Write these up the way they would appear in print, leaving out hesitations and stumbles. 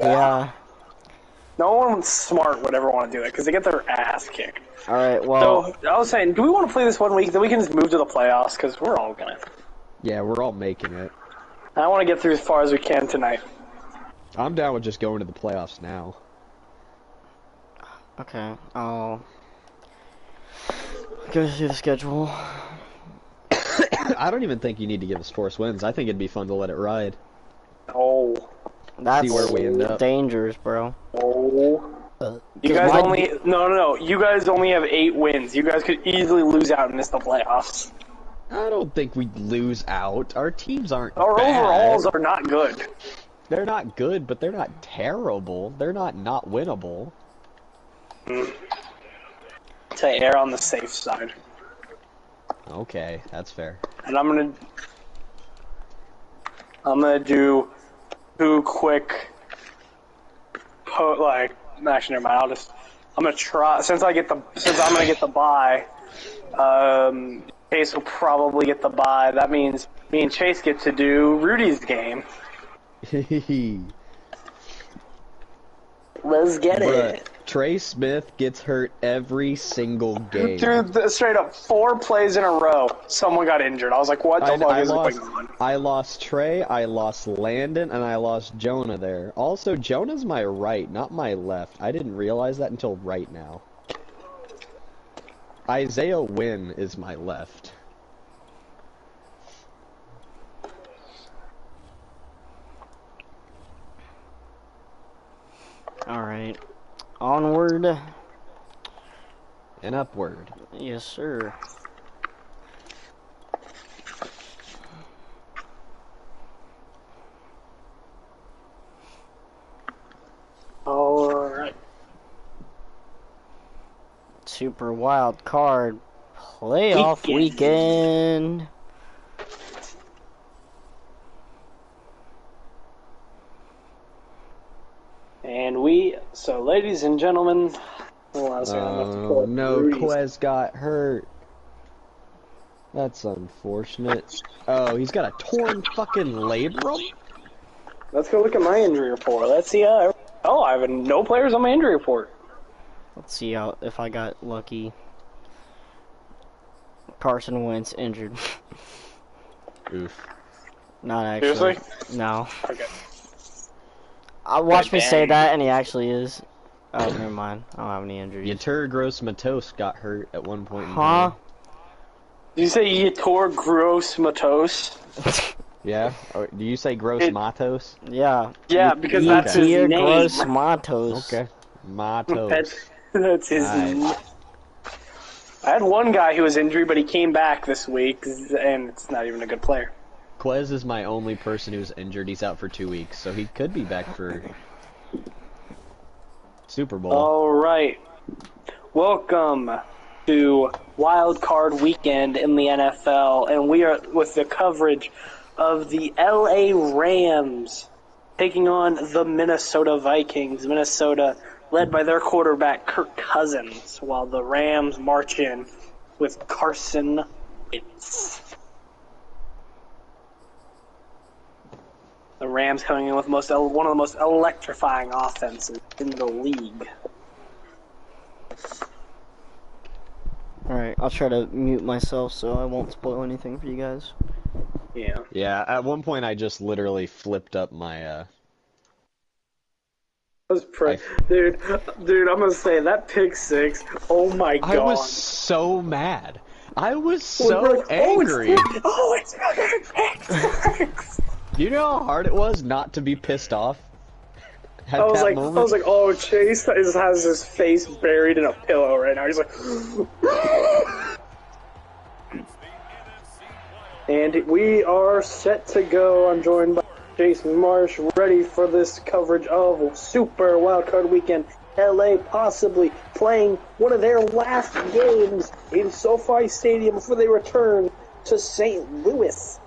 Yeah. No one smart would ever want to do that because they get their ass kicked. All right. Well. So I was saying, do we want to play this 1 week? Then we can just move to the playoffs because we're all gonna. Yeah, we're all making it. I want to get through as far as we can tonight. I'm down with just going to the playoffs now. Okay. I'll go through the schedule. I don't even think you need to give us force wins. I think it'd be fun to let it ride. Oh. That's See where we end up. dangerous, bro. Oh. You guys only... No. You guys only have 8 wins. You guys could easily lose out and miss the playoffs. I don't think we'd lose out. Our teams aren't Our bad. overalls are not good. They're not good, but they're not terrible. They're not winnable. To err on the safe side. Okay, that's fair. And I'm gonna do 2 quick actually never mind. I'm gonna try since I'm gonna get the bye. Chase will probably get the bye. That means me and Chase get to do Rudy's game. Let's get it. Trey Smith gets hurt every single game. Dude, straight up 4 plays in a row, someone got injured. I was like, what the fuck is going on? I lost Trey, I lost Landon, and I lost Jonah there. Also, Jonah's my right, not my left. I didn't realize that until right now. Isaiah Wynn is my left. Alright. Onward. And upward. Yes, sir. Alright. Super wild card playoff weekend. And so ladies and gentlemen, no, Quez got hurt. That's unfortunate. Oh, he's got a torn fucking labrum? Let's go look at my injury report. Let's see I have no players on my injury report. Let's see if I got lucky. Carson Wentz injured. Oof. Not actually. Seriously? No. Okay. Watch me say that, and he actually is. Oh, never mind. I don't have any injuries. Yatur Gross Matos got hurt at one point in Huh? time. Did you say Yatur Gross Matos? Yeah? Or do you say Gross Matos? Yeah. Yeah, because that's his name. Gross Matos. Okay. Matos. That's his name. I had one guy who was injured, but he came back this week, and it's not even a good player. Quez is my only person who's injured. He's out for 2 weeks, so he could be back for Super Bowl. Alright. Welcome to Wild Card Weekend in the NFL, and we are with the coverage of the LA Rams taking on the Minnesota Vikings. Minnesota led by their quarterback, Kirk Cousins, while the Rams march in with Carson Wentz. The Rams coming in with one of the most electrifying offenses in the league. Alright, I'll try to mute myself so I won't spoil anything for you guys. Yeah. Yeah, at one point I just literally flipped up my, Dude, I'm gonna say, that pick 6, oh my god. I was so mad. I was so angry. It's pick 6! You know how hard it was not to be pissed off? I was like, oh, Chase has his face buried in a pillow right now. He's like, and we are set to go. I'm joined by Chase Marsh, ready for this coverage of Super Wildcard Weekend. LA possibly playing one of their last games in SoFi Stadium before they return to St. Louis.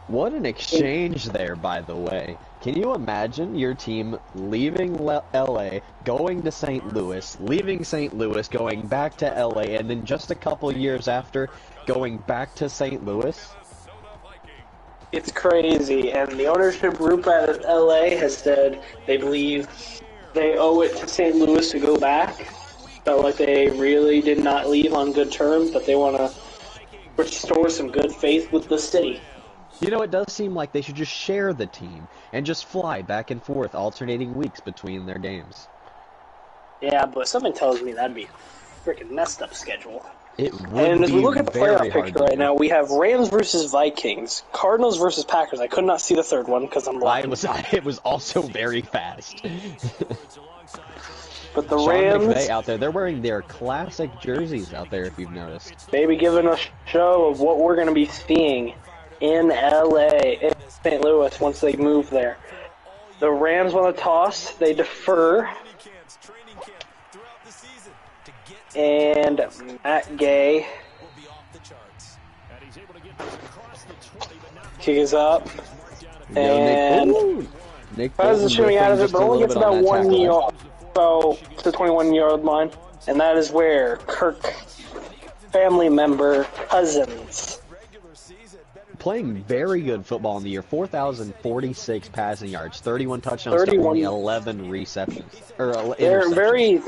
What an exchange there, by the way. Can you imagine your team leaving LA, going to St. Louis, leaving St. Louis, going back to LA, and then just a couple years after, going back to St. Louis? It's crazy, and the ownership group at LA has said they believe they owe it to St. Louis to go back. Felt like they really did not leave on good terms, but they want to restore some good faith with the city. You know, it does seem like they should just share the team and just fly back and forth, alternating weeks between their games. Yeah, but something tells me that'd be a freaking messed up schedule. It would And as we be look at the very playoff hard picture to right do. now, we have Rams versus Vikings, Cardinals versus Packers. I could not see the third one because I'm blind. It was also very fast. But the Sean Rams, McVay out there, they're wearing their classic jerseys out there, if you've noticed. maybe giving a show of what we're going to be seeing in LA, in St. Louis, once they move there. The Rams want to toss, they defer. And Matt Gay tees up. And Nick Cousins shooting out of it, but only gets about 1 yard, so to the 21-yard line. And that is where Kirk, family member Cousins, playing very good football in the year. 4,046 passing yards, 31 touchdowns, to only 11 receptions. They're very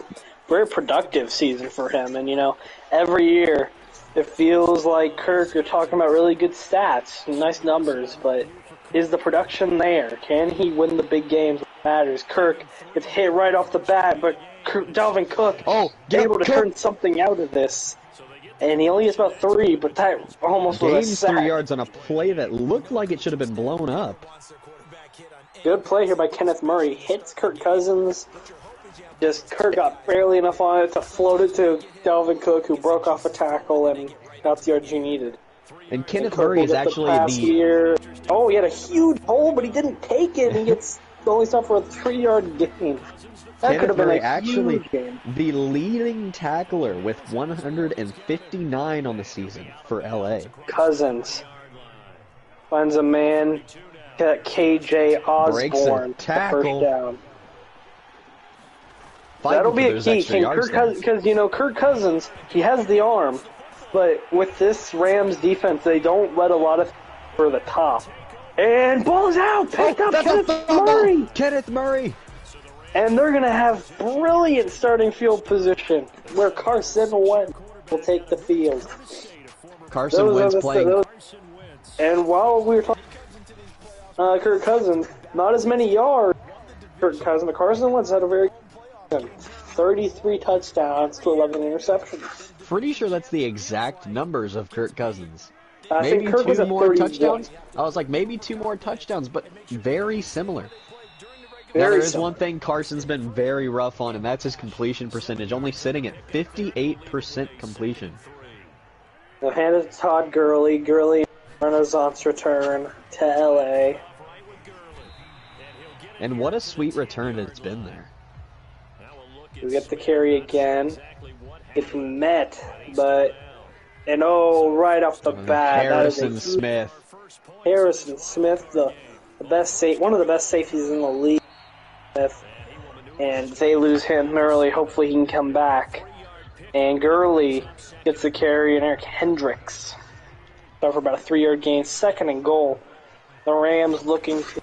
productive season for him. And, you know, every year it feels like Kirk, you're talking about really good stats, nice numbers, but is the production there? Can he win the big games that matters? Kirk gets hit right off the bat, but Dalvin Cook able to turn something out of this. And he only gets about 3, but that almost was a sack. 3 yards on a play that looked like it should have been blown up. Good play here by Kenneth Murray. Hits Kirk Cousins. Just Kirk got barely enough on it to float it to Dalvin Cook, who broke off a tackle and got the yards he needed. And Kenneth Murray is actually Oh, he had a huge hole, but he didn't take it. He gets only stopped for a 3-yard gain. That could have been a huge game. The leading tackler with 159 on the season for LA. Cousins finds a man, KJ Osborne, tackle. first down. That'll be a key. Because, you know, Kirk Cousins, he has the arm, but with this Rams defense, they don't let a lot of for the top. And ball's out! Picked up Kenneth Murray! Kenneth Murray! And they're going to have brilliant starting field position, where Carson Wentz will take the field. Carson Wentz playing. And while we were talking Kirk Cousins, not as many yards. Carson Wentz had a very 33 touchdowns to 11 interceptions. Pretty sure that's the exact numbers of Kirk Cousins. I maybe think Kirk was 2 at more 31. touchdowns. I was like, maybe 2 more touchdowns, but very similar. Now, there is one thing Carson's been very rough on, and that's his completion percentage, only sitting at 58% completion. The hand of Todd Gurley. Gurley Renaissance return to LA. And what a sweet return it's been there. We get the carry again. It's met, but... And right off the bat, Harrison Smith. Harrison Smith, the best one of the best safeties in the league. And they lose him early. Hopefully he can come back. And Gurley gets the carry, and Eric Hendricks for about a 3-yard gain. 2nd and goal. The Rams looking to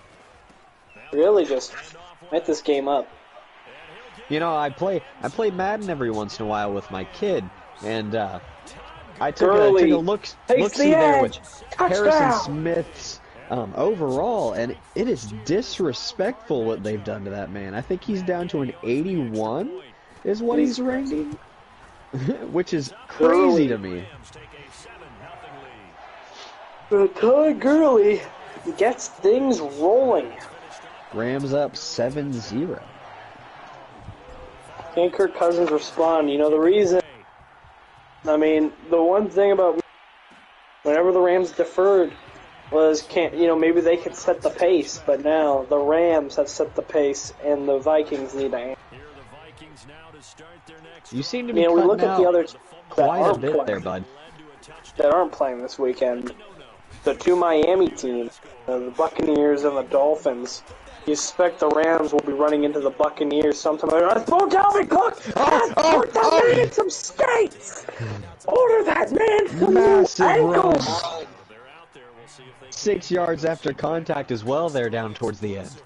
really just make this game up. You know, I play Madden every once in a while with my kid, and I took a look there with Harrison Smith's overall, and it is disrespectful what they've done to that man. I think he's down to an 81 is what he's ranking, which is crazy to me. Todd Gurley gets things rolling. Rams up 7-0. Can Kirk Cousins respond? You know, the reason... I mean, the one thing about whenever the Rams deferred was, maybe they could set the pace, but now the Rams have set the pace, and the Vikings need to answer. You seem to be we look at the others quite a bit there, bud. That aren't playing this weekend. The 2 Miami teams, the Buccaneers and the Dolphins. You expect the Rams will be running into the Buccaneers sometime. Oh, Dalvin Cook! Put that man in some skates! Order that man some new ankles! 6 yards after contact as well there down towards the end.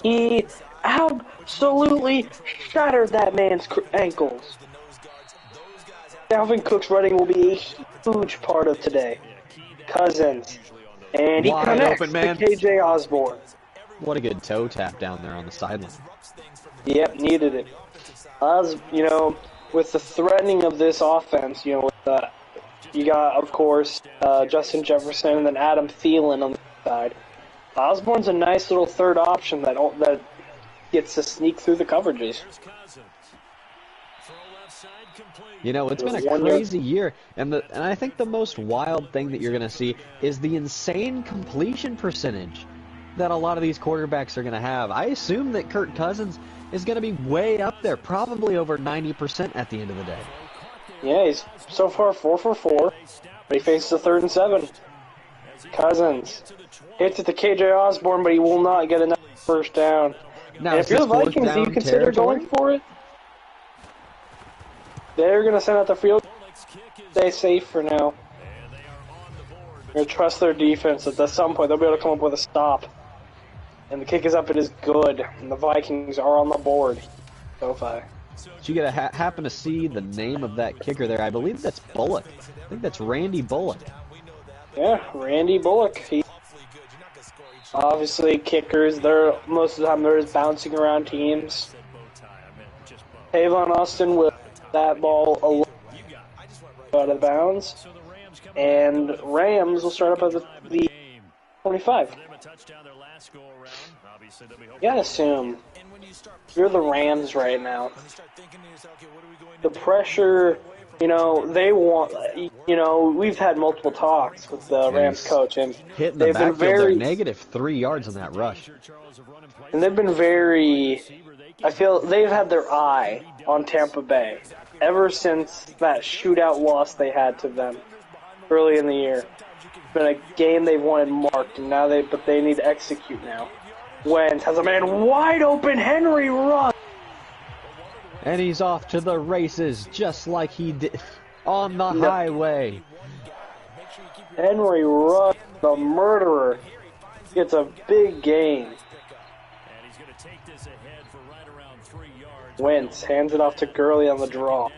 He absolutely shattered that man's ankles. Dalvin Cook's running will be a huge part of today. Cousins. And he Wide connects open, to man. KJ Osborne. What a good toe tap down there on the sideline. Yep, needed it. With the threatening of this offense, you got, of course, Justin Jefferson and then Adam Thielen on the side. Osborne's a nice little third option that gets to sneak through the coverages. You know, it's been a crazy year, and I think the most wild thing that you're going to see is the insane completion percentage that a lot of these quarterbacks are going to have. I assume that Kirk Cousins is going to be way up there, probably over 90% at the end of the day. Yeah, he's so far 4 for 4, but he faces a 3rd and 7. Cousins hits it to KJ Osborne, but he will not get enough first down. Now, and if you're the Vikings, do you consider going for it? They're going to send out the field. Stay safe for now. They're going to trust their defense that at some point they'll be able to come up with a stop. And the kick is up, it is good. And the Vikings are on the board. SoFi. So you gotta happen to see the name of that kicker there. I believe that's Bullock. I think that's Randy Bullock. Yeah, Randy Bullock. Obviously, kickers, most of the time they're just bouncing around teams. Tavon Austin with that ball a little out of bounds. And Rams will start up at the 25. You gotta assume, you're the Rams right now. The pressure, they want, we've had multiple talks with the Rams coach, and hitting the they've been very negative 3 yards on that rush. And they've been very, I feel they've had their eye on Tampa Bay ever since that shootout loss they had to them early in the year. It's been a game they've wanted marked, and now they need to execute now. Wentz has a man wide open, Henry run. And he's off to the races just like he did on the highway. Henry run, the murderer, gets a big gain. Wentz hands it off to Gurley on the draw.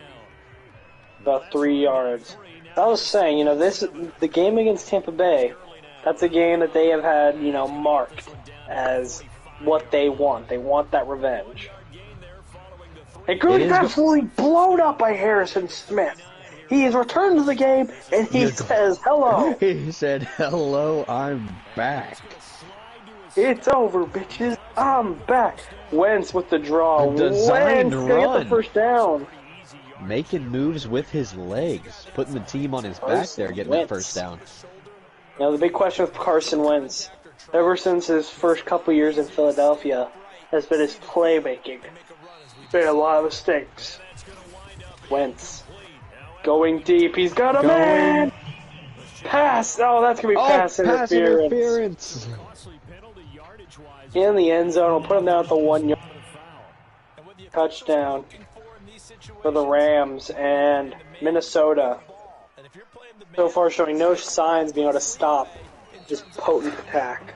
About 3 yards. I was saying, the game against Tampa Bay, that's a game that they have had, marked as what they want. They want that revenge. And Gurley's absolutely blown up by Harrison Smith. He has returned to the game, and he says, hello. He said, hello, I'm back. It's over, bitches. I'm back. Wentz with the draw. Wentz run. get the first down. Making moves with his legs. Putting the team on his back there, getting the first down. Now, the big question with Carson Wentz, ever since his first couple years in Philadelphia, has been his playmaking. Made a lot of mistakes. Wentz going deep. He's got a man. Pass. Oh, that's going to be pass interference. In the end zone. We'll put him down at the 1 yard. Touchdown for the Rams and Minnesota. So far showing no signs of being able to stop this potent attack.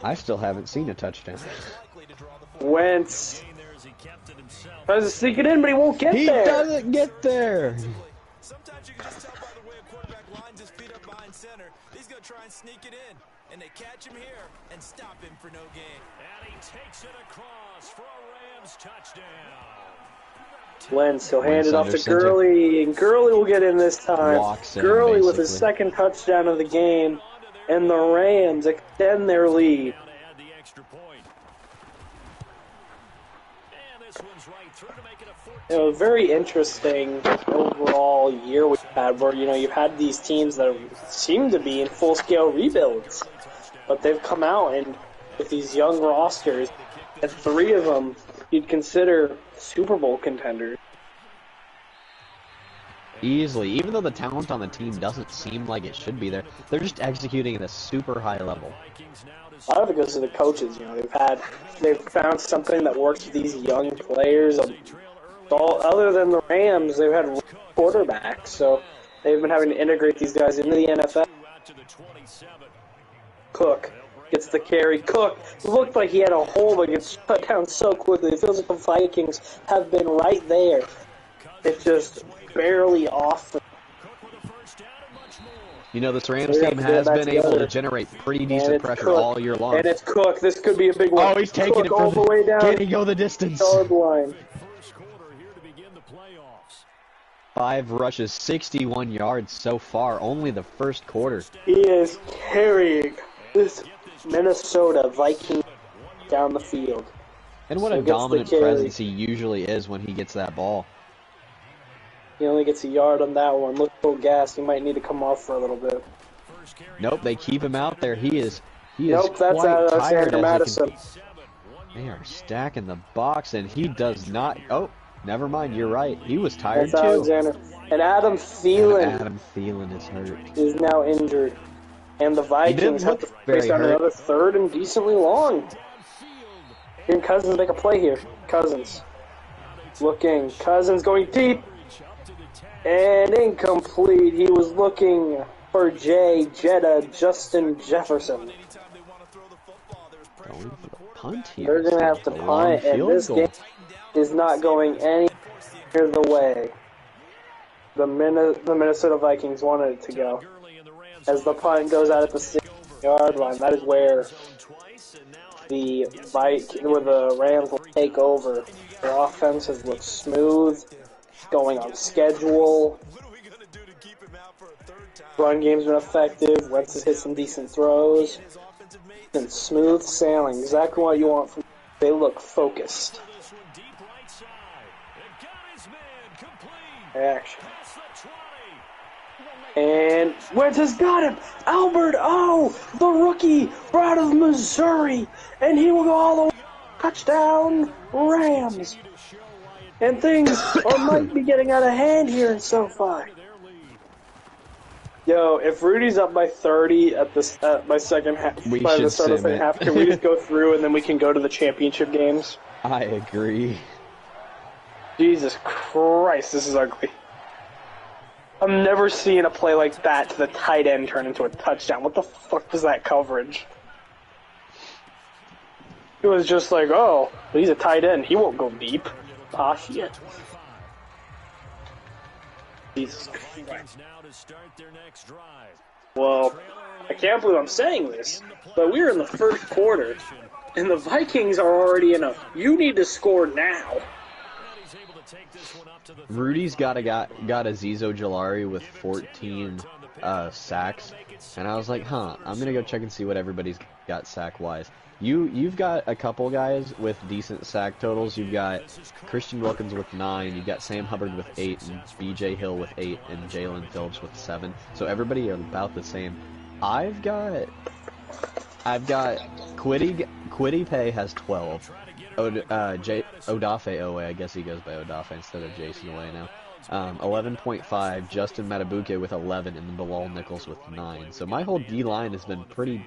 I still haven't seen a touchdown. Wentz tries to sneak it in, but he won't get there. He doesn't get there. Sometimes you can just tell by the way a quarterback lines his feet up behind center. He's going to try and sneak it in. And they catch him here and stop him for no gain. And he takes it across for a Rams touchdown. Wentz, he'll hand it off to Gurley, and Gurley will get in this time. Gurley with his second touchdown of the game, and the Rams extend their lead. It was a very interesting overall year we've had where, you've had these teams that seem to be in full-scale rebuilds, but they've come out and with these young rosters, and 3 of them you'd consider Super Bowl contenders. Easily. Even though the talent on the team doesn't seem like it should be there, they're just executing at a super high level. A lot of it goes to the coaches. They've found something that works with these young players. Other than the Rams, they've had quarterbacks, so they've been having to integrate these guys into the NFL. out to the 27. Cook gets the carry. Cook looked like he had a hole but gets shut down so quickly. It feels like the Vikings have been right there. It's just barely off. Cook with a first down and much more. You know, this Rams They have team to get has back been able to together. generate pretty And decent it's pressure Cook. all year long. And it's Cook. This could be a big one. Oh, he's taking Cook it all from the way down. Can he go the distance? Yard line. First quarter here to begin the playoffs. 5 rushes, 61 yards so far. Only the first quarter. He is carrying this Minnesota Viking down the field. And what So a gets the dominant carry. presence he usually is when he gets that ball. He only gets a yard on that one. Look a little gas. He might need to come off for a little bit. First carry Nope, they keep him out there. He is Nope, that's quite tired Alexander as Madison. he can. They are stacking the box, and he does not. Oh, never mind. You're right. He was tired That's too. Alexander. And Adam Thielen Adam Thielen is hurt. is now injured. And the Vikings have look to very face on hurt. another third and decently long. Here, Cousins make a play here. Cousins. Looking. Cousins going deep. And incomplete. He was looking for Jetta, Justin Jefferson. Anytime they want to throw the football, there's pressure Going on for the the quarterback. punt here. They're going to have to A long punt, and field this goal. game is not going any near the way the Minnesota Vikings wanted it to go. Gurley and the Rams As the punt goes out at the 6-yard line, that is where twice, and now the Rams will take over. Their offense has looked smooth, going on schedule. What are we going to do to keep him out for a third time? Run game's been effective. Wentz has hit some decent throws. His offensive mate. And smooth sailing, exactly what you want from. They look focused. this one deep right side. It got his man complete. Action. Past the 20. And Wentz has got him. Albert O, the rookie out of Missouri, and he will go all the way. Touchdown, Rams. And things might be getting out of hand here in SoFi. Yo, if Rudy's up by 30 at the by second half, We by the should start of the sim second it. half, can we just go through and then we can go to the championship games? I agree. Jesus Christ, this is ugly. I'm never seeing a play like that to the tight end turn into a touchdown. What the fuck was that coverage? It was just like, oh, he's a tight end. He won't go deep. Ah, shit. Jesus Christ. Now to start their next drive. Well, I can't believe I'm saying this, but we're in the first quarter, and the Vikings are already in a, you need to score now. He's able to take this one up to the Rudy's got a Zizo Jalari with 14 sacks, and I was like, huh, I'm gonna go check and see what everybody's got sack-wise. You've got a couple guys with decent sack totals. You've got Christian Wilkins with 9, you've got Sam Hubbard with 8, and B.J. Hill with 8, and Jalen Phillips with 7. So everybody are about the same. I've got Quiddy Pay has 12. Odafe Owe, I guess he goes by Odafe instead of Jason Owe now. 11.5, Justin Matabuke with 11, and Bilal Nichols with 9. So my whole D-line has been pretty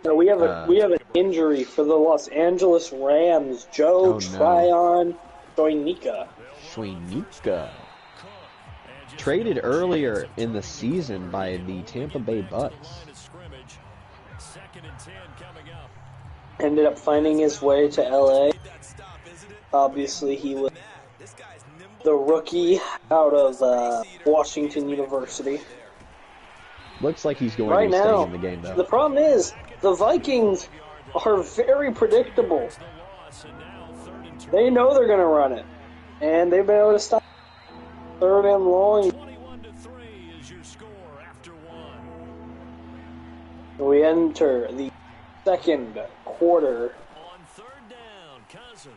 No, we have an injury for the Los Angeles Rams. Joe Oh, no. Tryon Doinika. Schweinika. Traded earlier in the season by the Tampa Bay Bucks. Second and 10 coming up. Ended up finding his way to LA. Obviously, he was the rookie out of Washington University. Looks like he's going Right to be now, staying in the game, though. the problem is the Vikings are very predictable. They know they're going to run it, and they've been able to stop third and long. 21-3 is your score after one. We enter the second quarter. On third down, Cousins.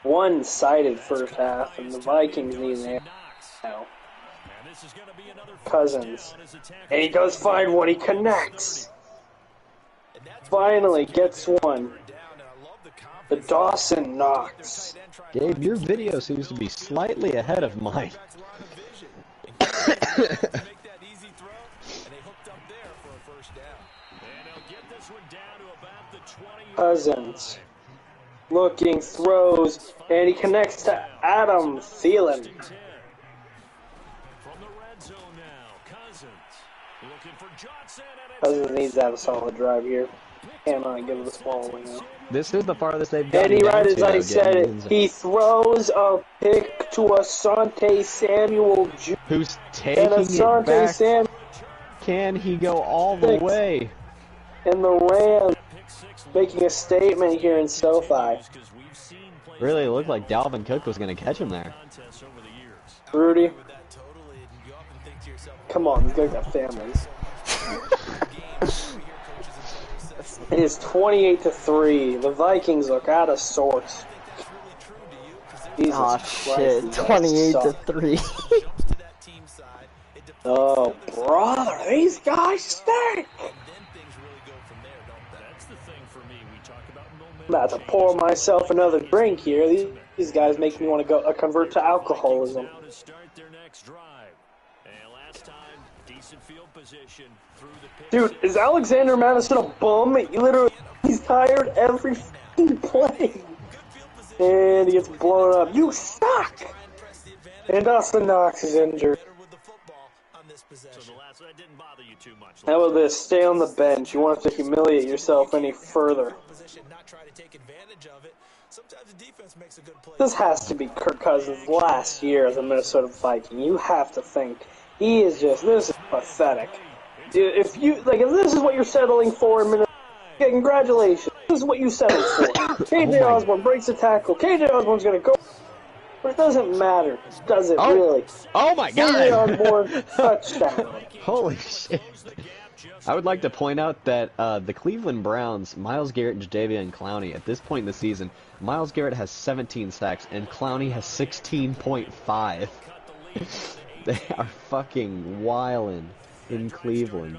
One-sided first half, and the Vikings need an now. And this is going to be another Cousins. down as attack. And he does find one. He connects. Finally gets one. The Dawson Knox. Gabe, your video seems to be slightly ahead of mine. Cousins. Looking, throws, and he connects to Adam Thielen. From the red zone now, Cousins. Looking for Johnson, and it's Cousins needs to have a solid drive here. Cannot give this ball away now. This is the farthest they've gotten Eddie, down right to, as I though, said getting it, in the- he throws a pick to Asante Samuel Jr. Who's And taking it Asante back? Samuel Can he go all the way? and the Rams making a statement here in SoFi. Really, it looked like Dalvin Cook was going to catch him there. Rudy, come on, these guys got families. It is 28-3. The Vikings look out of sorts. Jesus Oh Christ, shit, these guys 28 to suck. 3. Oh, brother, these guys stink! That's the thing for me. We talk about momentum. I'm about to pour myself another drink here. These guys make me want to go convert to alcoholism. Now to start their next drive. And last time, decent field position through the pick. Dude, is Alexander Madison a bum? He's tired every f***ing play. And he gets blown up. You suck! And Austin Knox is injured. So the last that didn't bother you too much. How about this? Stay on the bench. You won't have to humiliate yourself any further. This has to be Kirk Cousins' last year as a Minnesota Viking. You have to think. This is pathetic. If this is what you're settling for in Minnesota, congratulations. This is what you settled for. KJ Osborne breaks a tackle. KJ Osborne's going to go. But it doesn't matter, does it really? Oh my KJ God! Osborne, touchdown. Holy shit. I would like to point out that the Cleveland Browns, Myles Garrett and Jadeveon Clowney, at this point in the season, Myles Garrett has 17 sacks and Clowney has 16.5. They are fucking wildin' in Cleveland.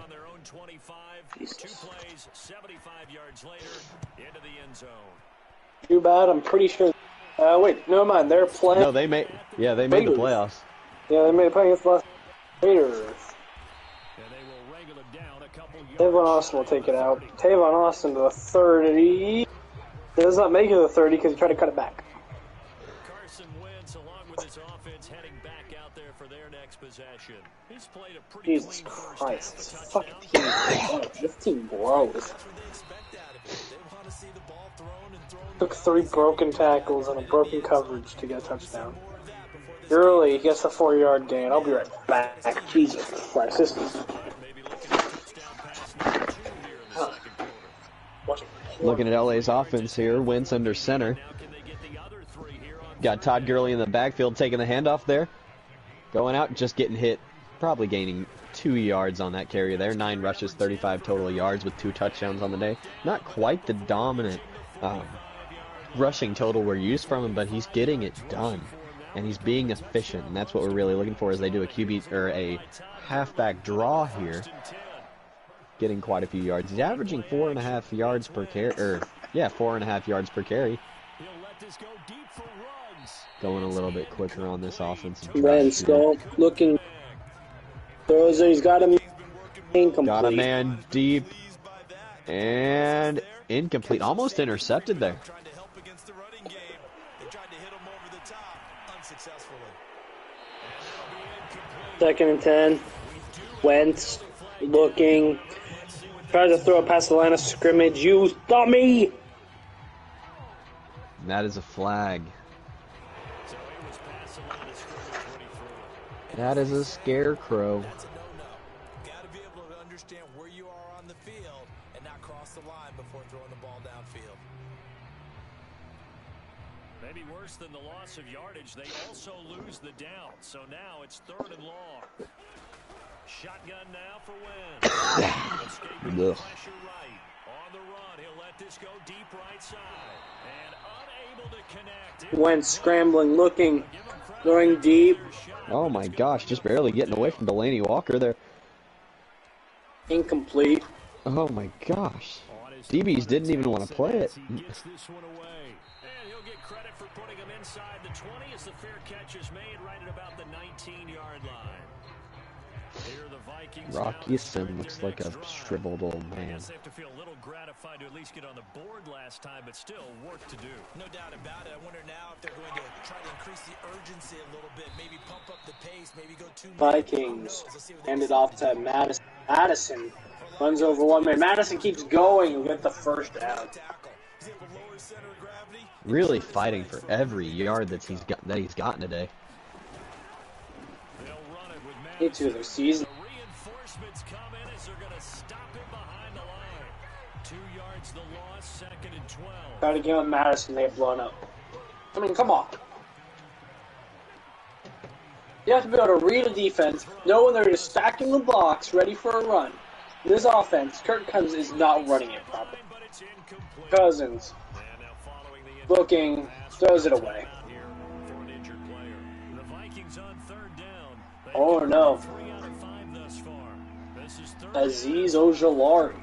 Too bad, I'm pretty sure. Wait, never mind, they're playing. No, they made the Raiders. playoffs. Yeah, they made playing against the Las Raiders. Tavon Austin will take it out. Tavon Austin to the 30. He does not make it to the 30 because he tried to cut it back. Carson Wentz, along with his offense, heading back out there for their next possession. He's played a pretty Jesus clean first Christ, half, this a fucking touchdown. team. This team blows. Took 3 broken tackles and a broken coverage to get a touchdown. Early, he gets a 4-yard gain. I'll be right back. Jesus Christ, this is... Looking at LA's offense here, Wentz under center. Got Todd Gurley in the backfield taking the handoff there. Going out, just getting hit. Probably gaining 2 yards on that carry there. 9 rushes, 35 total yards with 2 touchdowns on the day. Not quite the dominant rushing total we're used from him, but he's getting it done. And he's being efficient, and that's what we're really looking for as they do a QB or a halfback draw here. Getting quite a few yards. He's averaging 4.5 yards per carry, 4.5 yards per carry. Going a little bit quicker on this offensive drive. Wentz looking. Throws it. He's got him incomplete. Got a man deep and incomplete. Almost intercepted there. Second and 10. Wentz looking. Tries to throw it past the line of scrimmage. You dummy! That is a flag. That is a scarecrow. That's a no-no. Got to be able to understand where you are on the field and not cross the line before throwing the ball downfield. Maybe worse than the loss of yardage, they also lose the down. So now it's 3rd and long. Shotgun now for Wentz. Escaping the pressure right. On the run, he'll let this go deep right side. And unable to connect. Wentz scrambling, looking, throwing deep. Oh my gosh, just barely getting away from Delaney Walker there. Incomplete. Oh my gosh. DBs didn't even want to play it. Gets this one away. And he'll get credit for putting him inside the 20 as the fair catch is made right at about the 19-yard line. Here the Vikings Rocky Sim looks like a shriveled old I man. guess they have to feel a little gratified to at least get on the board last time, but still work to do. No doubt about it. I wonder now if they're going to try to increase the urgency a little bit, maybe pump up the pace, maybe go 2 Vikings hand it off to Madison. Madison runs over one man. Madison keeps going and get the first down. Really fighting for every yard that he's gotten today. Into their season. Reinforcements come in as they're going to stop him behind the line. 2 yards the loss, 2nd and 12. Try to get with Madison, they get blown up. I mean, come on. You have to be able to read a defense, know when they're just stacking the box, ready for a run. This offense, Kirk Cousins is not running it properly. Cousins, looking, throws it away. Oh no. Azeez Ojulari.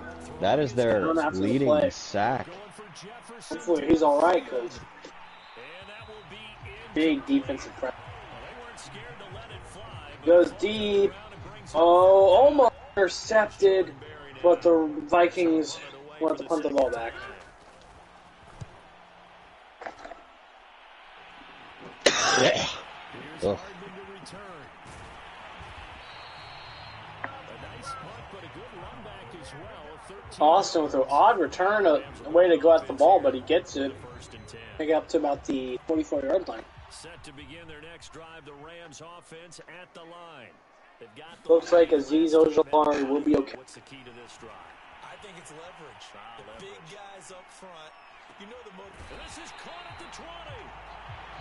That is their leading sack. Hopefully he's alright, because big defensive pressure. Goes deep. Oh, almost intercepted, but the Vikings want to punt the ball back. Ugh. Austin with an odd return, a way to go at the ball, but he gets it. Pick up to about the 44-yard line. Set to begin their next drive, the Rams offense at the line. Looks like Azeez Ojulari will be okay. What's the key to this drive? I think it's leverage. The big guys up front. You know the This is caught at the 20.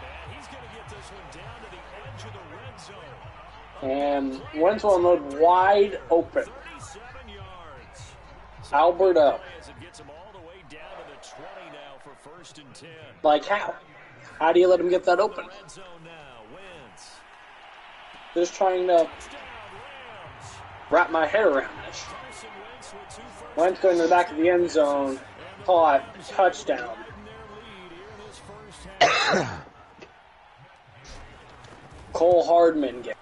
And he's going to get this one down to the edge of the red zone. And Wentz will unload wide open. 37 yards. Alberto. As it gets him all the way down to the 20 now for 1st and 10. Like how? How do you let him get that open? Red zone now. Wentz. Just trying to wrap my head around this. Carson Wentz with 2 first. Wentz going to the back of the end zone. Caught. Touchdown. Their lead here in this first half. Cole Hardman gets.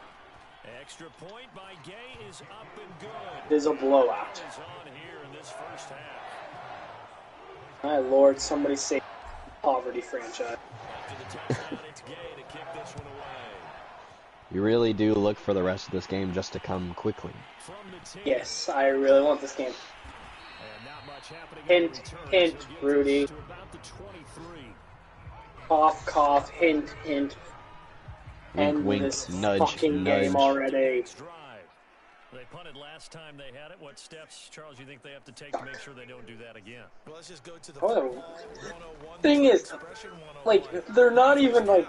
Extra point by Gay is up and good. It is a blowout. Is on here in this first half. My Lord, somebody save the poverty franchise. After the touchdown, it's Gay to kick this one away. You really do look for the rest of this game just to come quickly. From the 10. Yes, I really want this game. And not much happening on Hint, return, hint, so get Rudy. to about the 23. Cough, cough, hint, hint. Wink, End wink, this nudge, fucking nudge. game already. Next drive. They punted last time they had it. What steps, Charles, you think they have to take to make sure they don't do that again? Well, let's just go to the Oh, 101 thing is, expression 101. like, they're not even like,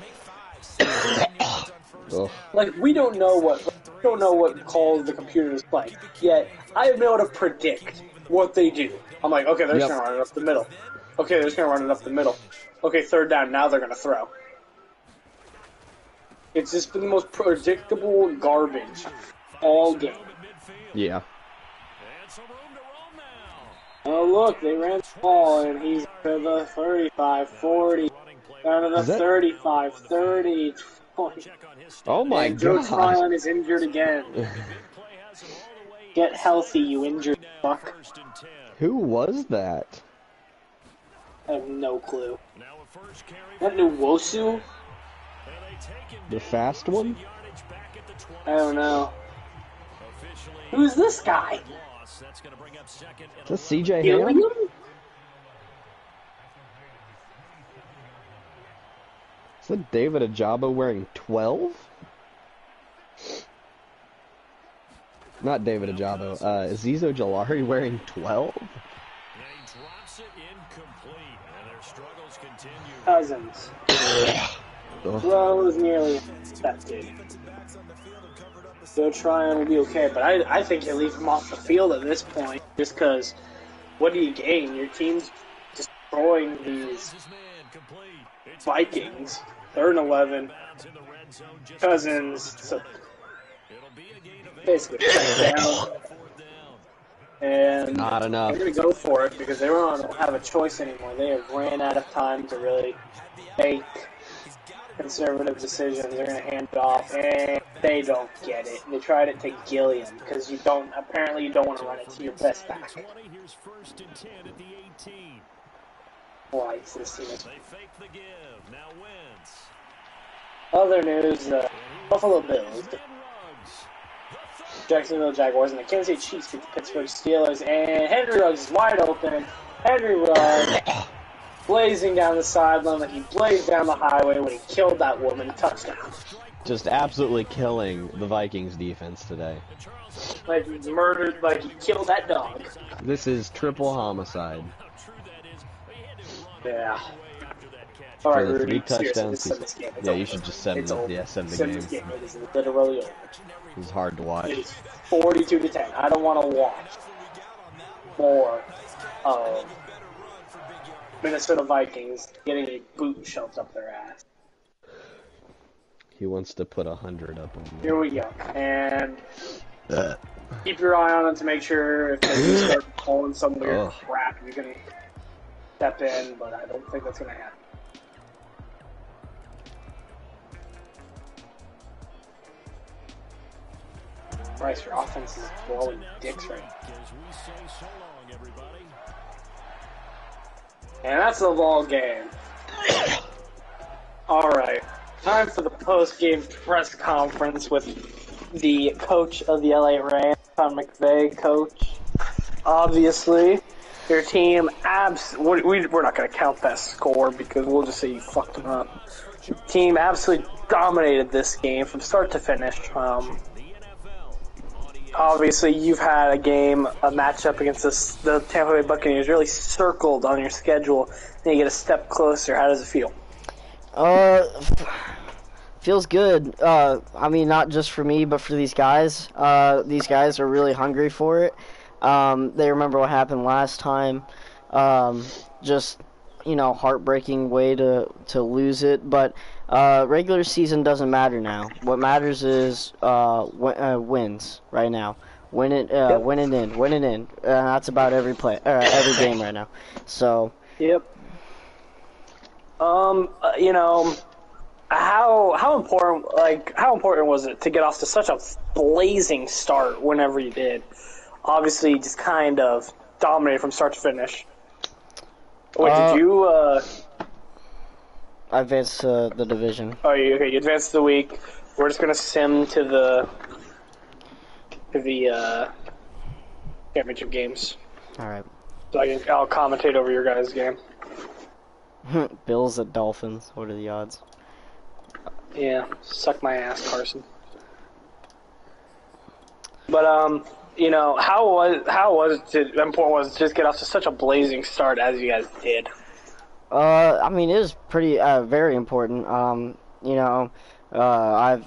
Make 5, 7 yards on first Ugh. down. like we don't know what calls the computer is playing. Yet I have been able to predict what they do. I'm like, okay, they're just Yep. gonna run it up the middle. Okay, they're just gonna run it up the middle. Okay, 3rd down. Now they're gonna throw. It's just been the most predictable garbage all game. Yeah. And some room to roam now. Oh look, they ran the ball and he's to the 35, 40, Running play. down to the Is that- 35, 30, 20. Check on his Oh my And Joe god. Tryon is injured again. play has him all the way Get healthy, you injured now, fuck. 1st and 10. Who was that? I have no clue. Now a first carry. That new Wosu? And they take him The down, fast one? yardage back at the 20. I don't know. Officially Who's this guy? loss. That's going to bring up 2nd and Is that CJ Killing Ham? him? Is that David Ajabo wearing 12? Not David Ajabo. Azeez Ojulari wearing 12? And he drops it incomplete. And their struggles continue. Cousins. Ugh. Throws nearly intercepted. Joe Tryon will be okay, but I think you leave him off the field at this point, just because what do you gain? Your team's destroying these His man complete. It's Vikings. 3rd and 11. bounds in the red zone just Cousins. So it'll be a gain of 8. basically down. 4th down. And Not enough. they're going to go for it because they don't have a choice anymore. They have ran out of time to really make conservative decisions. They're going to hand it off, and they don't get it. They tried it to Gilliam because you don't want to run it to your best back. 20, here's 1st and 10 at the 18. Why is this team? They fake the give. Now Wentz. Other news, Buffalo Bills And Ruggs. Jacksonville Jaguars, and the Kansas City Chiefs beat the Pittsburgh Steelers, and Henry Ruggs is wide open. Henry Ruggs blazing down the sideline like he blazed down the highway when he killed that woman. Touchdown. Just absolutely killing the Vikings defense today. Like he murdered, like he killed that dog. This is triple homicide. Yeah. All right, For the Rudy, 3 touchdowns. seriously, this game. It's Yeah, over. you should just send the Send game. this game. It is literally over. It was hard to watch. It is 42-10. I don't want to watch more of Minnesota Vikings getting a boot shoved up their ass. He wants to put 100 up on Here we go. And keep your eye on it to make sure if they start pulling some weird crap, you're going to step in, but I don't think that's going to happen. Bryce, your offense is blowing dicks right now. And that's the ball game. Alright, time for the post-game press conference with the coach of the LA Rams, Sean McVay. Coach, obviously, your team we're not going to count that score because we'll just say you fucked them up. Your team absolutely dominated this game from start to finish. Obviously, you've had a matchup against the Tampa Bay Buccaneers really circled on your schedule. Then you get a step closer. How does it feel? Feels good. I mean, not just for me, but for these guys. These guys are really hungry for it. They remember what happened last time. Just, heartbreaking way to lose it. But regular season doesn't matter now. What matters is wins right now. Win it in. That's about every game right now. So. Yep. How important was it to get off to such a blazing start whenever you did? Obviously, just kind of dominated from start to finish. Wait, did you? I advanced to the division. Oh, okay. You advanced the week. We're just gonna sim to the championship games. All right. So I'll commentate over your guys' game. Bills at Dolphins. What are the odds? Yeah, suck my ass, Carson. But how important was it to just get off to such a blazing start as you guys did? I mean, it was pretty, very important. I've,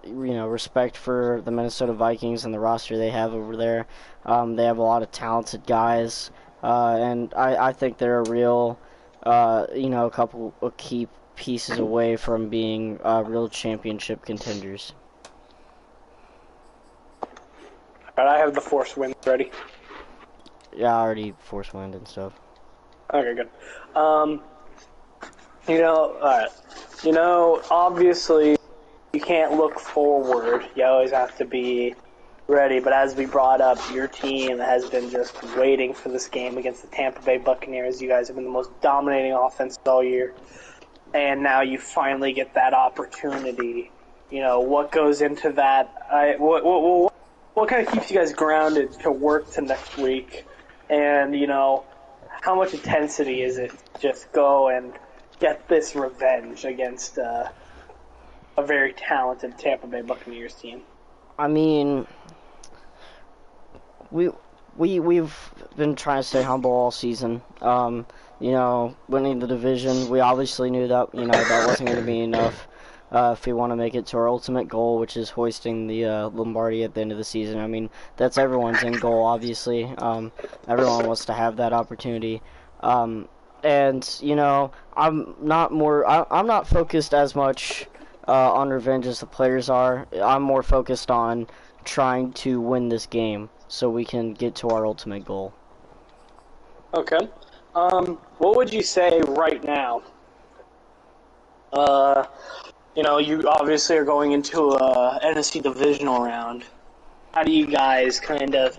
respect for the Minnesota Vikings and the roster they have over there. They have a lot of talented guys, and I think they're a real, a couple of key pieces away from being real championship contenders. Alright, I have the force wind ready. Yeah, I already force wind and stuff. Okay, good. Alright. Obviously, you can't look forward. You always have to be ready. But as we brought up, your team has been just waiting for this game against the Tampa Bay Buccaneers. You guys have been the most dominating offense all year. And now you finally get that opportunity. What goes into that? What kind of keeps you guys grounded to work to next week? And, how much intensity is it to just go and get this revenge against a very talented Tampa Bay Buccaneers team? I mean, we've been trying to stay humble all season. Winning the division, we obviously knew that that wasn't going to be enough if we want to make it to our ultimate goal, which is hoisting the Lombardi at the end of the season. I mean, that's everyone's end goal, obviously. Everyone wants to have that opportunity. I'm not focused as much on revenge as the players are. I'm more focused on trying to win this game so we can get to our ultimate goal. Okay. What would you say right now? You obviously are going into a NFC divisional round. How do you guys kind of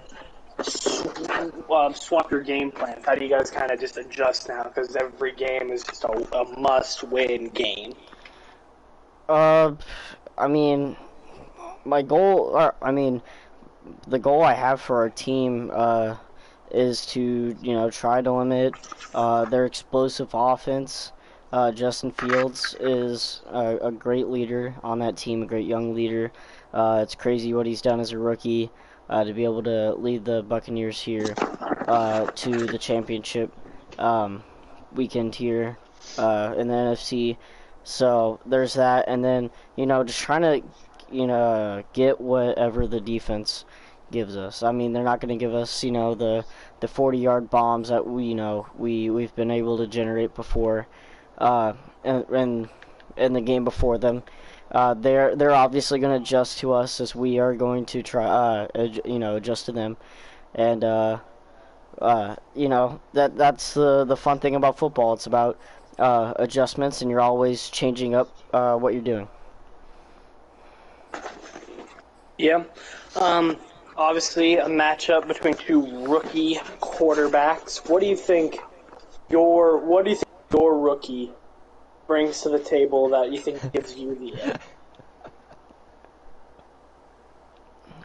swap your game plans? How do you guys kind of just adjust now? Because every game is just a must-win game. I mean, my goal, I mean, the goal I have for our team is to, try to limit their explosive offense. Justin Fields is a great leader on that team, a great young leader. It's crazy what he's done as a rookie to be able to lead the Buccaneers here to the championship weekend here in the NFC. So there's that, and then just trying to get whatever the defense gives us. I mean, they're not going to give us the 40-yard bombs that we've been able to generate before, and in the game before them. They're obviously going to adjust to us as we are going to try adjust to them, and that's the fun thing about football. It's about adjustments, and you're always changing up what you're doing. Yeah. Obviously, a matchup between two rookie quarterbacks. What do you think your rookie brings to the table that you think gives you the edge?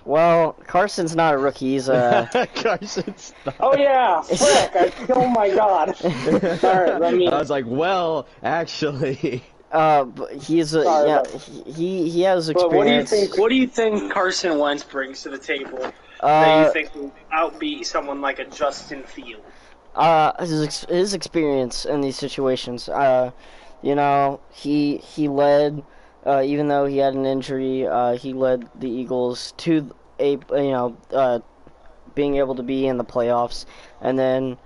Well, Carson's not a rookie. He's Carson's not. Oh yeah, frick! Oh my god. All right, let me. I was like, well, actually. But he's he has experience. But what do you think Carson Wentz brings to the table that you think will outbeat someone like a Justin Fields? His experience in these situations. He led, even though he had an injury, he led the Eagles to being able to be in the playoffs, and then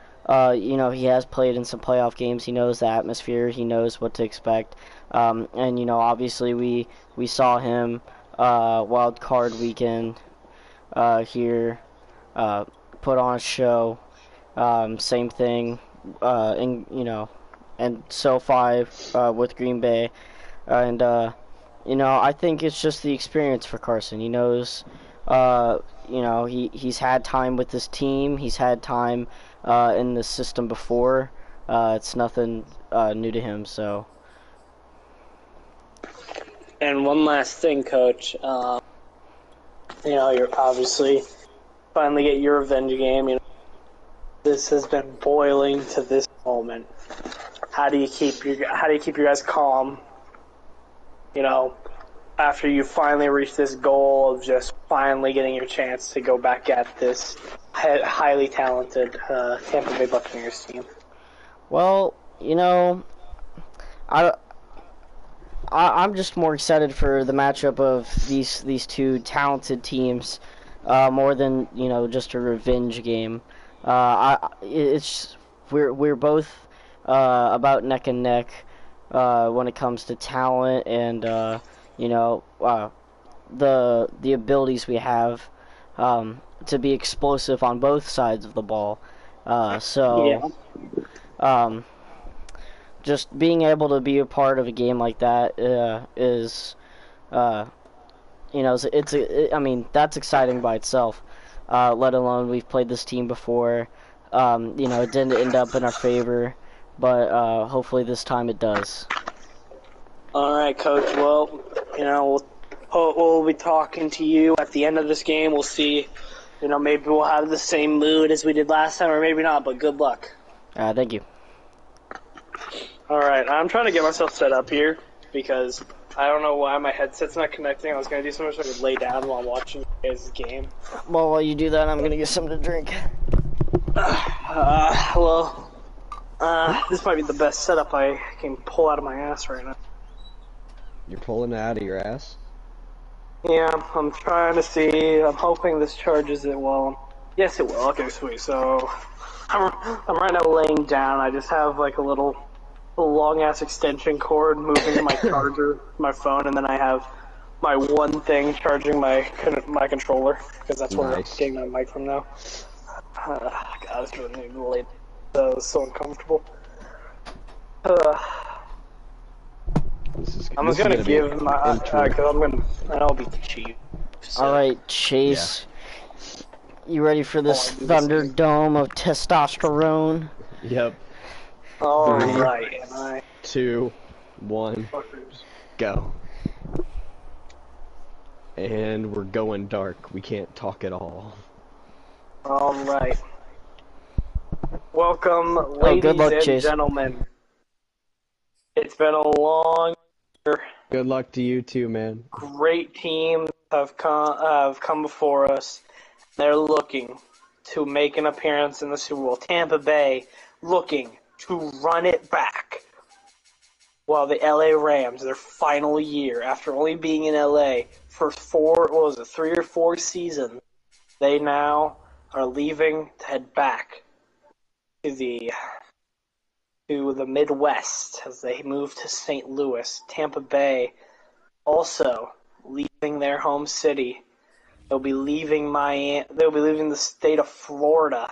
he has played in some playoff games. He knows the atmosphere. He knows what to expect. And obviously we saw him wild card weekend here put on a show. Same thing and SoFi with Green Bay, and I think it's just the experience for Carson. He knows he's had time with this team. He's had time in the system before. It's nothing new to him. So. And one last thing, Coach. You're obviously finally get your revenge game. This has been boiling to this moment. How do you keep your guys calm? After you finally reach this goal of just finally getting your chance to go back at this highly talented Tampa Bay Buccaneers team. Well, I'm just more excited for the matchup of these two talented teams, more than just a revenge game. We're both about neck and neck when it comes to talent and the abilities we have to be explosive on both sides of the ball. Just being able to be a part of a game like that is, that's exciting by itself. Let alone we've played this team before. It didn't end up in our favor, but hopefully this time it does. All right, Coach. Well, we'll be talking to you at the end of this game. We'll see. Maybe we'll have the same mood as we did last time, or maybe not. But good luck. Thank you. All right, I'm trying to get myself set up here because I don't know why my headset's not connecting. I was going to do something so I could lay down while watching you guys' game. Well, while you do that, I'm going to get something to drink. This might be the best setup I can pull out of my ass right now. You're pulling it out of your ass? Yeah, I'm trying to see. I'm hoping this charges it well. Yes, it will. Okay, sweet. So I'm right now laying down. I just have like a little long-ass extension cord moving to my charger, my phone, and then I have my one thing charging my controller, because that's where I'm getting my mic from now. God, it's really late. It's so uncomfortable. I'm just gonna give my, because I'll be cheap. So. Alright, Chase. Yeah. You ready for this Thunderdome of testosterone? Yep. Alright, am I? 2, 1, go. And we're going dark. We can't talk at all. All right. Welcome, good ladies luck, and Chase. gentlemen. It's been a long year. Good luck to you too, man. Great teams have come before us. They're looking to make an appearance in the Super Bowl. Tampa Bay looking to run it back. While the LA Rams, their final year, after only being in LA for 3 or 4 seasons, they now are leaving to head back to the Midwest as they move to St. Louis. Tampa Bay also leaving their home city. They'll be leaving They'll be leaving the state of Florida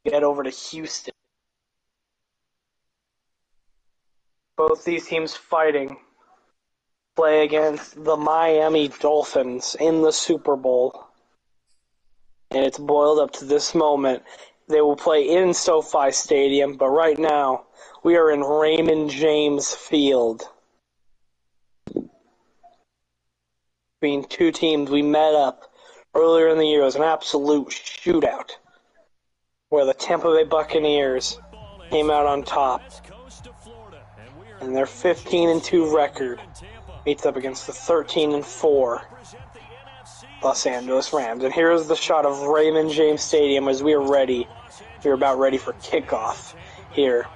to get over to Houston. Both these teams fighting play against the Miami Dolphins in the Super Bowl. And it's boiled up to this moment. They will play in SoFi Stadium, but right now we are in Raymond James Field. Between two teams, we met up earlier in the year. It was an absolute shootout where the Tampa Bay Buccaneers came out on top. And their 15-2 record meets up against the 13-4 Los Angeles Rams. And here is the shot of Raymond James Stadium as we are ready. We're about ready for kickoff here.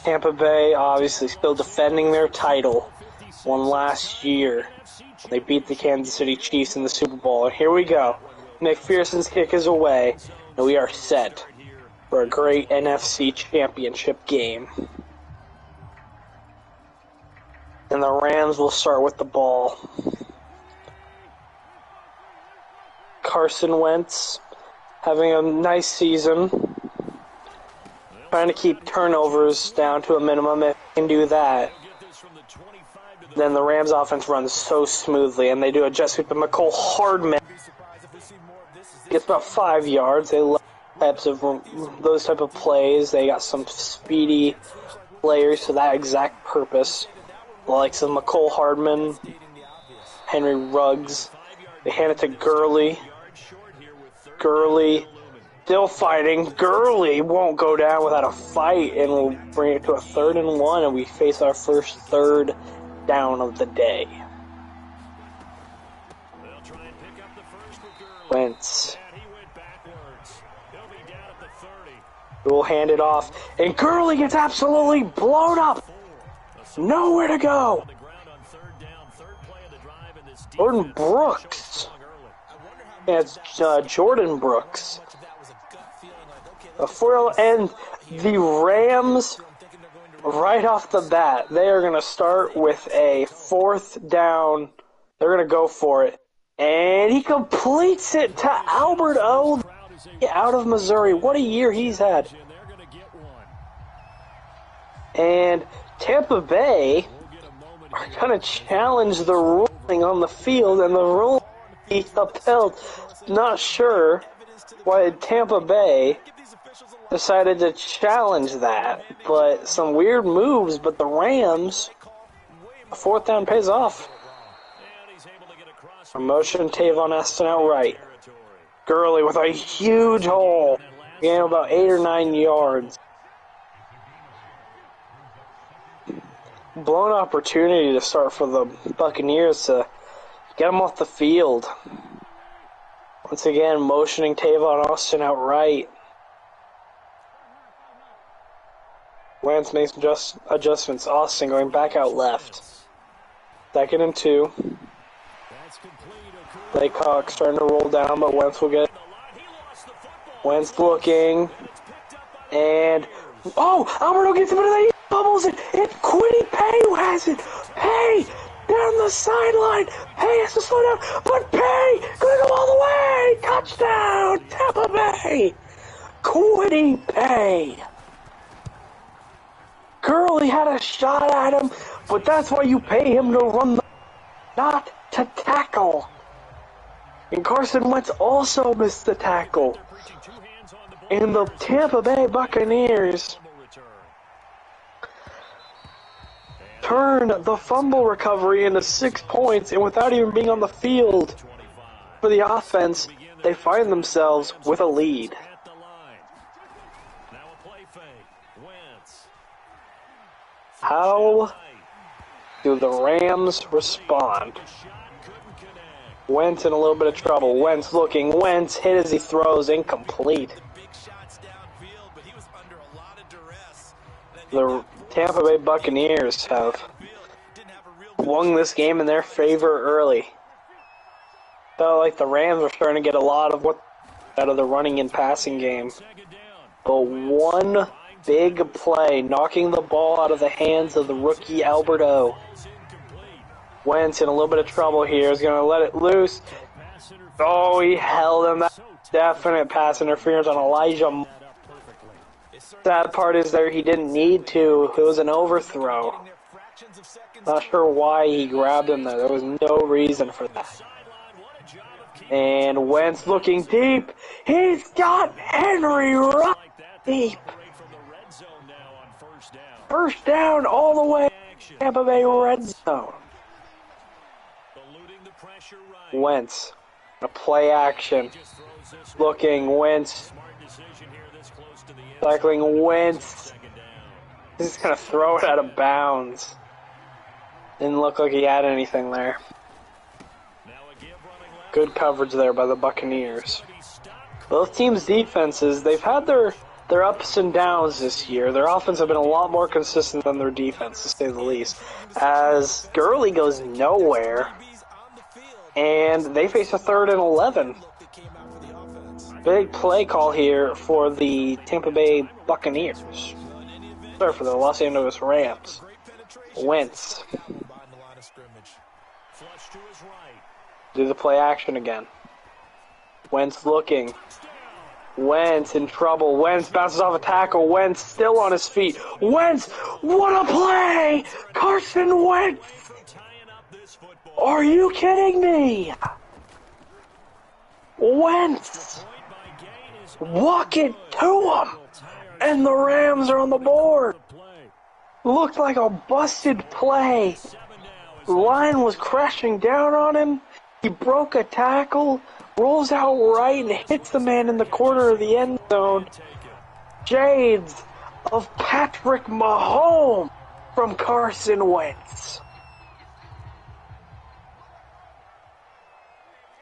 Tampa Bay obviously still defending their title. Won last year. They beat the Kansas City Chiefs in the Super Bowl. And here we go. McPherson's kick is away. And we are set for a great NFC championship game. And the Rams will start with the ball. Carson Wentz having a nice season. Trying to keep turnovers down to a minimum. If he can do that, then the Rams offense runs so smoothly. And they do a jet sweep to McCole Hardman. Gets about 5 yards. They love those type of plays. They got some speedy players for that exact purpose. The likes of McCole Hardman, Henry Ruggs. They hand it to Gurley. Gurley still fighting. Gurley won't go down without a fight, and we'll bring it to a 3rd and 1, and we face our first 3rd down of the day. Wentz. We'll hand it off, and Gurley gets absolutely blown up. Nowhere to go. Jordan Brooks. Yeah, it's Jordan Brooks. And the Rams, right off the bat, they are going to start with a 4th down. They're going to go for it. And he completes it to Albert O. out of Missouri. What a year he's had. And Tampa Bay are going to challenge the ruling on the field, and the ruling be upheld. Not sure why Tampa Bay decided to challenge that, but some weird moves. But the Rams, a 4th down pays off. Motion Tavon Aston outright. Gurley with a huge hole, gain about 8 or 9 yards. Blown opportunity to start for the Buccaneers to get them off the field. Once again, motioning Tavon Austin outright. Wentz makes adjustments. Austin going back out left. 2nd and 2. Laycock starting to roll down, but Wentz will get it. Wentz looking. And, Alberto gets it, but he bubbles it. It's Quiddy Pay who has it. Pay down the sideline. Pay has to slow down, but Pay gonna go all the way. Touchdown, Tampa Bay. Quiddy Pay. Gurley had a shot at him, but that's why you pay him to run, not to tackle. And Carson Wentz also missed the tackle. And the Tampa Bay Buccaneers turn the fumble recovery into 6 points, and without even being on the field for the offense, they find themselves with a lead. At the line. Now a play fake. Wentz. How do the Rams respond? The shot couldn't connect. Wentz in a little bit of trouble. Wentz looking. Wentz hit as he throws. Incomplete. Big shots downfield, but he was under a lot of duress. The Tampa Bay Buccaneers have Didn't have a real won this game in their favor early. Felt like the Rams were starting to get a lot of what out of the running and passing game. Second down. But one big play, knocking the ball out of the hands of the rookie Alberto. Ball's incomplete. Wentz in a little bit of trouble here. Is going to let it loose. Pass interference. Oh, he held him. That's definite pass interference on Elijah. Sad part is there he didn't need to. It was an overthrow. Not sure why he grabbed him there. There was no reason for that. Sideline. What a job of keeping And Wentz looking deep. He's got Henry right like that. deep. Operate from the red zone now on first down. First down all the way. Action. Tampa Bay red zone. Eluding the pressure right. Wentz. A play action. Just throws this one. Looking. Wentz. Smart decision here this close to the end. Cycling Wentz. Second down. He's just going to throw it out of bounds. Didn't look like he had anything there. Now a give running left. Good coverage there by the Buccaneers. But he stopped. Both teams' defenses, they've had their ups and downs this year. Their offense have been a lot more consistent than their defense, to say the least. As Gurley goes nowhere, and they face a 3rd and 11. Big play call here for the Tampa Bay Buccaneers. Sorry, for the Los Angeles Rams. Wentz. Flush to his right. Do the play action again. Wentz looking. Wentz in trouble. Wentz bounces off a tackle. Wentz still on his feet. Wentz, what a play! Carson Wentz! Tying up this football. Are you kidding me? Wentz! Point by Gain is Walk it to him! And the Rams are on the board. the play. Looked like a busted play. 7 now is The line was crashing down on him. He broke a tackle, rolls out right, and hits the man in the corner of the end zone. taken. Shades of Patrick Mahomes from Carson Wentz.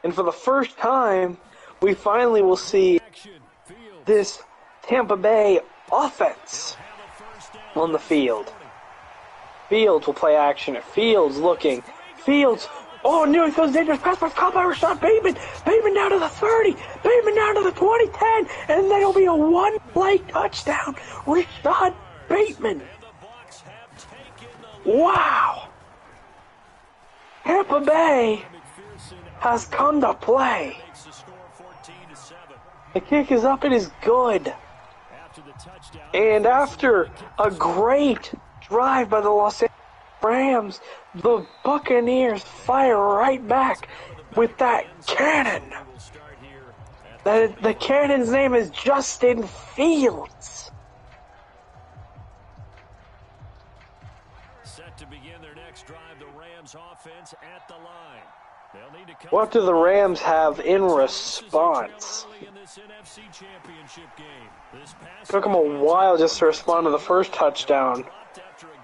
And for the first time, we finally will see Action. Field. this Tampa Bay offense Have a first down. on the field. Fields will play action at Fields looking. Fields. Oh, nearly throws dangerous pass, but caught by Rashad Bateman. Bateman down to the 30. Bateman down to the 20, 10. And then it'll be a one-play touchdown. Rashad Bateman. The Bucs have taken the Wow. Tampa Bay McPherson has come to play. makes the score 14-7. The kick is up. It is good. After the touchdown. And after a great drive by the Los Angeles Rams, the Buccaneers fire right back with that cannon. We'll start here at The cannon's name is Justin Fields. set to begin their next drive. The Rams offense at the line. They'll need to come What do the Rams have in response? early in this NFC Championship game. This pass Took them a while just to respond to the first touchdown.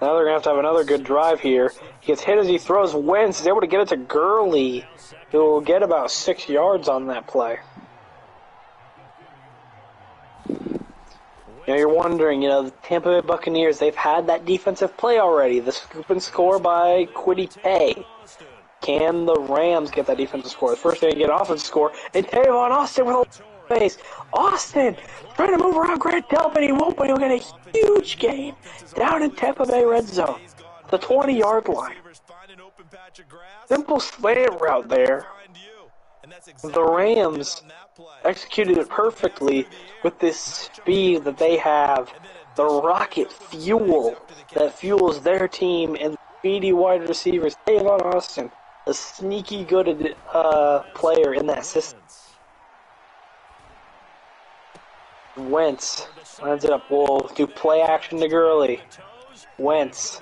Now they're going to have another good drive here. He gets hit as he throws. Wentz is able to get it to Gurley, who will get about 6 yards on that play. Now you're wondering, the Tampa Bay Buccaneers, they've had that defensive play already. The scoop and score by Kwity Paye. Can the Rams get that defensive score? First they get an offensive score, and Tavon Austin with a face. Austin trying to move around Grant Delpit, he won't, but he'll get a huge gain down in Tampa Bay red zone, the 20-yard line. Simple slant route there. The Rams executed it perfectly with this speed that they have, the rocket fuel that fuels their team, and speedy wide receivers. Tavon Austin, a sneaky good player in that system. Wentz lines it up. We'll do play action to Gurley. Wentz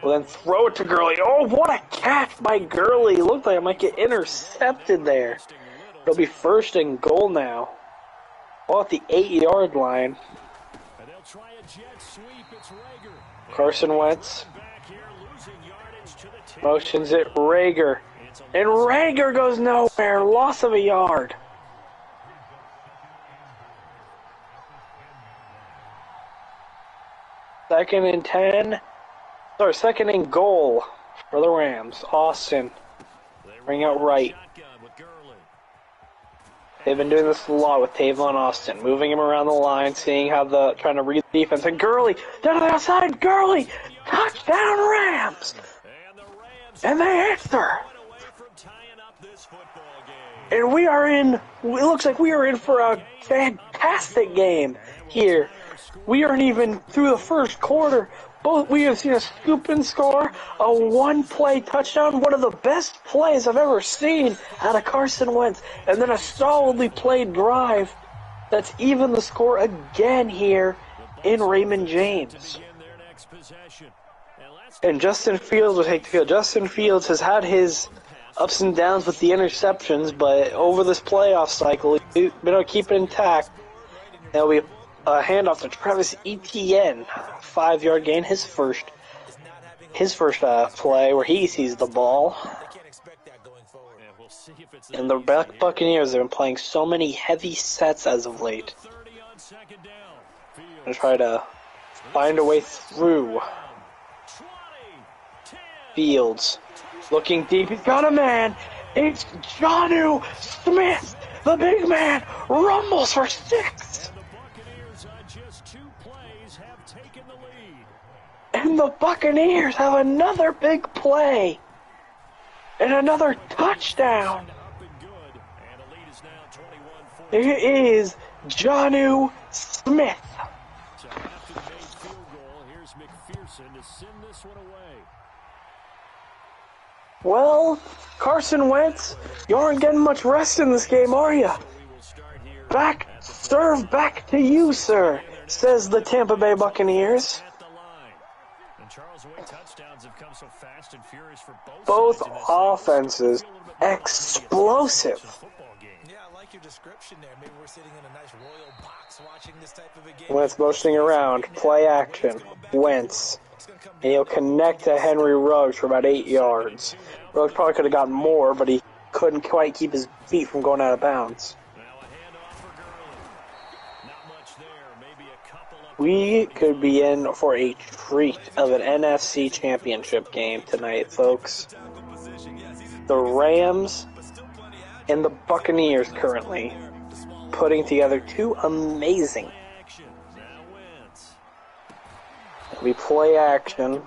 Well, then throw it to Gurley. Oh, what a catch by Gurley. Looked like it might get intercepted there. It'll be 1st and goal now. Well, at the 8-yard line. Carson Wentz motions it. Rager. And Rager goes nowhere. Loss of a yard. Second and 10. Sorry, 2nd and goal for the Rams. Austin. Bring out right. They've been doing this a lot with Tavon Austin. Moving him around the line, seeing how trying to read the defense. And Gurley, down to the outside. Gurley, touchdown Rams. And they answer. And it looks like we are in for a fantastic game here. We aren't even through the first quarter. We have seen a scoop and score, a 1-play touchdown, one of the best plays I've ever seen out of Carson Wentz, and then a solidly played drive that's even the score again here in Raymond James. And Justin Fields will take the field. Justin Fields has had his ups and downs with the interceptions, but over this playoff cycle, he's been able to keep it intact. There'll be a handoff to Travis Etienne, 5-yard gain, his first play where he sees the ball. And the Buccaneers have been playing so many heavy sets as of late. And try to find a way through. Fields looking deep. He's got a man. It's Jonnu Smith, the big man, rumbles for 6. And the Buccaneers have another big play. And another touchdown. It is Jonnu Smith. Well, Carson Wentz, you aren't getting much rest in this game, are you? Serve back to you, sir, says the Tampa Bay Buccaneers. Both offenses explosive. Yeah, I like your description there. Maybe we're sitting in a nice royal box watching this type of a game. Wentz motioning around, play action. Wentz. And he'll connect to Henry Ruggs for about 8 yards. Ruggs probably could have gotten more, but he couldn't quite keep his feet from going out of bounds. We could be in for a treat of an NFC Championship game tonight, folks. The Rams and the Buccaneers currently putting together two amazing. We play action.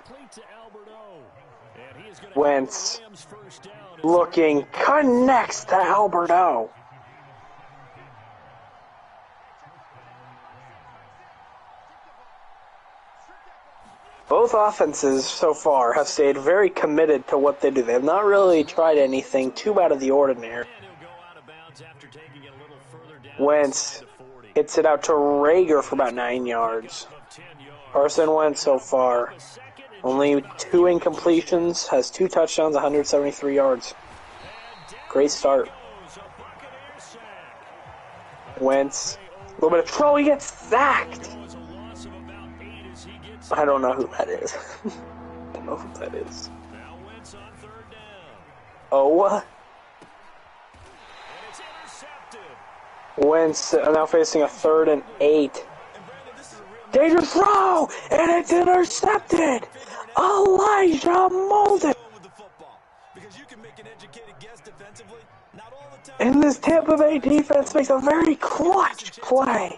Wentz looking, connects to Alberto. Both offenses so far have stayed very committed to what they do. They have not really tried anything too out of the ordinary. Wentz hits it out to Rager for about 9 yards. Carson Wentz so far, only 2 incompletions, has 2 touchdowns, 173 yards. Great start. Wentz, a little bit of trouble, he gets sacked. I don't know who that is. I don't know who that is. Oh. Wentz now facing a 3rd and 8. Dangerous throw! And it's intercepted! Elijah Molden! And this Tampa Bay defense makes a very clutch play.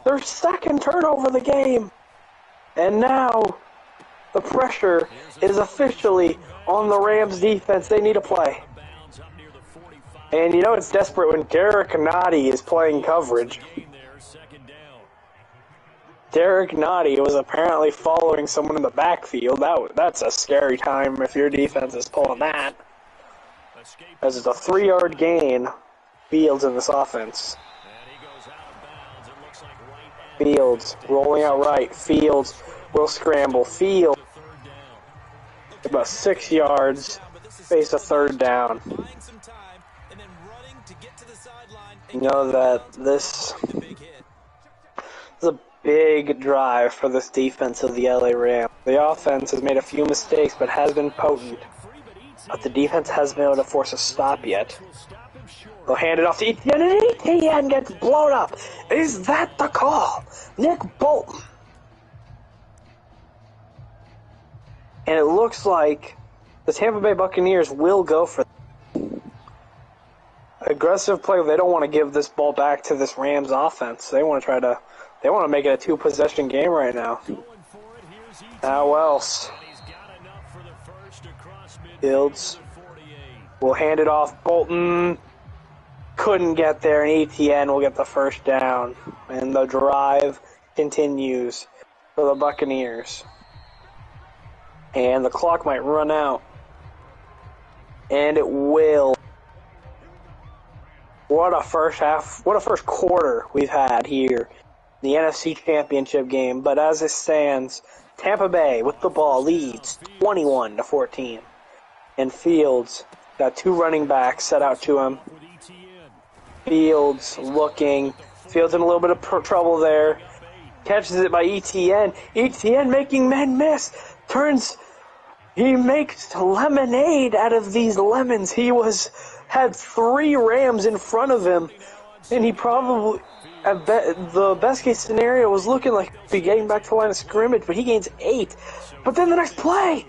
Their 2nd turnover of the game. And now, the pressure is officially on the Rams defense. They need to play. And you know it's desperate when Derek Nottie is playing coverage. Derek Nottie was apparently following someone in the backfield. That's a scary time if your defense is pulling that. As it's a 3-yard gain, Fields in this offense. Fields rolling out right. Fields will scramble. Fields about 6 yards, face a third down. You know that this is a big drive for this defense of the LA Rams. The offense has made a few mistakes, but has been potent. But the defense hasn't been able to force a stop yet. They'll hand it off to Etienne, and Etienne gets blown up. Is that the call? Nick Bolton. And it looks like the Tampa Bay Buccaneers will go for aggressive play. They don't want to give this ball back to this Rams offense. They want to make it a 2-possession game right now. How else? Fields will hand it off. Bolton couldn't get there, and Etienne will get the first down. And the drive continues for the Buccaneers. And the clock might run out. And it will. What a first quarter we've had here in the NFC Championship game. But as it stands, Tampa Bay with the ball leads 21-14. And Fields got 2 running backs set out to him. Fields looking. Fields in a little bit of trouble there. Catches it by Etienne. Etienne making men miss. He makes lemonade out of these lemons. He had 3 Rams in front of him, and he probably, the best case scenario was looking like he'd be getting back to the line of scrimmage, but he gains 8. But then the next play,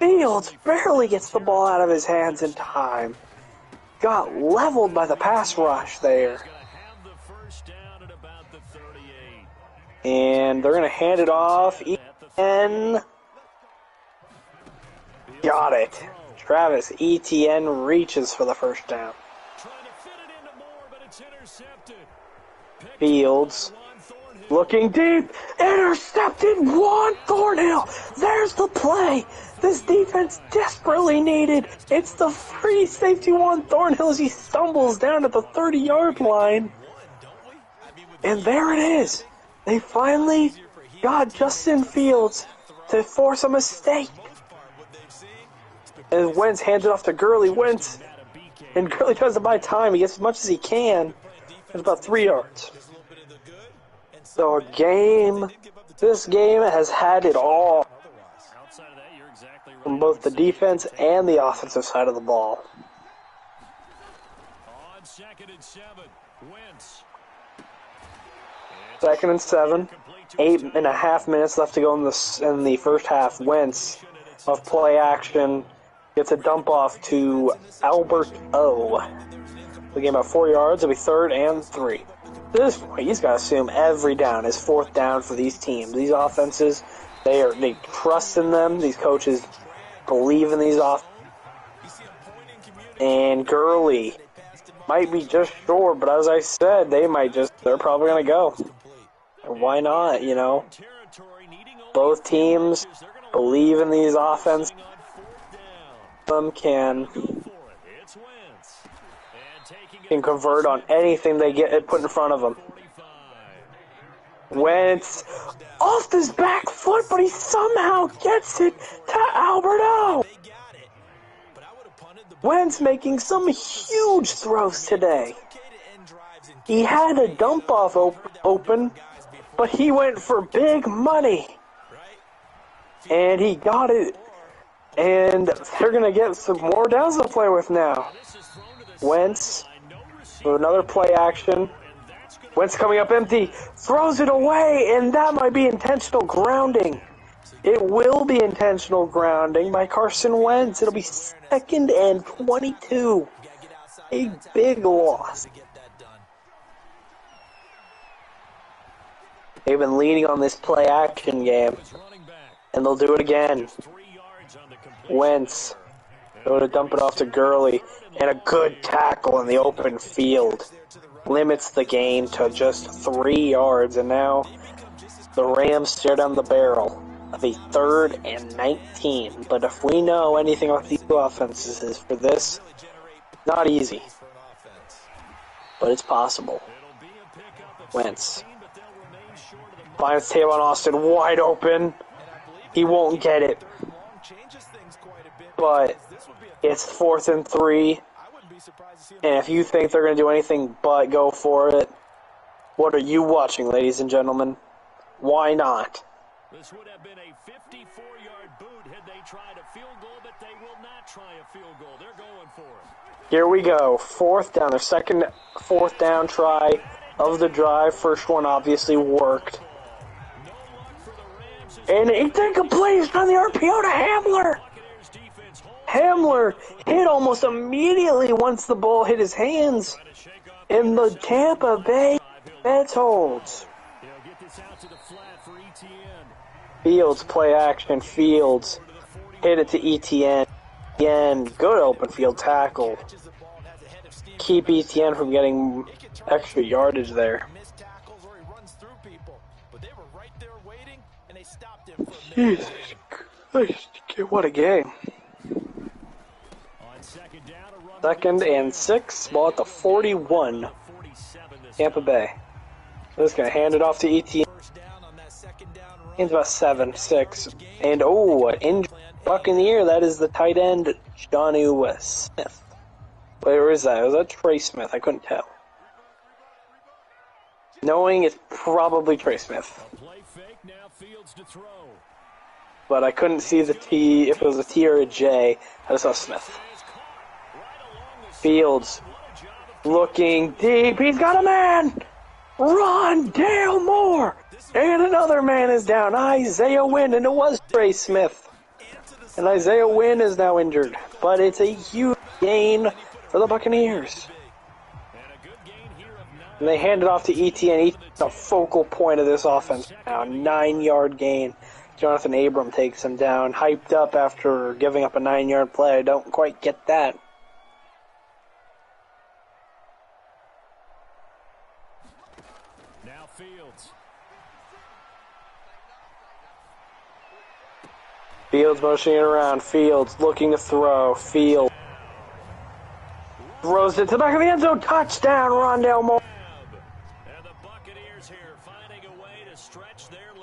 Fields barely gets the ball out of his hands in time. Got leveled by the pass rush there. And they're going to hand it off. Etienne got it. Travis Etienne reaches for the first down. Fields looking deep. Intercepted. Juan Thornhill. There's the play this defense desperately needed. It's the free safety Juan Thornhill as he stumbles down at the 30-yard line. And there it is. They finally got Justin Fields to force a mistake. And Wentz hands it off to Gurley. Wentz. And Gurley tries to buy time. He gets as much as he can. It's about 3 yards. So this game has had it all from both the defense and the offensive side of the ball. Second and 7. 8.5 minutes left to go in the first half. Wentz of play action gets a dump off to Albert O. The game about 4 yards. It'll be 3rd and 3. At this point, he's got to assume every down is 4th down for these teams. These offenses, they trust in them. These coaches believe in these offenses. And Gurley might be just short, but as I said, they're probably going to go. And why not, you know? Both teams believe in these offenses. Some can convert on anything they get put in front of them. Wentz off his back foot, but he somehow gets it to Alberto. Wentz making some huge throws today. He had a dump off open, but he went for big money. And he got it. And they're going to get some more downs to play with now. Wentz with another play action. Wentz coming up empty. Throws it away, and that might be intentional grounding. It will be intentional grounding by Carson Wentz. It'll be 2nd and 22. A big loss. They've been leading on this play action game, and they'll do it again. Wentz going to dump it off to Gurley, and a good tackle in the open field limits the gain to just 3 yards, and now the Rams stare down the barrel of a 3rd and 19. But if we know anything about these two offenses, is for this, not easy, but it's possible. Wentz finds Tavon Austin wide open. He won't get it. but it's 4th and 3. And if you think they're going to do anything but go for it, what are you watching, ladies and gentlemen? Why not? This would have been a 54-yard boot had they tried a field goal, but they will not try a field goal. They're going for it. Here we go. 4th down. Their second 4th down try of the drive. First one obviously worked. And it's incomplete on the RPO to Hamler. Hamler hit almost immediately once the ball hit his hands. And the Tampa Bay Mets holds. Fields play action. Fields hit it to ETN. Again, good open field tackle. Keep ETN from getting extra yardage there. Jesus Christ, what a game. 2nd and 6, ball at the 41. Tampa Bay. Just going to hand it off to ETN. It's about 7, 6. And, an injured Buccaneer. That is the tight end, Johnny Smith. Where is that? Was that Trey Smith? I couldn't tell. Knowing it's probably Trey Smith. But I couldn't see the T, if it was a T or a J. I just saw Smith. Fields looking deep. He's got a man! Run, Dale Moore! And another man is down. Isaiah Wynn, and it was Trey Smith. And Isaiah Wynn is now injured. But it's a huge gain for the Buccaneers. And they hand it off to ETN. ETN's the focal point of this offense now. 9-yard gain. Jonathan Abram takes him down. Hyped up after giving up a 9-yard play. I don't quite get that. Now Fields. Fields motioning it around. Fields looking to throw. Fields throws it to the back of the end zone. Touchdown, Rondale Moore.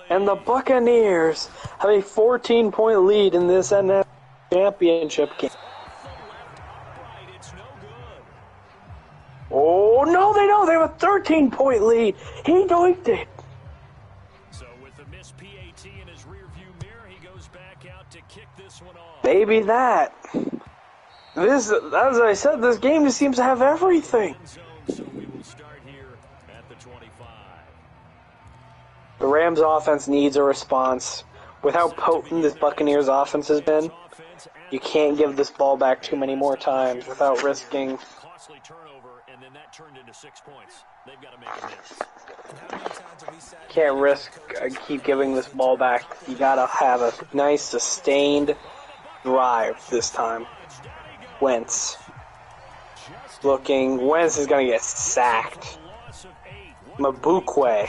And the Buccaneers have a 14-point lead in this NFL championship game. Oh, no, they don't. They have a 13-point lead. He doinked it. So with the missed PAT in his rearview mirror, he goes back out to kick this one off. Maybe that. This, as I said, this game just seems to have everything. So we will start here at the 25. The Rams' offense needs a response. With how potent this Buccaneers' offense has been, you can't give this ball back too many more times without risking. Costly turnover, and then that turned into 6 points. They've got to make a miss. Can't risk keep giving this ball back. You gotta have a nice sustained drive this time. Wentz looking. Wentz is gonna get sacked. Mabuke,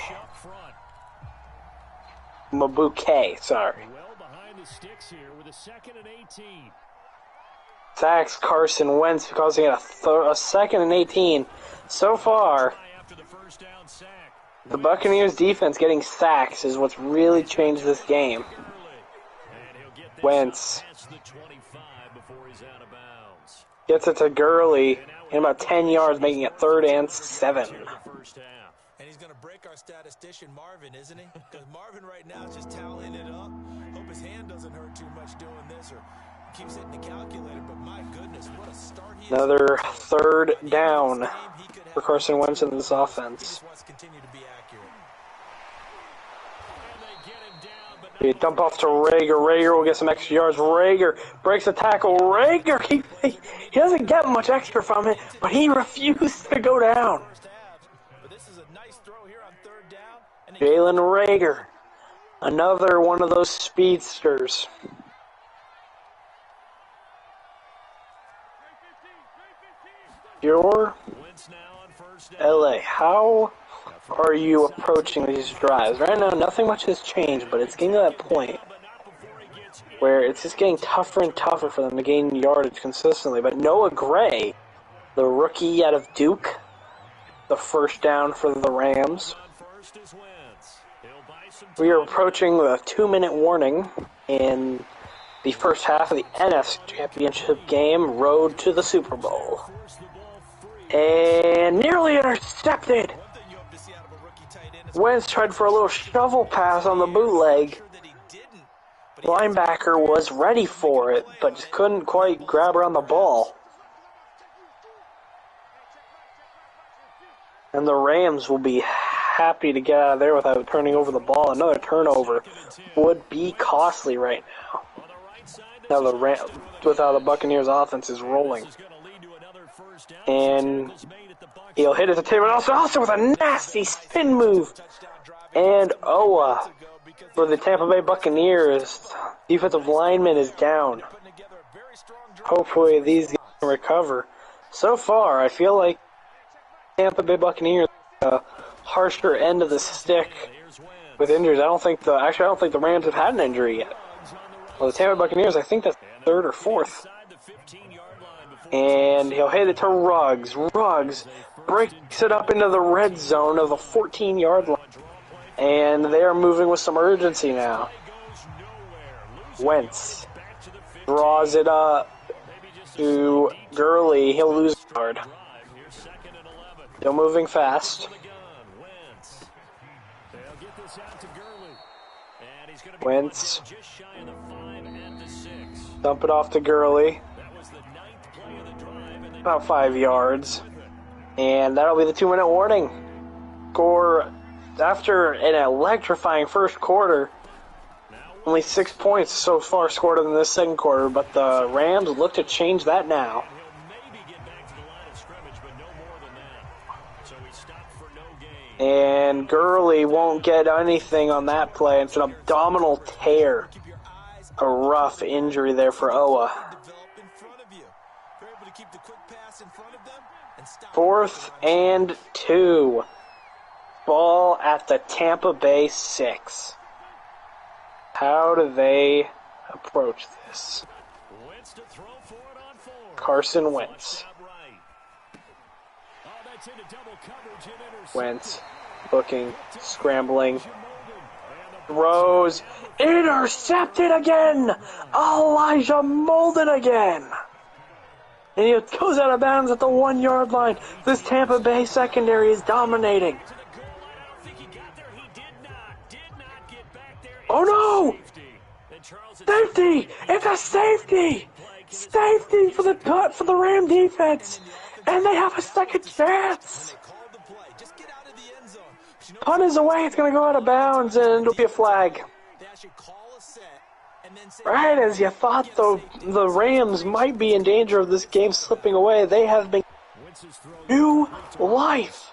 sorry. Well behind the sticks here with a 2nd and 18. Sacks Carson Wentz causing it a 2nd and 18. So far, After the first down sack. the Buccaneers defense getting sacks is what's really changed this game. And he'll get this Wentz past the 25 before he's out of bounds. gets it to Gurley in about 10 yards, making it 3rd and 7. The first half. And he's going to break our statistician, Marvin, isn't he? Because Marvin right now is just toweling it up. Hope his hand doesn't hurt too much doing this or keeps hitting the calculator. But my goodness, what a start he is. Another 3rd down for Carson Wentz in this offense. Continue to be accurate. And they get him down, but You dump off to Rager. Rager will get some extra yards. Rager breaks the tackle. Rager, he doesn't get much extra from it, but he refused to go down. But this is a nice throw here on 3rd down. And Jalen Rager, another one of those speedsters. Your Wentz now on first down. LA, how are you approaching these drives? Right now, nothing much has changed, but it's getting to that point But not before he gets in. where it's just getting tougher and tougher for them to gain yardage consistently. But Noah Gray, the rookie out of Duke, the 1st down for the Rams. On first is Wentz. He'll buy some We are time. approaching the 2-minute warning in the first half of the NFC Championship game, road to the Super Bowl. And nearly intercepted. Wentz tried for a little shovel pass on the bootleg. Linebacker was ready for it, but just couldn't quite grab around the ball. And the Rams will be happy to get out of there without turning over the ball. Another turnover would be costly right now. Now without the Buccaneers' offense is rolling. And he'll hit it to Taylor also with a nasty spin move. And Owa for the Tampa Bay Buccaneers. Defensive lineman is down. Hopefully these guys can recover. So far, I feel like Tampa Bay Buccaneers harsher end of the stick with injuries. I don't think the Rams have had an injury yet. Well, the Tampa Bay Buccaneers, I think that's third or fourth. And he'll hit it to Ruggs. Ruggs breaks it up into the red zone of the 14-yard line. And they are moving with some urgency now. Wentz draws it up to Gurley. He'll lose a yard. Still moving fast. Wentz. Dump it off to Gurley. About 5 yards. And that'll be the 2-minute warning. Score after an electrifying first quarter. Only 6 points so far scored in this second quarter, but the Rams look to change that now. And Gurley won't get anything on that play. It's an abdominal tear. A rough injury there for Owa. 4th and 2. Ball at the Tampa Bay 6. How do they approach this? Carson Wentz. Wentz looking, scrambling, throws, intercepted again! Elijah Molden again! And he goes out of bounds at the 1-yard line. This Tampa Bay secondary is dominating. Oh no! Safety! It's a safety! Safety for the Ram defense! And they have a second chance! Punt is away, it's going to go out of bounds, and it'll be a flag. Right as you thought the Rams might be in danger of this game slipping away, they have been new life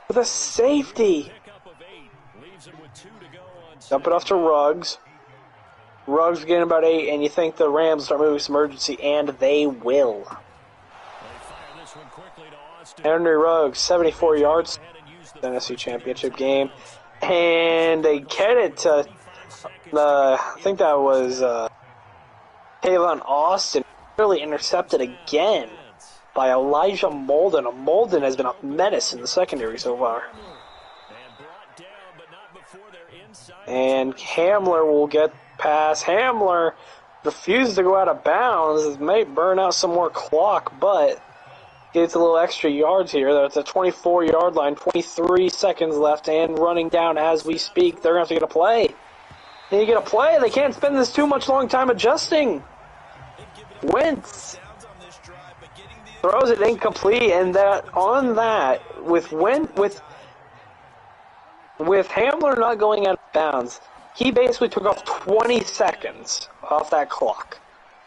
with a safety. Dump it off to Ruggs. Ruggs getting about 8, and you think the Rams start moving some urgency, and they will. Henry Ruggs, 74 yards. NFC Championship game, and they get it to I think that was Tavon Austin, really intercepted again by Elijah Molden. Molden has been a menace in the secondary so far. And Hamler will get past. Hamler refuses to go out of bounds. It might burn out some more clock, but gets a little extra yards here. That's a 24-yard line, 23 seconds left, and running down as we speak. They're going to have to get a play. They get a play. They can't spend this too much long time adjusting. Wentz throws it incomplete, and with Hamler not going out of bounds, he basically took off 20 seconds off that clock.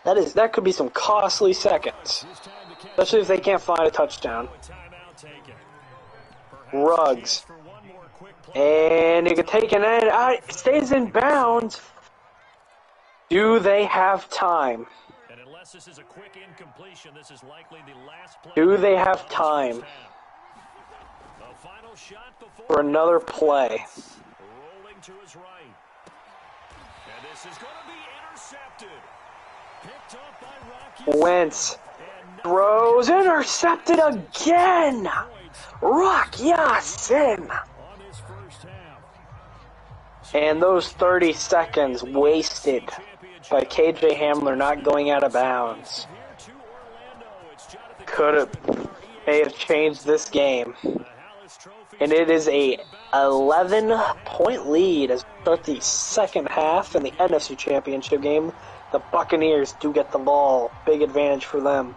That could be some costly seconds. Especially if they can't find a touchdown. Ruggs. And he could take an end. It stays in bounds. Do they have time? Do they have time for another play? Wentz throws, intercepted again! Rock Ya-Sin! And those 30 seconds wasted by KJ Hamler not going out of bounds may have changed this game. And it is a 11-point lead as we start the second half in the NFC Championship game. The Buccaneers do get the ball. Big advantage for them.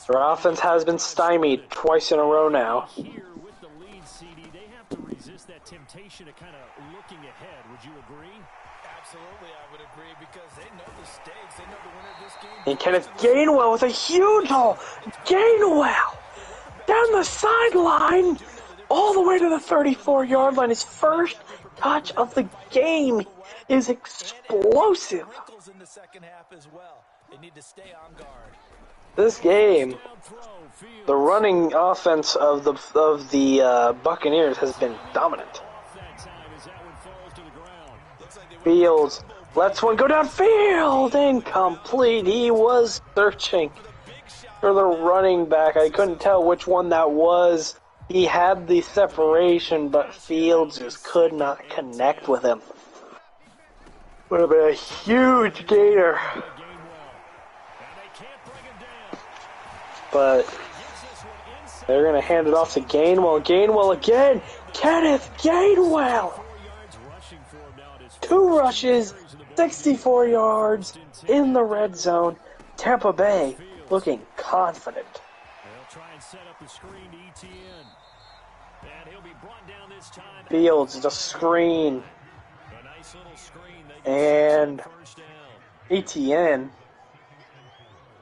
Their offense has been stymied twice in a row now. Here with the lead, CD, they have to resist that temptation of kind of looking ahead. Would you agree? Absolutely, I would agree because they know the stakes. They know the winner of this game. And Kenneth Gainwell with a huge haul. Gainwell down the sideline all the way to the 34-yard line. His first touch of the game is explosive. In the second half as well. They need to stay on guard. This game, the running offense of the Buccaneers has been dominant. Fields lets one go downfield, incomplete. He was searching for the running back. I couldn't tell which one that was. He had the separation, but Fields just could not connect with him. Would have been a huge gainer. But they're going to hand it off to Gainwell. Gainwell again. Kenneth Gainwell. 2 rushes, 64 yards in the red zone. Tampa Bay looking confident. Fields, the screen. And ETN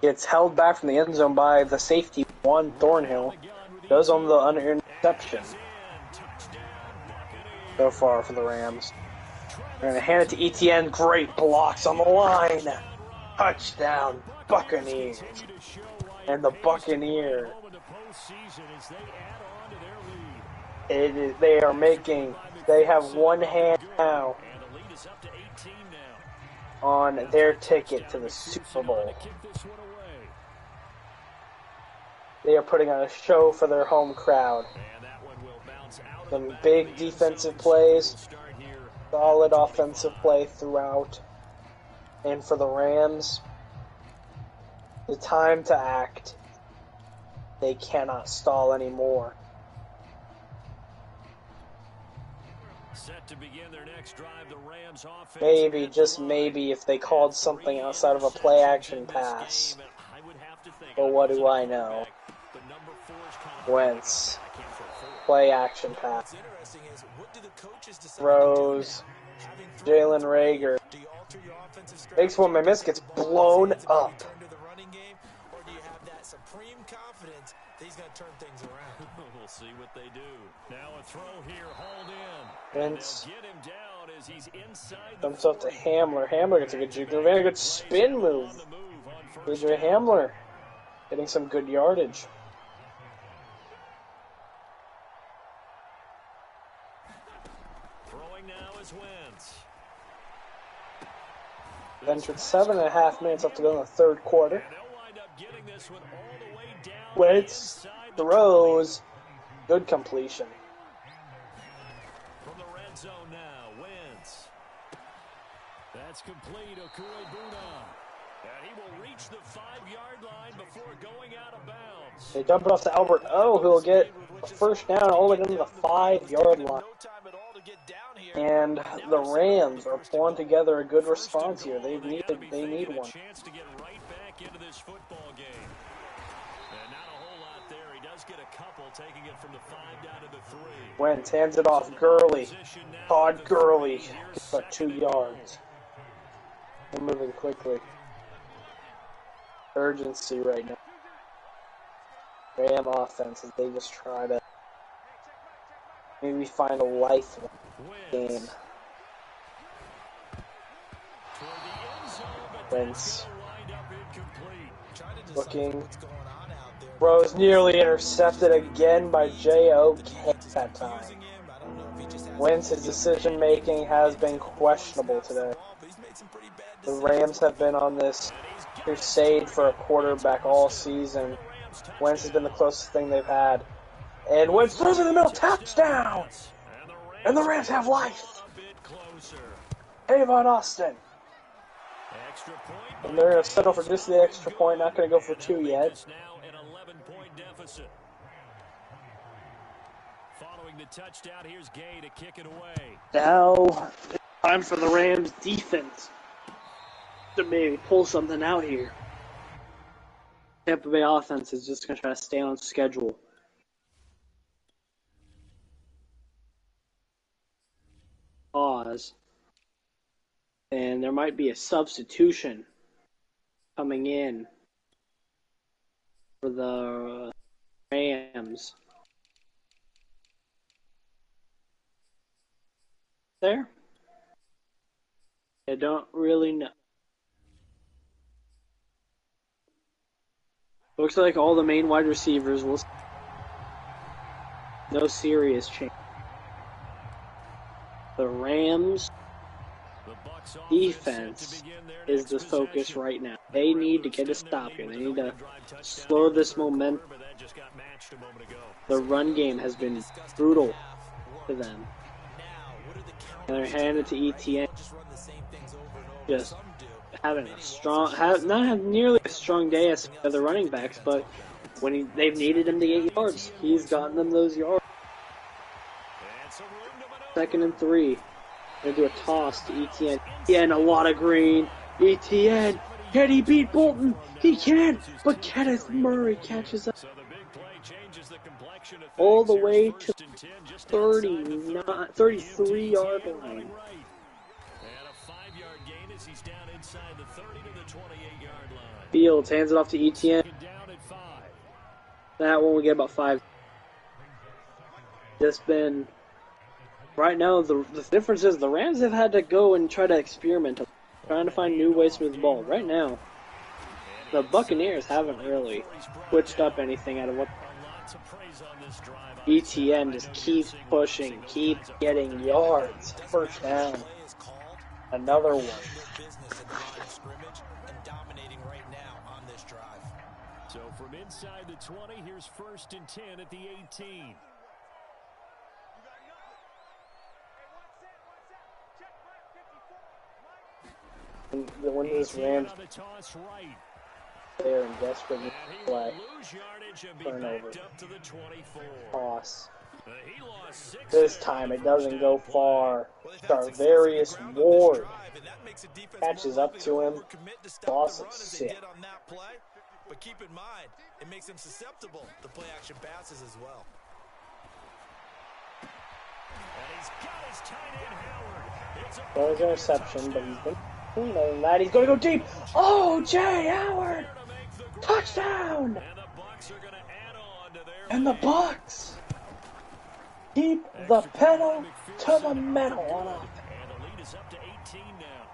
gets held back from the end zone by the safety, Juan Thornhill. Goes on the interception so far for the Rams. They're going to hand it to ETN. Great blocks on the line. Touchdown, Buccaneers. And the Buccaneers, they have one hand now on their ticket to the Super Bowl. They are putting on a show for their home crowd. Some big defensive plays, solid offensive play throughout. And for the Rams, the time to act. They cannot stall anymore. Set to begin their next drive, the Rams offense. Maybe, just maybe, if they called something outside of a play-action pass. But what do I know? Wentz. Play-action pass. Throws. Jalen Rager. Makes one, my miss, gets blown up. He's going to turn things around. We'll see what they do. Now a throw here, hauled in. Vince Get him down as he's inside. dumps off to Hamler. Hamler gets a good juke. Very good spin move. AJ Hamler getting some good yardage. Throwing now is Wentz. Ventured 7.5 minutes left to go in the third quarter. And they'll wind up getting this one all the way down. Wentz throws. Good completion. From the red zone now, Wentz. That's complete, Okuebuna. And he will reach the 5-yard line before going out of bounds. They dump it off to Albert O, who will get a first down all the way down to the 5-yard line. And the Rams are pulling together a good response here. They need one. Chance to get right back into this football game. And not a whole lot there. He does get a couple, taking it from the 5 down to the 3. Wentz hands it off. Gurley. Todd Gurley gets about 2 yards. They're moving quickly. Urgency right now. Ram offense as they just try to maybe find a life game. Wentz looking. Rose nearly intercepted again by J.O.K. that time. Wentz's decision making has been questionable today. The Rams have been on this crusade for a quarterback all season. Wentz has been the closest thing they've had. And Wentz throws in the middle, touchdown! And the Rams have life. Avon Austin. Extra point. And they're going to settle for just the extra point. Not going to go for two yet. It's now an 11-point deficit. Following the touchdown, here's Gay to kick it away. Now, time for the Rams defense to maybe pull something out here. Tampa Bay offense is just going to try to stay on schedule. Pause. And there might be a substitution coming in for the Rams. There? I don't really know. Looks like all the main wide receivers will. No serious change. The Rams defense is the focus right now. They need to get a stop here. They need to slow this momentum. The run game has been brutal to them. And they're handed to ETN. Just having a strong, not have nearly a strong day as the other running backs, but when they've needed him to get yards, he's gotten them those yards. 2nd and 3. They're going to do a toss to ETN. ETN, a lot of green. ETN, can he beat Bolton? He can, but Kenneth Murray catches up all the way to 33-yard line. Fields hands it off to ETN. That one will get about 5. Just been right now. The difference is the Rams have had to go and try to experiment, trying to find new ways to move the ball. Right now, the Buccaneers haven't really switched up anything out of what. ETN just keeps pushing, keeps getting yards. First down. Another one. So from inside the 20, here's 1st and 10 at the 18. When this Rams there and desperate play, turnover, toss. This time it doesn't go far. Tarvarius Ward catches up to him. Loss of 6. But keep in mind, it makes him susceptible to play action passes as well. And he's got his tight end Howard. It's Well, his interception, but he's been doing other than that. He's going to go deep. Oh, Jay Howard! Touchdown! And the Bucks keep the pedal to the metal on offense. And the lead is up to 18 now.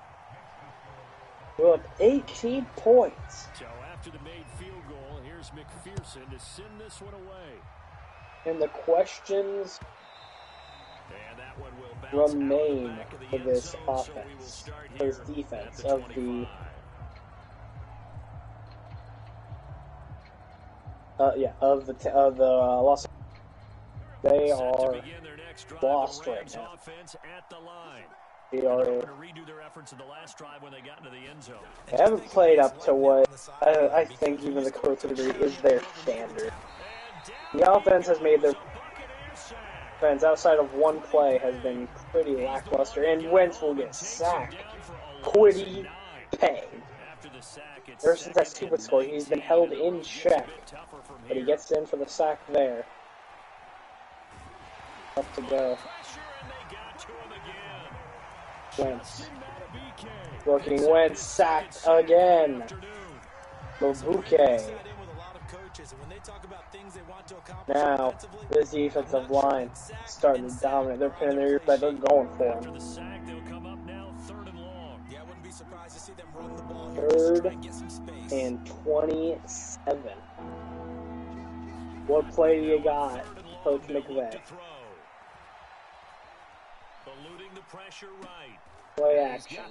We're up 18 points. So after the made field goal, here's McPherson to send this one away. And the questions And that one will bounce remain out back of the for end this zone, so we will offense, start for this here defense at the of the 25. of the Los. They Set to are begin their next drive, lost the right Rams now. offense at the line. They They're are. going to redo their efforts in the last drive when they got into the end zone. They haven't played up to what I think even the coach would agree is their standard. The offense has made their offense outside of one play has been pretty lackluster, and Wentz will get sacked. Quiddy pay. Ever since that stupid score, he's been held in check, but he gets in for the sack there. Up to go. Wentz. Looking Wentz sacked again. Mabuke. Now, this defensive line starting to dominate. They're pinning their ears back. They're going for him. Third and 27. What play do you got, Coach McVay? Play action.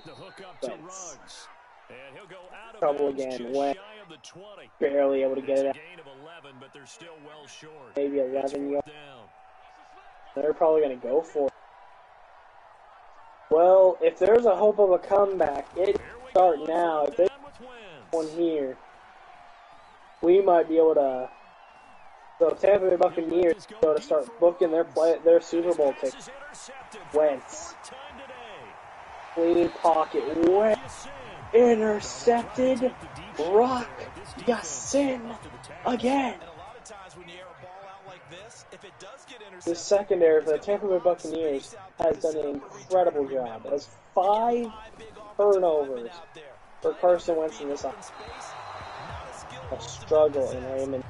Wentz. Trouble again. Wentz barely able to get it out. Maybe 11 yards. They're probably going to go for it. Well, if there's a hope of a comeback, it start now. If there's one here, we might be able to. So Tampa Bay Buccaneers go to start booking their Super Bowl tickets. Wentz, clean pocket, Wentz, intercepted. Rock Yassin again. The secondary for the Tampa Bay Buccaneers has done an incredible job. It has 5 turnovers for Carson Wentz in this offense. A struggle in Raymond.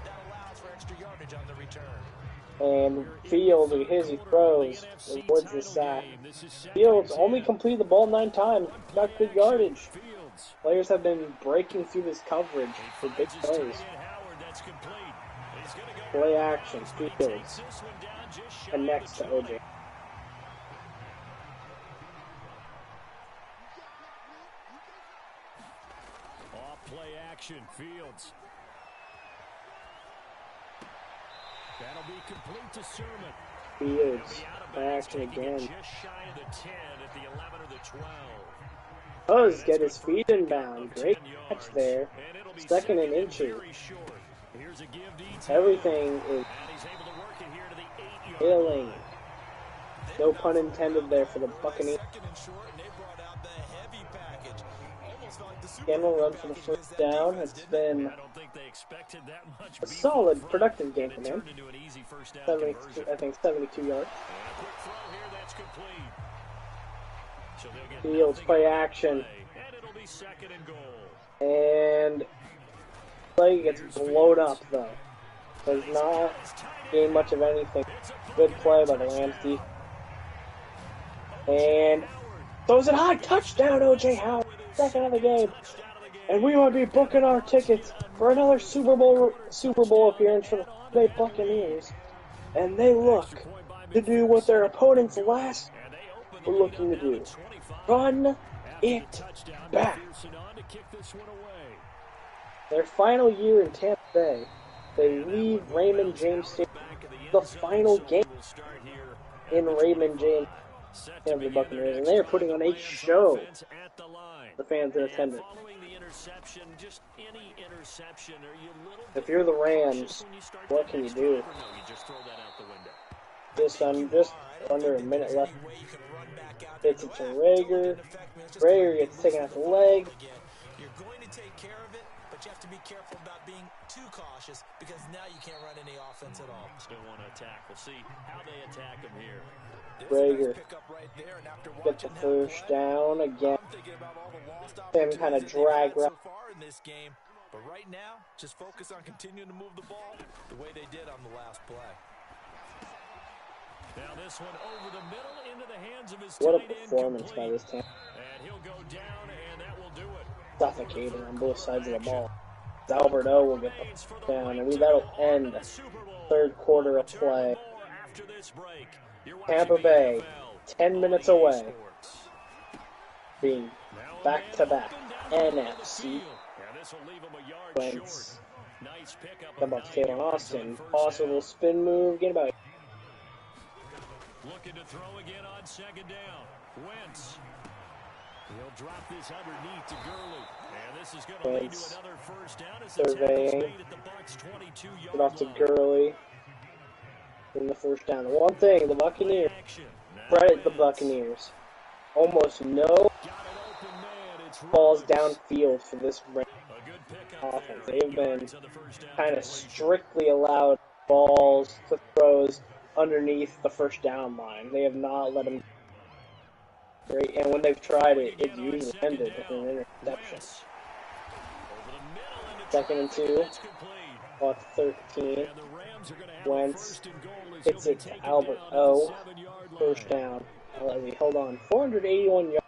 And Fields, he throws, avoids the sack. Fields only completed the ball 9 times. Got good yardage. Players have been breaking through this coverage for big plays. Play action, Fields connects to OJ. Off play action, Fields. That'll be complete to Sermon. Fields, action again. Just shy of the 10 at the 11 or the 12. Does get his feet inbound. Great catch there. Second and inches. Everything is killing. No pun intended there for the Buccaneers. Campbell run for the first down. It's been a solid, productive game for him. 72 yards. Fields play action. And play gets blown up though. Does not gain much of anything. Good play by the Rams defense. And throws it high. Touchdown, OJ Howard. Second of the game. And we might be booking our tickets for another Super Bowl appearance for the Bay Buccaneers. And they look to do what their opponents last were looking to do. Run it back. Their final year in Tampa Bay, they leave Raymond James Stadium. The final game in Raymond James Tampa Bay Buccaneers, and they are putting on a show. The fans in attendance. If you're the Rams, what can you do? Just under a minute left. It's a Rager. Rager gets taken out the leg. You're going to take care of it, but you have to be careful about being too cautious because now you can't run any offense at all. Still want to attack. We'll see how they attack him here. Rager gets the first down again. Him kind of drag right. But right now, just focus on continuing to move the ball the way they did on the last play. Now this one over the middle into the hands of his what a performance by this team. And he'll go down, and that will do it. Suffocating on both sides of the ball. Albert O will get the down, and that'll end the third quarter of play. Tampa Bay, 10 minutes away, being back-to-back NFC. Wentz. About to Kalen Austin. Possible spin move. Get about. Looking to throw again on second down. Wentz. He'll drop this underneath to Gurley. And this is going to lead to another first down as the tackle's made at the Bucs' 22-yard Get off to Gurley. In the first down. The one thing, the Buccaneers. Credit the Buccaneers. Almost no balls downfield for this offense. They've been kind of strictly allowed balls to throws underneath the first down line. They have not let them. Great, and when they've tried it, it's usually ended with an interception. Second and 2. Clock 13. Wentz hits it to Albert O. First down. Hold on. 481 yards.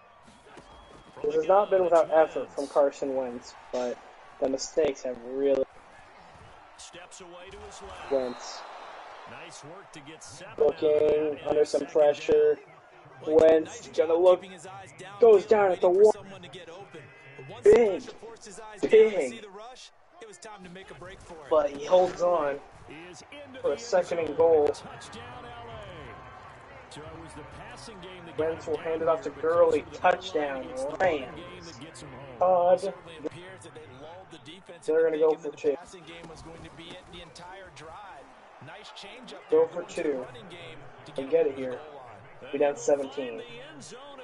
This has not been without effort from Carson Wentz, but the mistakes have really. Wentz. Nice work to get looking under some pressure. Wentz gonna look. Goes down at the 1. Big. But he holds on for a second and goal. So it was the passing game that Wentz will got hand him it off to down here, Gurley. but Touchdown, it's the run Rams. game that gets him home. Todd. Certainly appears that they lulled the defense They're into going to go thinking for that two. the passing game was going to be it the entire drive. Nice change up Go there. for going to the two. running game to They get get over it the here. goal line. We're down 17.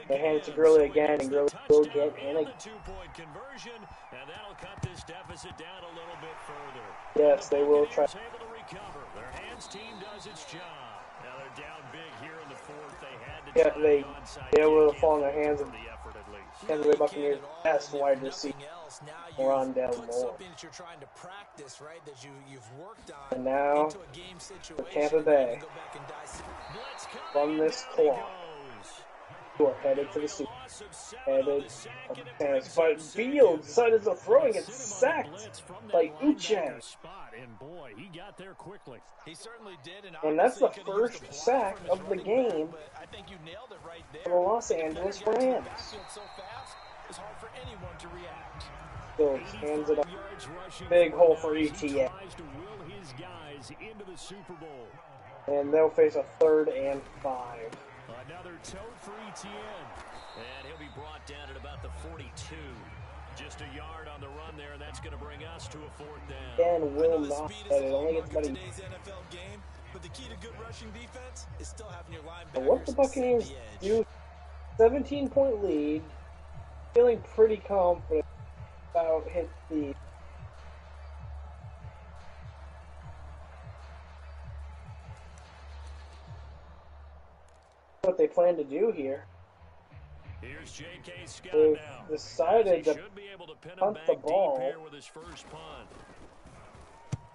They hand it to Gurley again, and Gurley will get in again. Two-point conversion, and that'll cut this deficit down a little bit further. Yes, they will try. Able to recover. Their hands team does its job. Now they're down big here in the fourth. They had to Yeah, try they the onside will kick fall in in their hands. for the effort at least. Tampa Bay Buccaneers best wide receiver, Rondell Moore. Something that you're trying to practice, right? That you've worked on And now into a game situation. for Tampa Bay, Go back and dissect. from this clock, who are headed to the Super Bowl. Headed up the tennis. But Fields decided to throw and get sacked by Uche. And boy, he got there quickly. He certainly did, And that's the obviously could've used first block sack from his of the running game back, but I think you nailed it right there. for the Los Angeles Getting to the Rams. backfield so fast, it's hard for anyone to react. Fields hands it up. Big hole for ETN. Tries to will his guys into the Super Bowl. And they'll face a 3rd and 5. Another tote for ETN. And he'll be brought down at about the 42. Just a yard on the run there, and that's going to bring us to a 4th down. And will not hit it. Only gets about a. Today's NFL game, but the key to good rushing defense is still having your linebackers What the Buccaneers set the do, 17-point lead, feeling pretty confident about hit the. What they plan to do here. Here's J.K. Scott They've now. decided to Should be able to pin him punt back the deep ball. here with his first punt.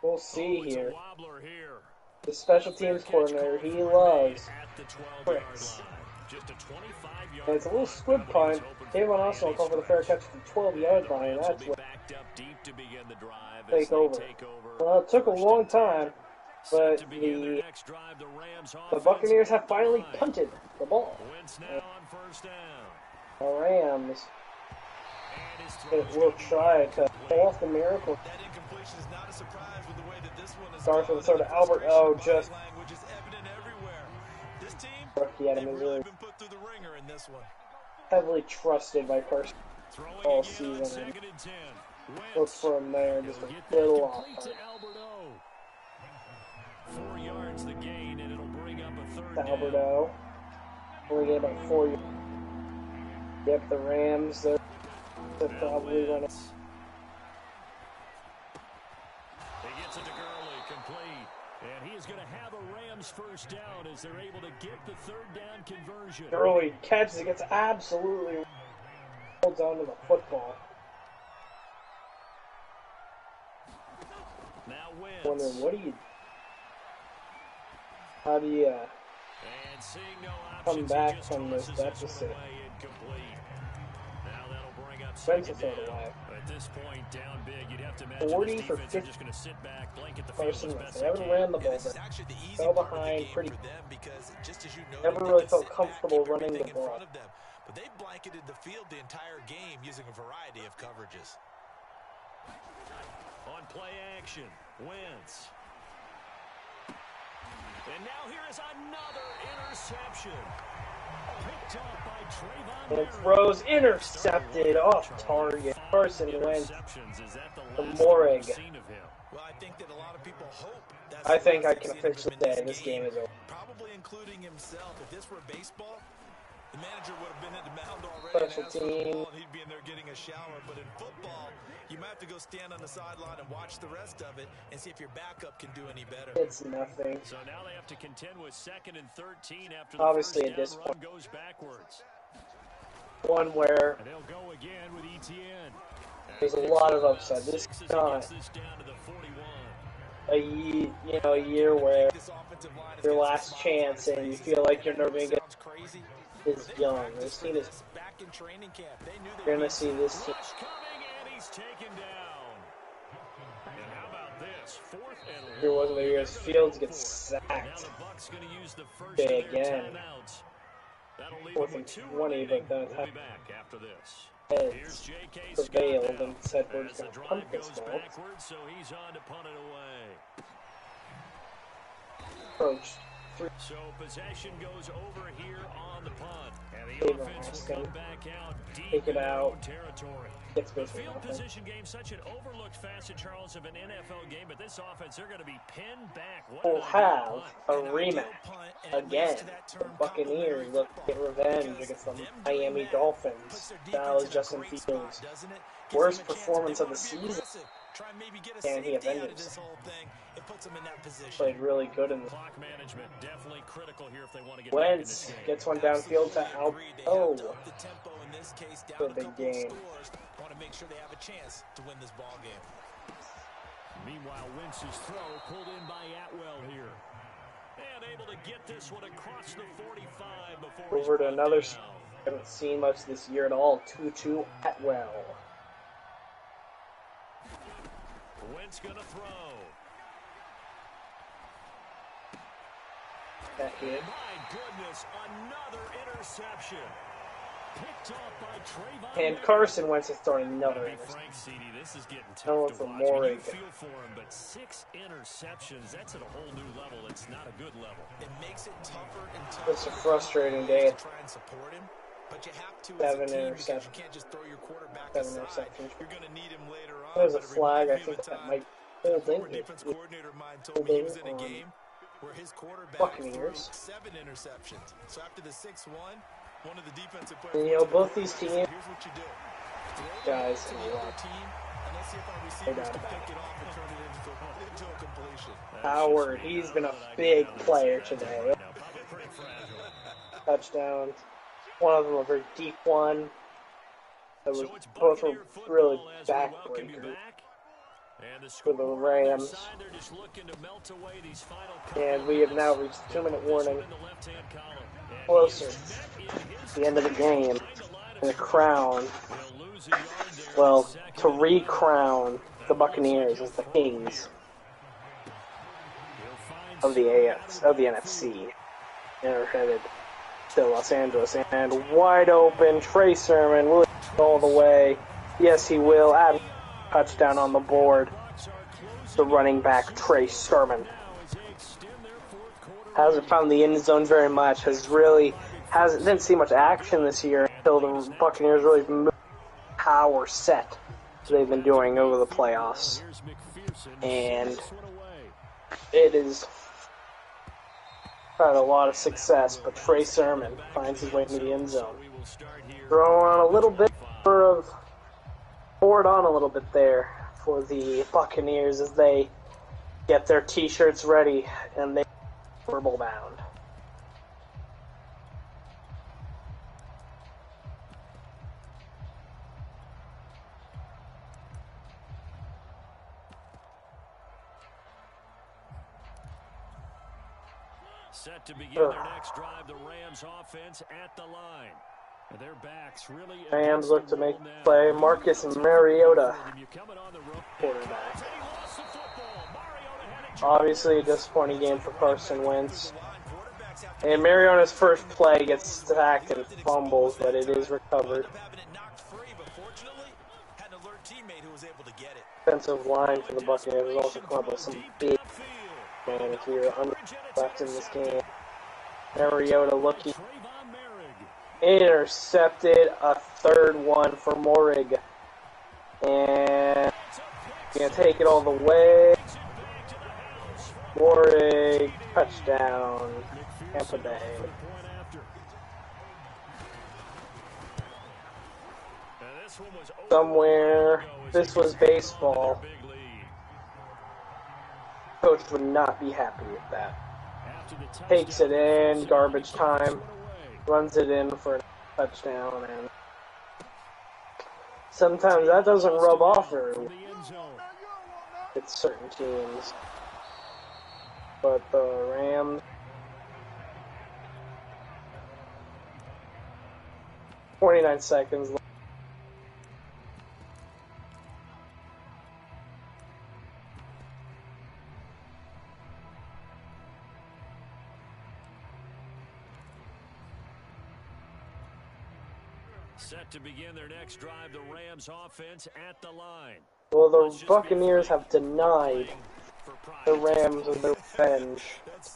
We'll see It's a here. wobbler here. The special teams coordinator, he loves At the 12-yard tricks. line. Just a 25-yard And it's a little squib punt. Kayvon Austin will call for the fair catch at the 12-yard line. Rams will That's be what backed up deep to begin the drive take as they over. take over. Well, it took a first long and 10. time, but To begin their the next drive, the Rams Buccaneers have offense finally line. punted the ball. Wentz now on first down. The Rams And his throw will try to pull off the miracle. That incompletion is not a surprise with the way that this one is Starts going. with sort of The Albert frustration O, body just language is evident everywhere. This team, rookie out of they've Missouri. really been put through the ringer in this one. Heavily trusted by Carson throwing all again on season. second and 10. Look Wentz for him there, just will a get that little off. complete to Albert O. 4 yards the gain, and it'll bring up a third To Albert down. O. Only get about 4 yards. Yep, the Rams, they're probably running. Wentz. He gets it to Gurley, complete. And he is going to have a Rams first down as they're able to get the third down conversion. Early catches, it gets absolutely holds on to the football. Now Wondering, Wentz. what do you, how do you, And seeing no come options, back he just from this tosses one deficit? away, incomplete. Now that'll bring up Wentz second will throw it down. away. At this point, down big, you'd have to imagine 40 this for defense 50. are just going to sit back, blanket the field Carson as Wentz. best They haven't they ran can. the And ball, this is but actually the easy fell part of the behind game pretty. for them because just as you know, Never they really can felt sit back, comfortable keep running the everything in ball. front of them. But they blanketed the field the entire game using a variety of coverages. On play action, Wentz. And now here is another interception. Picked off by Trayvon And Merritt. throws intercepted off target. Carson Wentz, Interceptions. Is that the the last Morrig. we've seen of him? Well, I think that a lot of people hope that's I the think last I can they've seen of officially him in say this game is over. Probably including himself. If this were baseball, the manager would have been at the mound already Special and asked for the team. ball, and he'd be in there getting a shower. But in football, you might have to go stand on the sideline and watch the rest of it and see if your backup can do any better. It's nothing. So now they have to contend with 2nd and 13 after the Obviously, at first this down run point. goes backwards. One where And they'll go again with ETN. there's a lot of upside. This Six is as he not gets this down to the 41. a year where This offensive line has your got last some chance smiles on and you their feel like you're never faces. gonna get Sounds crazy. this They young. practiced This for team is this back in training camp. They knew you're they'd gonna be see this team. Rush coming, and he's taken down. And how about this? 4th and Here wasn't the years long. Fields gets Now sacked. the Bucks going to use the first Big of their again. timeouts. That'll leave 4th them and with 2 20, remaining. but then We'll be back after this. Heads Here's J.K. prevailed Scott now. and said we're As just the gonna drive punt this goes ball. backwards, so he's on to punt it away. Approached So possession goes over here on the punt. And the offense will come back out deep Take it in their out. own territory. Gets The basically field nothing. position game, such an overlooked facet, Charles, of an NFL game, but this offense, they're going to be pinned back. What We'll an ideal have punt. a An ideal rematch punt, and it again. leads to that The term Buccaneers complimentary look to get football, revenge because against the them doing Miami that Dolphins. puts their That was defense in a Justin great Fields' spot, doesn't it? Gives worst them a chance, if performance they of the wanna be season. aggressive, try and maybe get a And he safety out of avenged. this whole thing. It puts them in that position. Played really good in the Clock management definitely critical here if they want to get back in this Wentz game. gets one downfield to Agreed. They Alpo. have to up the tempo in this case, down For a a big couple of game. scores. Want to make sure they have a chance to win this ball game. Meanwhile, Wentz's throw pulled in by Atwell here. And able to get this one across the 45 before he's Over to brought another. down. Haven't seen much this year at all. 2-2 Atwell. Wentz gonna throw. That hit. My goodness, another interception. Picked off by Trayvon. And Carson Wentz is throwing another To be interception. frank, CD, this is getting Now tough for to watch. I mean, you Morig. feel for him, but 6 interceptions, that's at a whole new level. It's not a good level. It makes it tougher and tougher. It's a frustrating day. To try and support him, but you have to 7 as a team because you interceptions. can't just throw your quarterback 7 aside. interceptions. You're going to need him later on. There's a but it flag. I reminds me think of a that time might a hold former in defense it. coordinator of mine told me he was in a game where his quarterback Buccaneers. threw 7 interceptions. So after the 6-1, one of the defensive players And, went to the both these quarterback and said, teams, here's what you do. Throw the guys, ball to the other team, and let's see if our receivers can pick it off and turn it into a completion. Howard, he's been a big player today. Probably pretty fragile. Touchdowns. One of them a very deep one. That was So it's both were Buccaneer really football as we welcome you backbreakers back. And the for the scoreboard on their Rams. side, they're just looking to melt away these final And couple we have now minutes. reached 2-minute warning. In the left-hand column. And Closer. he is met in his The end of the game. behind the line And the of crown, He'll lose a yard there. well, Second to and 11. re-crown the Buccaneers as the kings He'll find of the NFC. And are headed to Los Angeles. And wide open, Trey Sermon will all the way. Yes, he will. Add touchdown on the board. The running back, Trey Sermon. Hasn't found the end zone very much. Didn't see much action this year until the Buccaneers really moved power set they've been doing over the playoffs. And it is had a lot of success, but Trey Sermon finds his way into the end zone. Throw on a little bit forward on a little bit there for the Buccaneers as they get their t-shirts ready and they verbal bound. Set to begin their next drive, the Rams offense at the line. And their backs really Rams look to make play. Marcus Mariota, quarterback. Obviously a disappointing game for Carson Wentz. And Mariota's first play gets sacked and fumbles, but it is recovered. Defensive line for the Buccaneers has also come up with some big man here left in this game. Mariota looking intercepted, a third one for Morig, and gonna take it all the way. Morig touchdown, Tampa Bay. Somewhere, this was baseball. Coach would not be happy with that. Takes it in, garbage time, runs it in for a touchdown, and sometimes that doesn't rub off very well with certain teams. But the Rams, 29 seconds left. Set to begin their next drive, the Rams offense at the line. Well, the Buccaneers have denied the Rams of their revenge.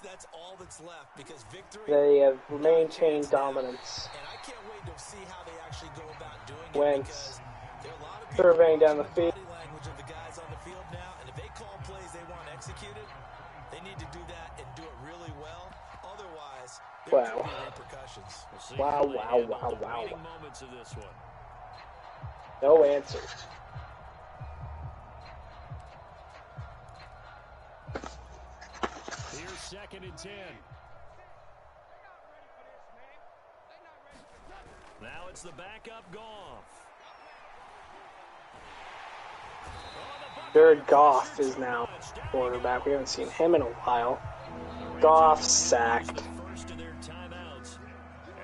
That's all that's left because victory. They have maintained dominance. And I can't wait to see how they actually go about doing it Wentz because there are a lot of people surveying down the watching field. body language of the guys on the field now, and if they call plays they want executed, they need to do that and do it really well. Otherwise, there could be repercussions. We'll see Wow, how they wow, handle wow, the wow. waning moments of this one. No answers. Here's 2nd and 10. Now it's the backup Goff. Jared Goff is now quarterback. We haven't seen him in a while. Goff sacked. First of their timeouts.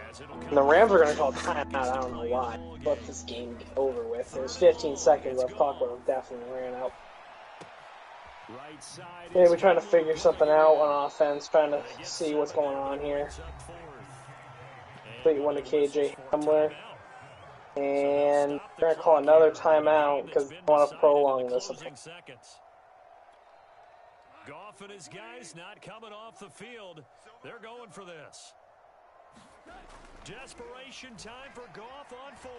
As it'll And the Rams are going to call timeout. I don't know why. Let this game get over with. There's 15 seconds left. Clock would have definitely ran out. right side. Yeah, we're trying to figure something out on offense. Trying to see what's going on here. Complete one to KJ Hamler. And they're going to call another timeout because they want to prolong this. Goff and his guys not coming off the field. They're going for this. Desperation time for Goff on 4th.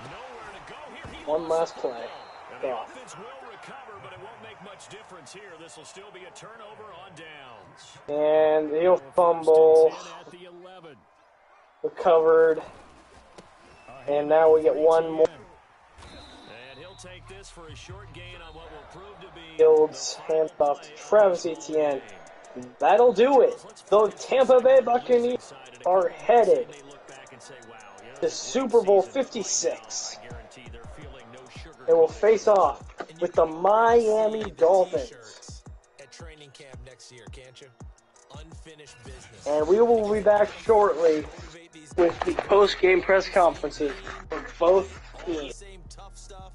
Nowhere to go here. One last play. And the Goff. offense will recover, but it won't make much difference here. This will still be a turnover on downs. And he'll fumble. 10 at the 11. Recovered. And now we get one more. And he'll take this for a short gain on what will prove to be Fields, hands off to Travis Etienne. That'll do it. The Tampa Bay Buccaneers are headed to Super Bowl 56. They will face off with the Miami Dolphins. At training camp next year, can't you? Unfinished business. And we will be back shortly with the post-game press conferences for both teams. Same tough stuff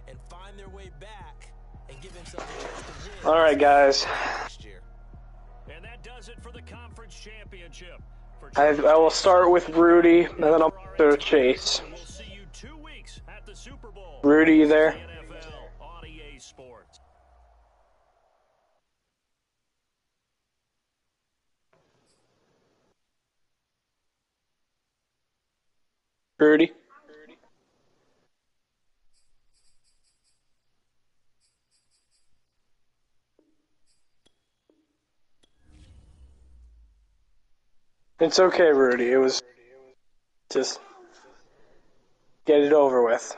and find their way back and give themselves a chance to win. All right, guys. Next year. And that does it for the conference championship. I will start with Rudy, and then I'll go to Chase. We'll see you 2 weeks at the Super Bowl. Rudy, you there? NFL on EA Sports. Rudy? It's okay, Rudy. It was just get it over with.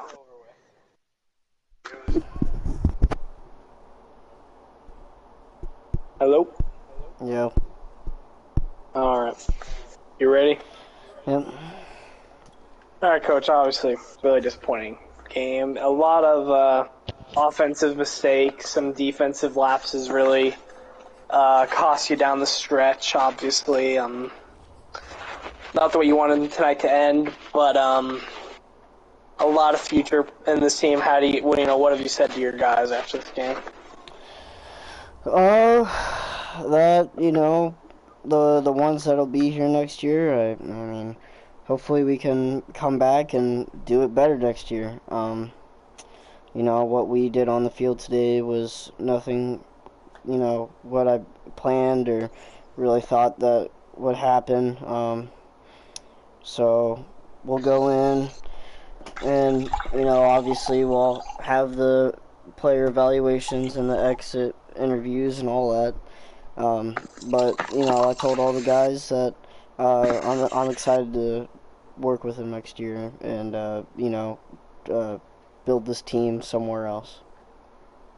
Hello? Yeah. Alright. You ready? Yep. Alright, Coach. Obviously, really disappointing game. A lot of offensive mistakes, some defensive lapses really cost you down the stretch, obviously. Not the way you wanted tonight to end, but a lot of future in this team. How do you, what have you said to your guys after this game? That, the ones that'll be here next year, I mean, hopefully we can come back and do it better next year. What we did on the field today was nothing, what I planned or really thought that would happen. So we'll go in and, obviously we'll have the player evaluations and the exit interviews and all that. But I told all the guys that I'm excited to work with them next year and build this team somewhere else.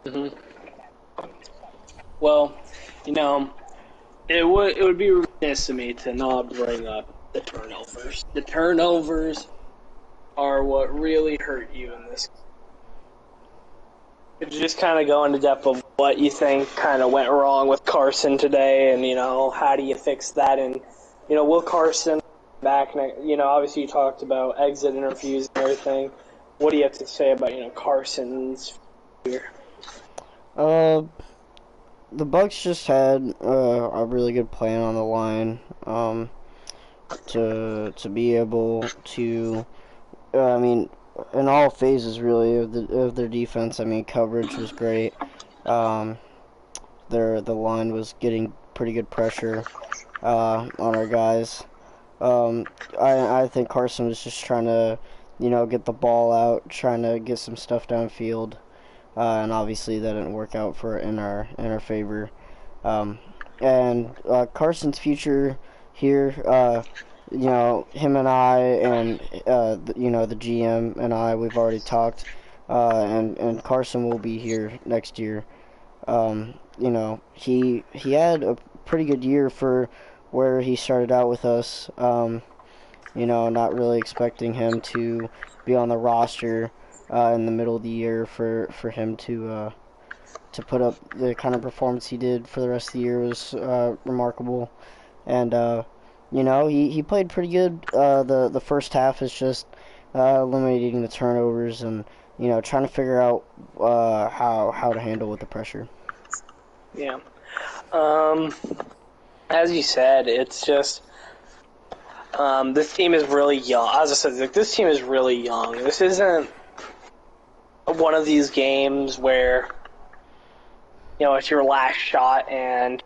Mm-hmm. Well, it would be remiss of me to not bring up the turnovers. The turnovers are what really hurt you in this. Could you just kind of go into depth of what you think kind of went wrong with Carson today, and how do you fix that? And will Carson back next? Obviously you talked about exit interviews and everything. What do you have to say about Carson's year? The Bucs just had a really good plan on the line to be able to. In all phases really of their defense. I mean, coverage was great. the line was getting pretty good pressure on our guys. I think Carson was just trying to, get the ball out, trying to get some stuff downfield, and obviously that didn't work out in our favor. And Carson's future here, him and I and the GM and I, we've already talked, and Carson will be here next year. He had a pretty good year for where he started out with us. Not really expecting him to be on the roster in the middle of the year for him to put up the kind of performance he did for the rest of the year was remarkable. And he played pretty good. The first half is just eliminating the turnovers and trying to figure out how to handle with the pressure. Yeah. As you said, it's just this team is really young. As I said, this team is really young. This isn't one of these games where it's your last shot and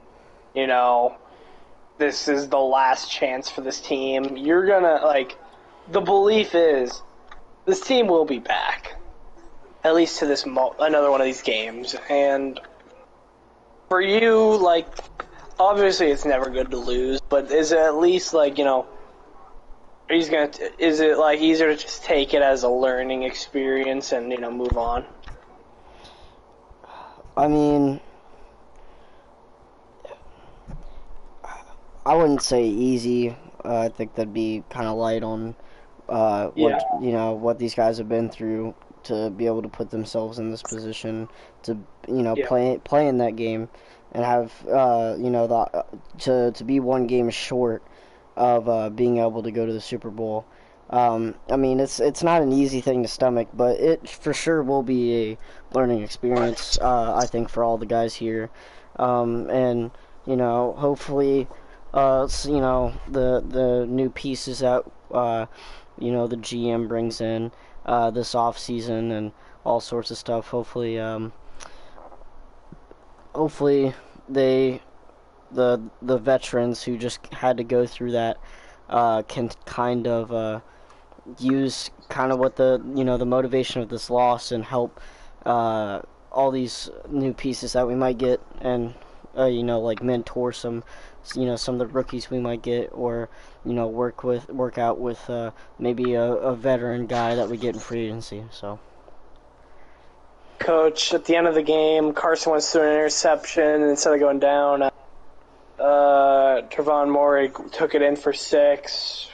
this is the last chance for this team. You're gonna the belief is this team will be back at least to this another one of these games. And for you, obviously it's never good to lose, but is it at least is it easier to just take it as a learning experience and move on? I mean, I wouldn't say easy. I think that'd be kind of light on what these guys have been through to be able to put themselves in this position to play in that game and have to be one game short of being able to go to the Super Bowl. I mean, it's not an easy thing to stomach, but it for sure will be a learning experience. I think for all the guys here, and hopefully, the new pieces that the GM brings in this off season and all sorts of stuff. Hopefully, the veterans who just had to go through that can kind of use kind of what the motivation of this loss and help all these new pieces that we might get and mentor some of the rookies we might get, or work out with maybe a veteran guy that we get in free agency. So, Coach, at the end of the game, Carson Wentz threw an interception, and instead of going down, Trevon Morey took it in for 6.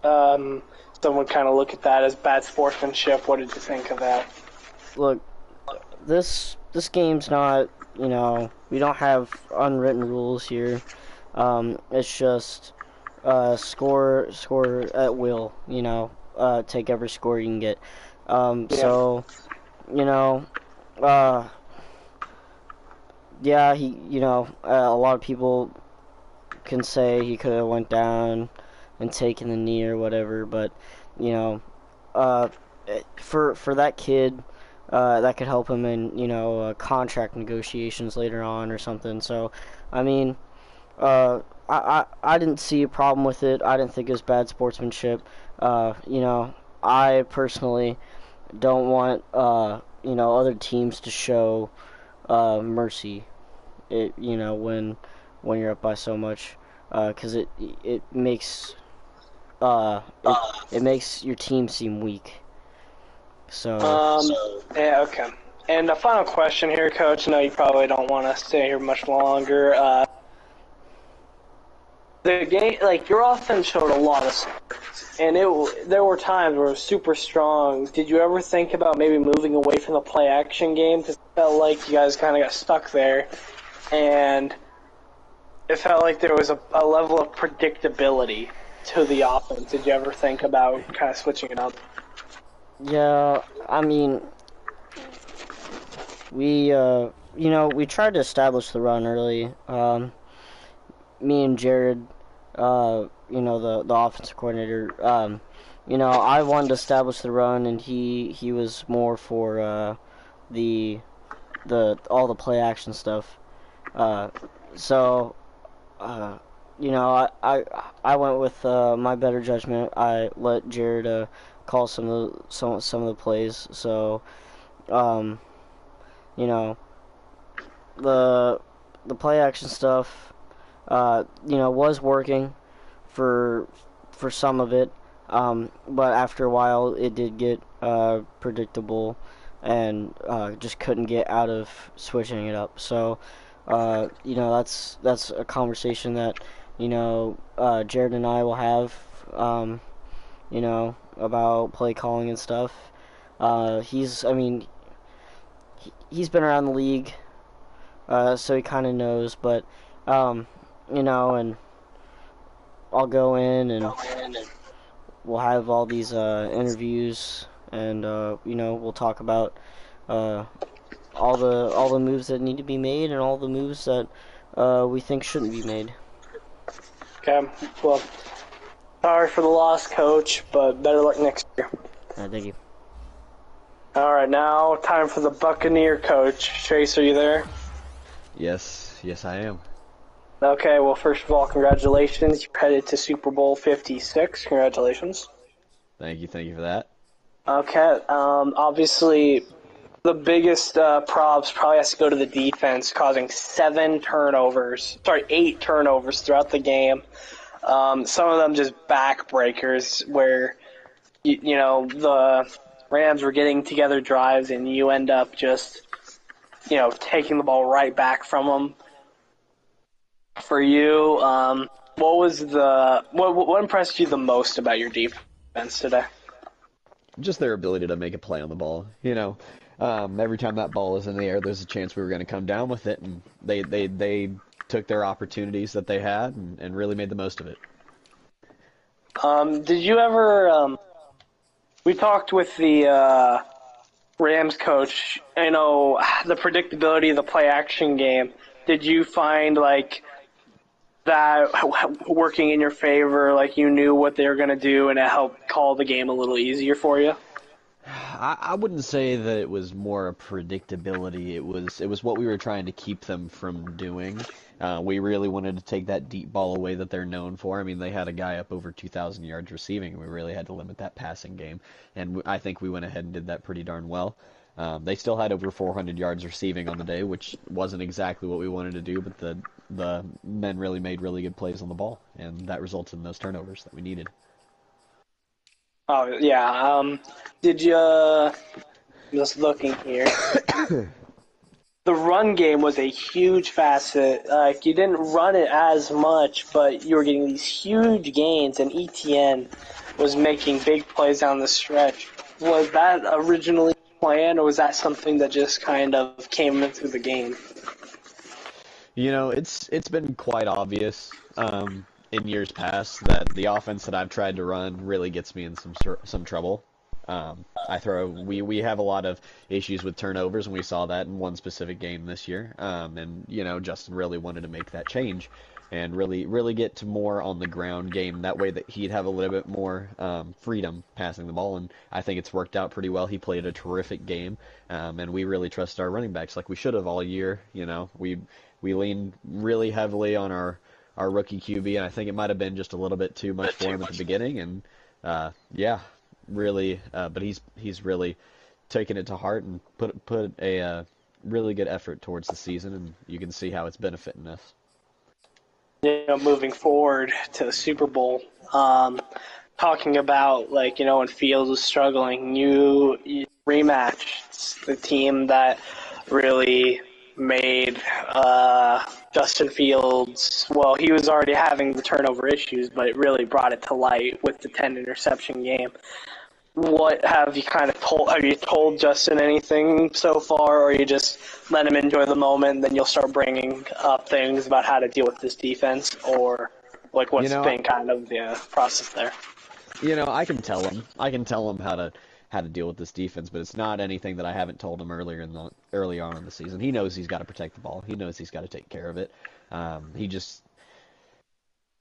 Someone kind of look at that as bad sportsmanship. What did you think of that? Look, this game's not, we don't have unwritten rules here. It's just score at will, take every score you can get. So, a lot of people can say he could have went down and taken the knee or whatever, but for that kid, that could help him in contract negotiations later on or something. So, I mean, I didn't see a problem with it. I didn't think it was bad sportsmanship. I personally don't want other teams to show mercy. When you're up by so much, because it makes it makes your team seem weak. Yeah, okay. And a final question here, Coach. I know you probably don't want to stay here much longer. The game, your offense showed a lot of strength, and there were times where it was super strong. Did you ever think about maybe moving away from the play-action game? Because it felt like you guys kind of got stuck there, and it felt like there was a level of predictability to the offense. Did you ever think about kind of switching it up? Yeah, I mean, we tried to establish the run early. Me and Jared, the offensive coordinator, I wanted to establish the run, and he was more for all the play action stuff. So, you know, I went with my better judgment. I let Jared call some of the plays. So, you know, the play action stuff, was working for some of it. But after a while, it did get predictable, and just couldn't get out of switching it up. So, that's a conversation that Jared and I will have, about play calling and stuff. He's been around the league, so he kind of knows. But, and I'll go in and we'll have all these interviews, and we'll talk about all the moves that need to be made and all the moves that we think shouldn't be made. Okay, well, sorry for the loss, Coach, but better luck next year. Thank you. All right, now time for the Buccaneer coach. Chase, are you there? Yes, I am. Okay, well, first of all, congratulations. You're headed to Super Bowl 56. Congratulations. Thank you for that. Okay, obviously, the biggest props probably has to go to the defense, causing 8 turnovers throughout the game. Some of them just backbreakers where, the Rams were getting together drives and you end up just, taking the ball right back from them. For you, what impressed you the most about your defense today? Just their ability to make a play on the ball. Every time that ball is in the air, there's a chance we were going to come down with it, and they took their opportunities that they had and really made the most of it. Did you ever? We talked with the Rams coach. The predictability of the play action game. Did you find that working in your favor? Like you knew what they were going to do, and it helped call the game a little easier for you? I wouldn't say that it was more a predictability. It was what we were trying to keep them from doing. We really wanted to take that deep ball away that they're known for. I mean, they had a guy up over 2,000 yards receiving. We really had to limit that passing game, and I think we went ahead and did that pretty darn well. They still had over 400 yards receiving on the day, which wasn't exactly what we wanted to do, but the men really made really good plays on the ball, and that resulted in those turnovers that we needed. Oh, yeah. Did you, just looking here, the run game was a huge facet. You didn't run it as much, but you were getting these huge gains, and ETN was making big plays down the stretch. Was that originally planned, or was that something that just kind of came in through the game? It's been quite obvious in years past that the offense that I've tried to run really gets me in some trouble. We have a lot of issues with turnovers, and we saw that in one specific game this year. And Justin really wanted to make that change and really get to more on the ground game. That way that he'd have a little bit more freedom passing the ball, and I think it's worked out pretty well. He played a terrific game, and we really trust our running backs like we should have all year. We leaned really heavily on our rookie QB, and I think it might have been just a little bit too much for him at the beginning. And really, but he's really taken it to heart and put a really good effort towards the season, and you can see how it's benefiting us. Moving forward to the Super Bowl, talking about when Fields was struggling, you rematched the team that really made Justin Fields, well, he was already having the turnover issues, but it really brought it to light with the 10 interception game. What have you told Justin anything so far, or you just let him enjoy the moment and then you'll start bringing up things about how to deal with this defense, or what's been kind of the process there? I can tell him how to deal with this defense, but it's not anything that I haven't told him early on in the season. He knows he's got to protect the ball. He knows he's got to take care of it.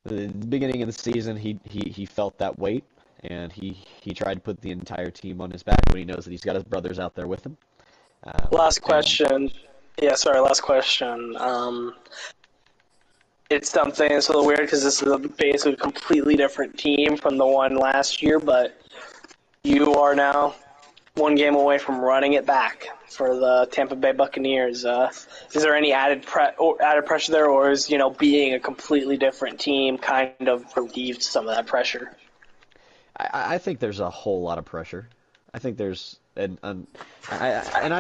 The beginning of the season, he felt that weight, and he tried to put the entire team on his back when he knows that he's got his brothers out there with him. Last question. Yeah, sorry, last question. It's something that's a little weird because this is basically a completely different team from the one last year, but you are now one game away from running it back for the Tampa Bay Buccaneers. Is there any added pressure there, or is being a completely different team kind of relieved some of that pressure? I think there's a whole lot of pressure. I think there's I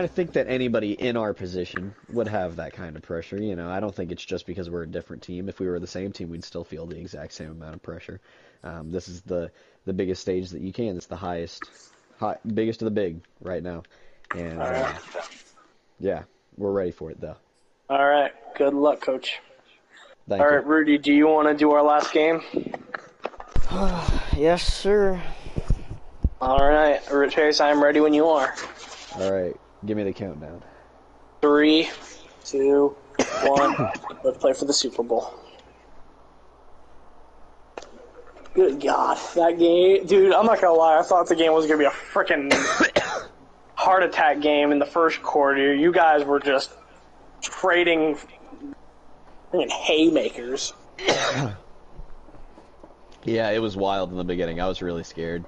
think that anybody in our position would have that kind of pressure. I don't think it's just because we're a different team. If we were the same team, we'd still feel the exact same amount of pressure. This is the biggest stage that you can. It's the biggest of the big right now, and All right. yeah, we're ready for it though. All right. Good luck, Coach. Thank All you. right, Rudy, do you want to do our last game? Yes, sir. All right. Chase, I'm ready when you are. All right, give me the countdown. 3, 2, 1. Let's play for the Super Bowl. Good God, that game, dude. I'm not gonna lie. I thought the game was gonna be a freaking heart attack game in the first quarter. You guys were just trading freaking haymakers. Yeah, it was wild in the beginning. I was really scared.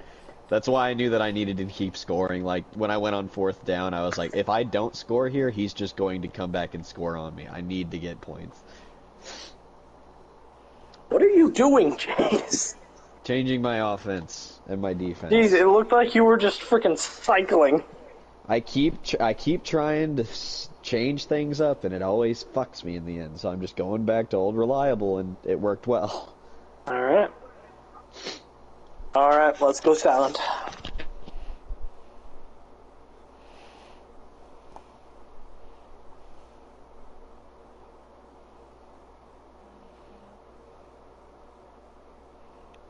That's why I knew that I needed to keep scoring. Like, when I went on 4th down, I was like, if I don't score here, he's just going to come back and score on me. I need to get points. What are you doing, Chase? Changing my offense and my defense. Jeez, it looked like you were just freaking cycling. I keep trying to change things up, and it always fucks me in the end. So I'm just going back to old reliable, and it worked well. All right. All right, let's go silent.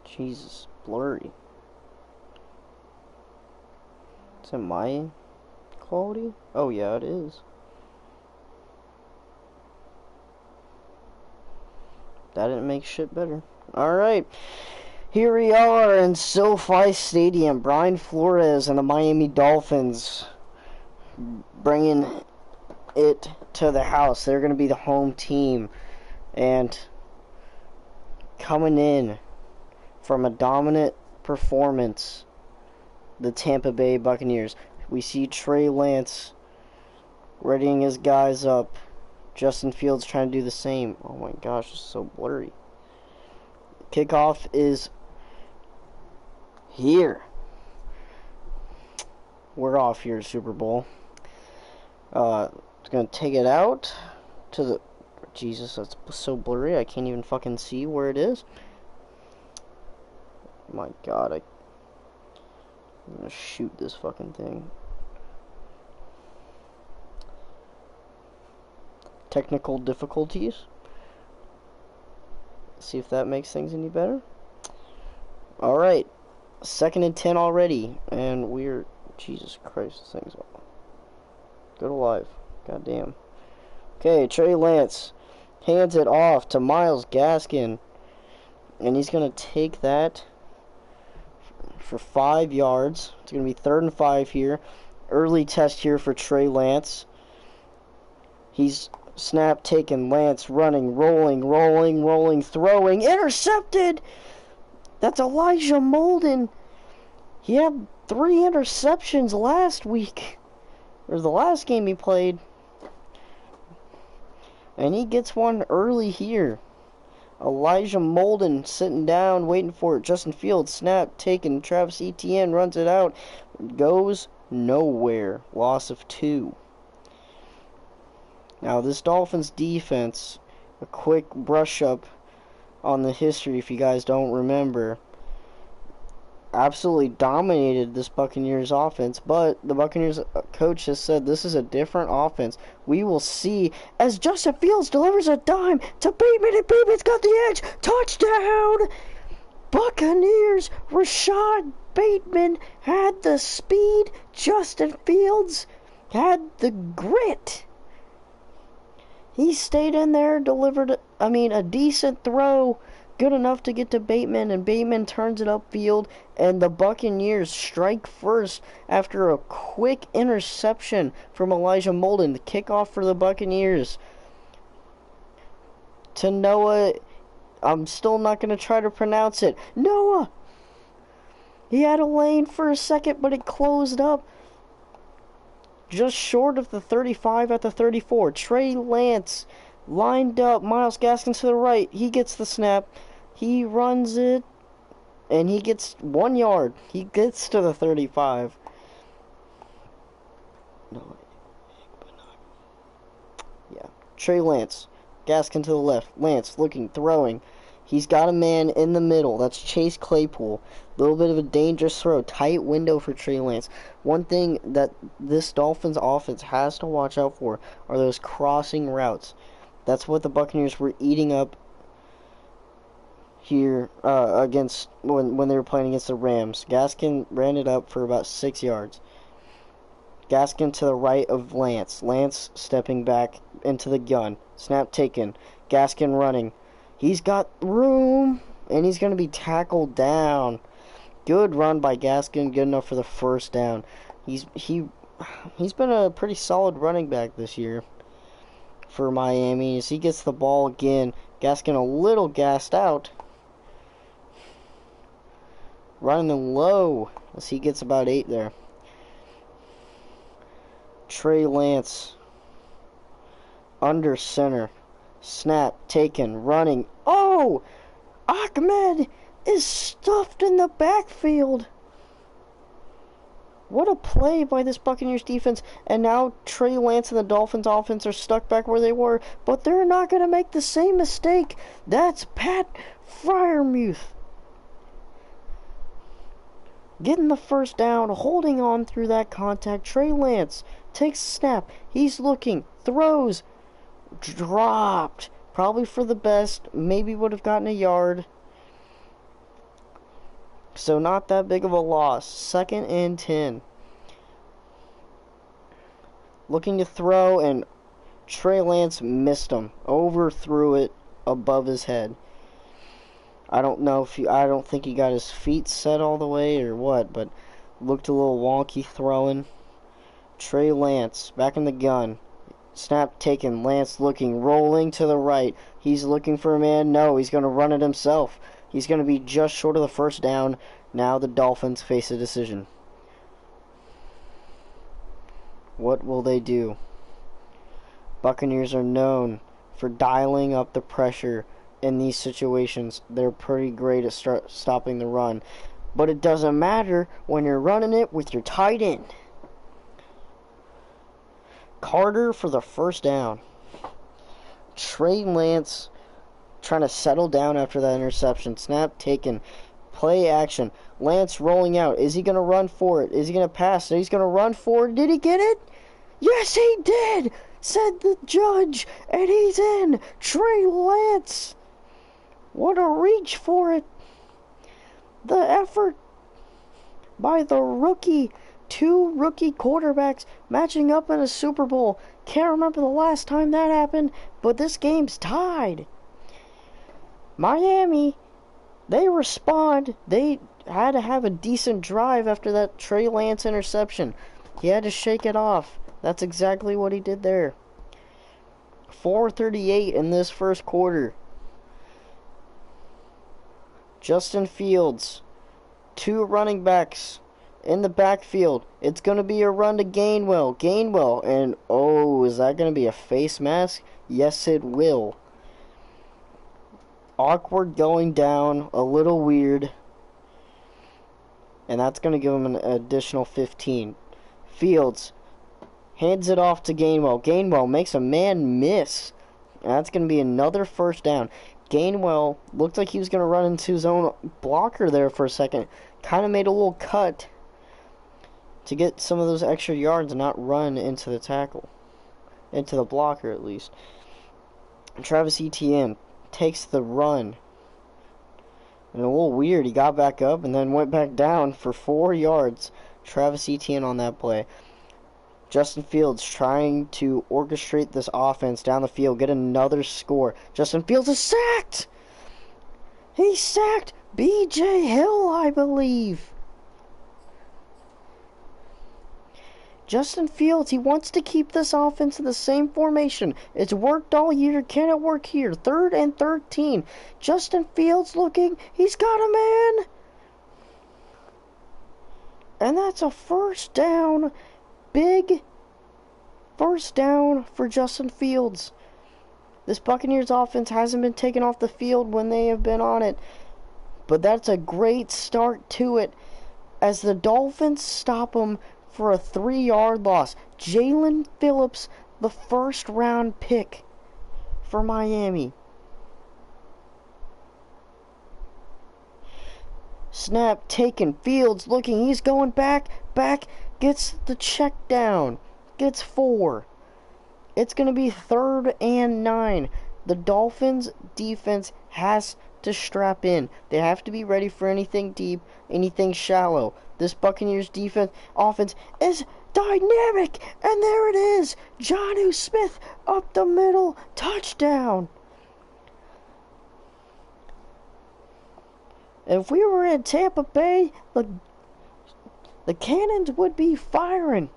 Jesus, blurry. Is it my quality? Oh yeah, it is. That didn't make shit better. Alright. Here we are in SoFi Stadium. Brian Flores and the Miami Dolphins bringing it to the house. They're going to be the home team. And coming in from a dominant performance, the Tampa Bay Buccaneers. We see Trey Lance readying his guys up. Justin Fields trying to do the same. Oh my gosh, it's so blurry. Kickoff is here. We're off here, Super Bowl. It's gonna take it out to the... Jesus, that's so blurry. I can't even fucking see where it is. My God, I'm gonna shoot this fucking thing. Technical difficulties. See if that makes things any better. Alright. 2nd and 10 already. And we're... Jesus Christ, this thing's... Good alive. Goddamn. Okay, Trey Lance hands it off to Myles Gaskin. And he's going to take that for 5 yards. It's going to be 3rd and 5 here. Early test here for Trey Lance. He's snap taken. Lance running, rolling, throwing. Intercepted! That's Elijah Molden. He had 3 interceptions last week. Or the last game he played. And he gets one early here. Elijah Molden sitting down, waiting for it. Justin Fields, snap taken. Travis Etienne runs it out. Goes nowhere. Loss of 2. Now, this Dolphins defense, a quick brush up on the history if you guys don't remember, absolutely dominated this Buccaneers offense, but the Buccaneers coach has said this is a different offense. We will see as Justin Fields delivers a dime to Bateman, and Bateman's got the edge. Touchdown! Buccaneers. Rashad Bateman had the speed. Justin Fields had the grit. He stayed in there, delivered, a decent throw, good enough to get to Bateman, and Bateman turns it upfield, and the Buccaneers strike first after a quick interception from Elijah Molden. The kickoff for the Buccaneers. To Noah, I'm still not going to try to pronounce it. Noah! He had a lane for a second, but it closed up. Just short of the 35 at the 34. Trey Lance lined up. Myles Gaskin to the right. He gets the snap. He runs it. And he gets 1 yard. He gets to the 35. No. Yeah. Trey Lance. Gaskin to the left. Lance looking, throwing. He's got a man in the middle. That's Chase Claypool. A little bit of a dangerous throw. Tight window for Trey Lance. One thing that this Dolphins offense has to watch out for are those crossing routes. That's what the Buccaneers were eating up here against when they were playing against the Rams. Gaskin ran it up for about 6 yards. Gaskin to the right of Lance. Lance stepping back into the gun. Snap taken. Gaskin running. He's got room, and he's going to be tackled down. Good run by Gaskin, good enough for the first down. He's been a pretty solid running back this year for Miami. As he gets the ball again, Gaskin a little gassed out. Running low as he gets about 8 there. Trey Lance under center. Snap taken, running. Oh! Ahmed is stuffed in the backfield. What a play by this Buccaneers defense. And now Trey Lance and the Dolphins offense are stuck back where they were. But they're not going to make the same mistake. That's Pat Freiermuth getting the first down, holding on through that contact. Trey Lance takes a snap. He's looking, throws, dropped. Probably for the best. Maybe would have gotten a yard. So not that big of a loss. 2nd and 10. Looking to throw, and Trey Lance missed him. Overthrew it above his head. I don't think he got his feet set all the way or what, but looked a little wonky throwing. Trey Lance back in the gun. Snap taken. Lance looking, rolling to the right. He's looking for a man. No, he's going to run it himself. He's going to be just short of the first down. Now the Dolphins face a decision. What will they do? Buccaneers are known for dialing up the pressure in these situations. They're pretty great at stopping the run. But it doesn't matter when you're running it with your tight end. Carter for the first down. Trey Lance trying to settle down after that interception. Snap taken. Play action. Lance rolling out. Is he going to run for it? Is he going to pass? He's going to run for it. Did he get it? Yes, he did, said the judge. And he's in. Trey Lance. What a reach for it. The effort by the rookie. 2 rookie quarterbacks matching up in a Super Bowl. Can't remember the last time that happened, but this game's tied. Miami, they respond. They had to have a decent drive after that Trey Lance interception. He had to shake it off. That's exactly what he did there. 4:38 in this first quarter. Justin Fields, 2 running backs in the backfield. It's going to be a run to Gainwell. Gainwell. And, oh, is that going to be a face mask? Yes, it will. Awkward going down. A little weird. And that's going to give him an additional 15. Fields hands it off to Gainwell. Gainwell makes a man miss. And that's going to be another first down. Gainwell looked like he was going to run into his own blocker there for a second. Kind of made a little cut to get some of those extra yards and not run into the tackle. Into the blocker, at least. Travis Etienne takes the run. And a little weird, he got back up and then went back down for 4 yards. Travis Etienne on that play. Justin Fields trying to orchestrate this offense down the field, get another score. Justin Fields is sacked! He sacked B.J. Hill, I believe. Justin Fields, he wants to keep this offense in the same formation. It's worked all year. Can it work here? 3rd and 13. Justin Fields looking. He's got a man. And that's a first down. Big first down for Justin Fields. This Buccaneers offense hasn't been taken off the field when they have been on it. But that's a great start to it as the Dolphins stop them for a 3-yard loss. Jalen Phillips, the first-round pick for Miami. Snap taken. Fields looking. He's going back. Gets the check down. Gets 4. It's going to be 3rd and 9. The Dolphins defense has to strap in. They have to be ready for anything deep, anything shallow. This Buccaneers offense is dynamic, and there it is. Jonnu Smith up the middle, touchdown. If we were in Tampa Bay, the cannons would be firing.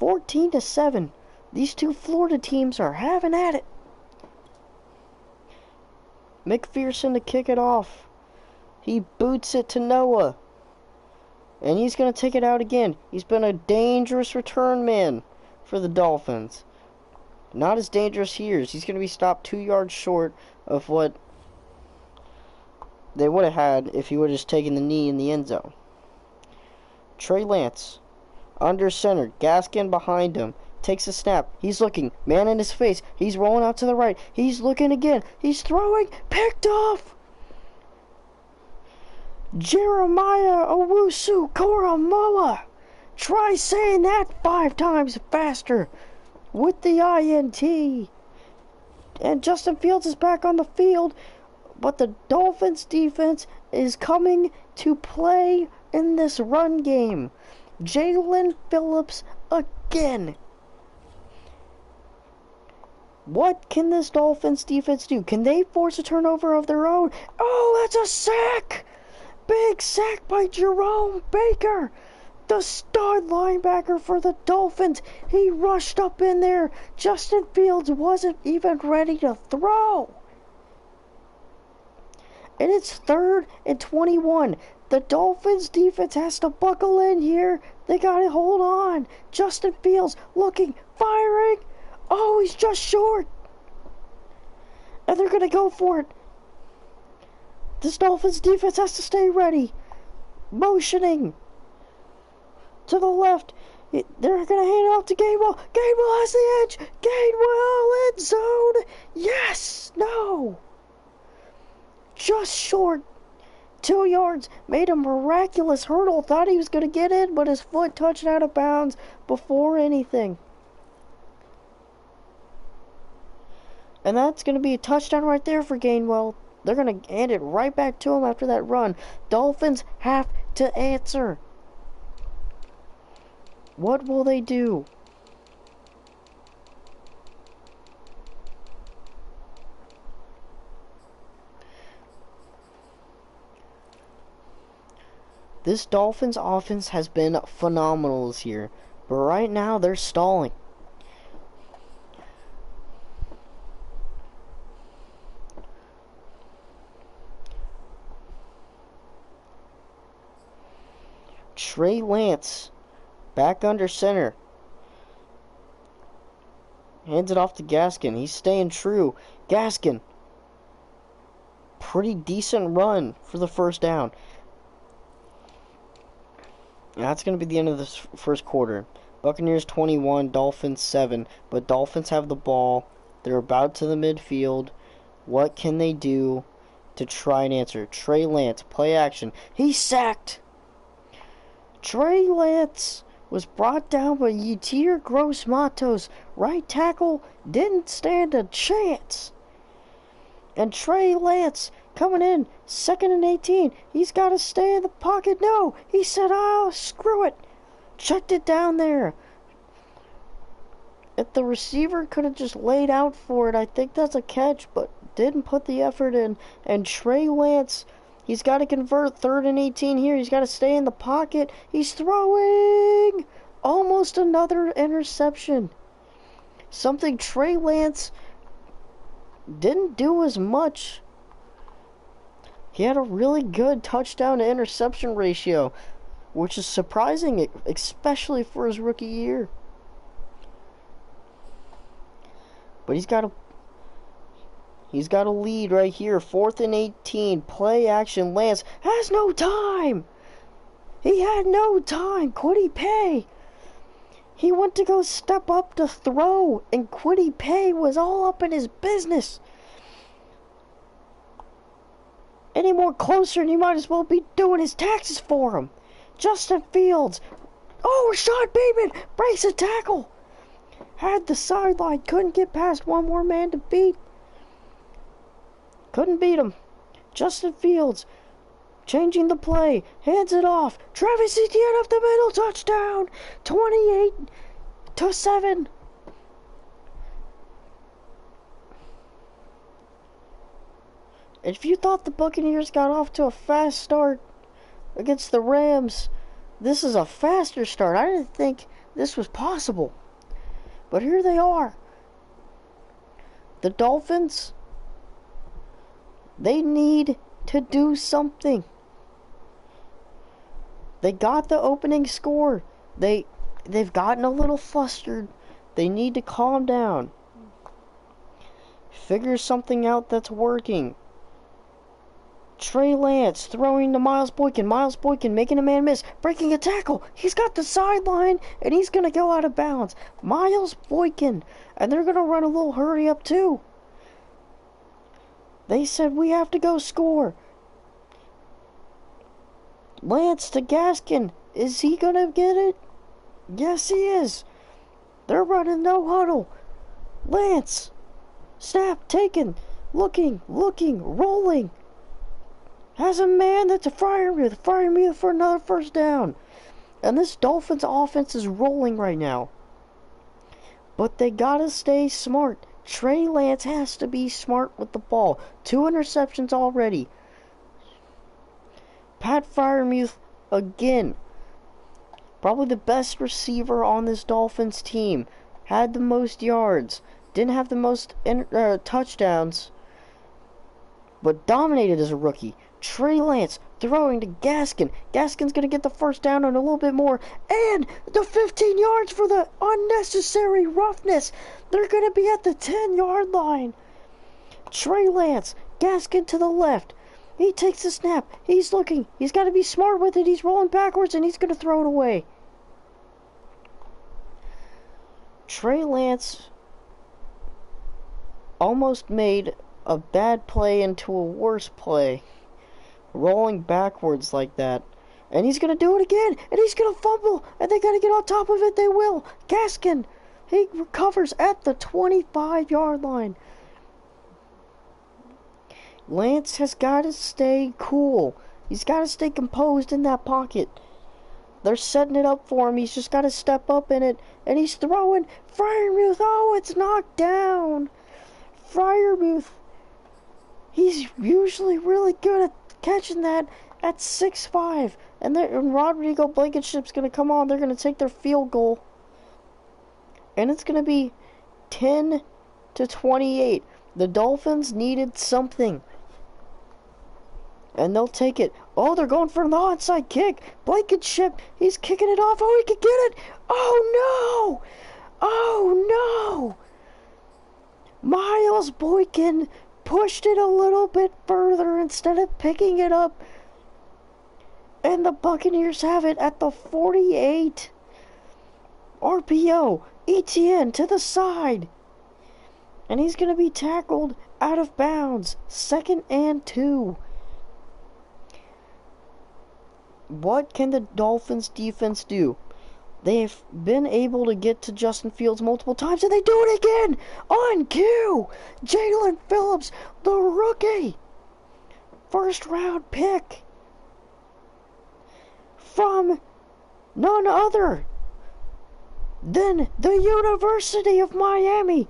14-7. These two Florida teams are having at it. McPherson to kick it off. He boots it to Noah. And he's going to take it out again. He's been a dangerous return man for the Dolphins. Not as dangerous here. He's going to be stopped 2 yards short of what they would have had if he would have just taken the knee in the end zone. Trey Lance, under center. Gaskin behind him. Takes a snap. He's looking. Man in his face. He's rolling out to the right. He's looking again. He's throwing. Picked off. Jeremiah Owusu-Koramoah. Try saying that 5 times faster with the INT. And Justin Fields is back on the field. But the Dolphins defense is coming to play in this run game. Jalen Phillips again. What can this Dolphins defense do? Can they force a turnover of their own? Oh, that's a sack! Big sack by Jerome Baker, the stud linebacker for the Dolphins. He rushed up in there. Justin Fields wasn't even ready to throw. And it's 3rd and 21. The Dolphins defense has to buckle in here. They got to hold on. Justin Fields looking, firing. Oh, he's just short. And they're going to go for it. This Dolphins defense has to stay ready. Motioning to the left. They're going to hand it off to Gainwell. Gainwell has the edge. Gainwell end zone. Yes. No. Just short. 2 yards. Made a miraculous hurdle. Thought he was going to get in, but his foot touched out of bounds before anything. And that's going to be a touchdown right there for Gainwell. They're going to hand it right back to him after that run. Dolphins have to answer. What will they do? This Dolphins offense has been phenomenal this year. But right now, they're stalling. Trey Lance, back under center. Hands it off to Gaskin. He's staying true. Gaskin. Pretty decent run for the first down. That's going to be the end of this first quarter. Buccaneers 21, Dolphins 7. But Dolphins have the ball. They're about to the midfield. What can they do to try and answer? Trey Lance, play action. He's sacked. Trey Lance was brought down by Yetur Gross-Matos. Right tackle didn't stand a chance. And Trey Lance coming in, 2nd and 18. He's got to stay in the pocket. No, he said, oh, screw it. Checked it down there. If the receiver could have just laid out for it, I think that's a catch, but didn't put the effort in. And Trey Lance, he's got to convert 3rd and 18 here. He's got to stay in the pocket. He's throwing. almost another interception. Something Trey Lance didn't do as much. He had a really good touchdown to interception ratio, which is surprising, especially for his rookie year. But he's got a lead right here. 4th and 18. Play action. Lance has no time. He had no time. Kwity Paye. He went to go step up to throw, and Kwity Paye was all up in his business. Any more closer, and he might as well be doing his taxes for him. Justin Fields. Oh, Rashad Bateman breaks a tackle. Had the sideline. Couldn't get past one more man to beat. Couldn't beat him. Justin Fields changing the play. Hands it off. Travis Etienne up the middle. Touchdown. 28-7. If you thought the Buccaneers got off to a fast start against the Rams, this is a faster start. I didn't think this was possible. But here they are. The Dolphins, they need to do something. They got the opening score. They've gotten a little flustered. They need to calm down. Figure something out that's working. Trey Lance throwing to Miles Boykin. Miles Boykin making a man miss. Breaking a tackle. He's got the sideline, and he's going to go out of bounds. Miles Boykin. And they're going to run a little hurry up, too. They said, we have to go score. Lance to Gaskin. Is he going to get it? Yes, he is. They're running no huddle. Lance. Snap taken. Looking, rolling. Has a man that's a Freiermuth for another first down. And this Dolphins offense is rolling right now. But they gotta stay smart. Trey Lance has to be smart with the ball. 2 interceptions already. Pat Freiermuth again. Probably the best receiver on this Dolphins team. Had the most yards. Didn't have the most touchdowns. But dominated as a rookie. Trey Lance throwing to Gaskin. Gaskin's going to get the first down and a little bit more. And the 15 yards for the unnecessary roughness. They're going to be at the 10-yard line. Trey Lance. Gaskin to the left. He takes the snap. He's looking. He's got to be smart with it. He's rolling backwards and he's going to throw it away. Trey Lance almost made a bad play into a worse play. Rolling backwards like that. And he's going to do it again. And he's going to fumble. And they got to get on top of it. They will. Gaskin. He recovers at the 25-yard line. Lance has got to stay cool. He's got to stay composed in that pocket. They're setting it up for him. He's just got to step up in it. And he's throwing. Freiermuth. Oh, it's knocked down. Freiermuth. He's usually really good at catching that at 6'5". And Rodrigo Blankenship's going to come on. They're going to take their field goal. And it's going to be 10-28. The Dolphins needed something. And they'll take it. Oh, they're going for an onside kick. Blankenship, he's kicking it off. Oh, he could get it. Oh, no. Oh, no. Miles Boykin pushed it a little bit further instead of picking it up. And the Buccaneers have it at the 48. RPO. Etienne to the side. And he's going to be tackled out of bounds. 2nd and 2. What can the Dolphins defense do? They've been able to get to Justin Fields multiple times, and they do it again! On cue! Jalen Phillips, the rookie! First-round pick from none other than the University of Miami.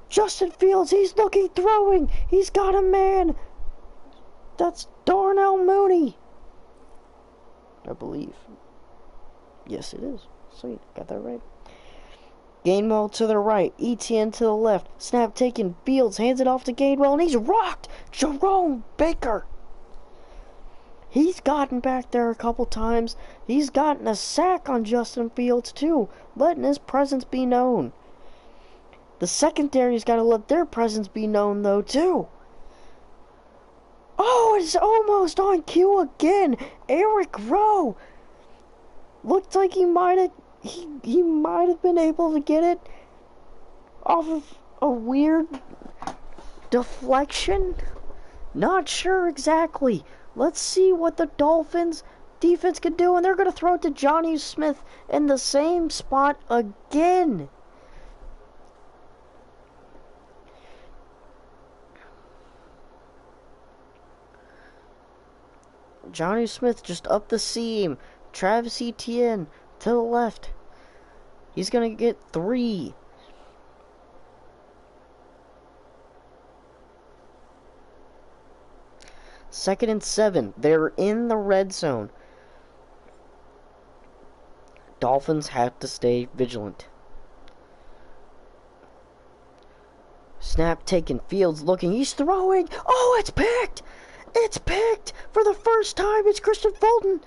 Justin Fields, he's looking, throwing. He's got a man. That's Darnell Mooney, I believe. Yes, it is. Sweet. Got that right. Gainwell to the right. ETN to the left. Snap taken. Fields hands it off to Gainwell, and he's rocked. Jerome Baker. He's gotten back there a couple times. He's gotten a sack on Justin Fields, too, letting his presence be known. The secondary's got to let their presence be known, though, too. Oh, it's almost on cue again. Eric Rowe. Looked like he might have been able to get it off of a weird deflection. Not sure exactly. Let's see what the Dolphins defense can do, and they're going to throw it to Johnny Smith in the same spot again. Johnny Smith just up the seam. Travis Etienne to the left. He's going to get 3. Second and 7. They're in the red zone. Dolphins have to stay vigilant. Snap taken. Fields looking. He's throwing. Oh, it's picked! It's picked! For the first time, it's Christian Fulton.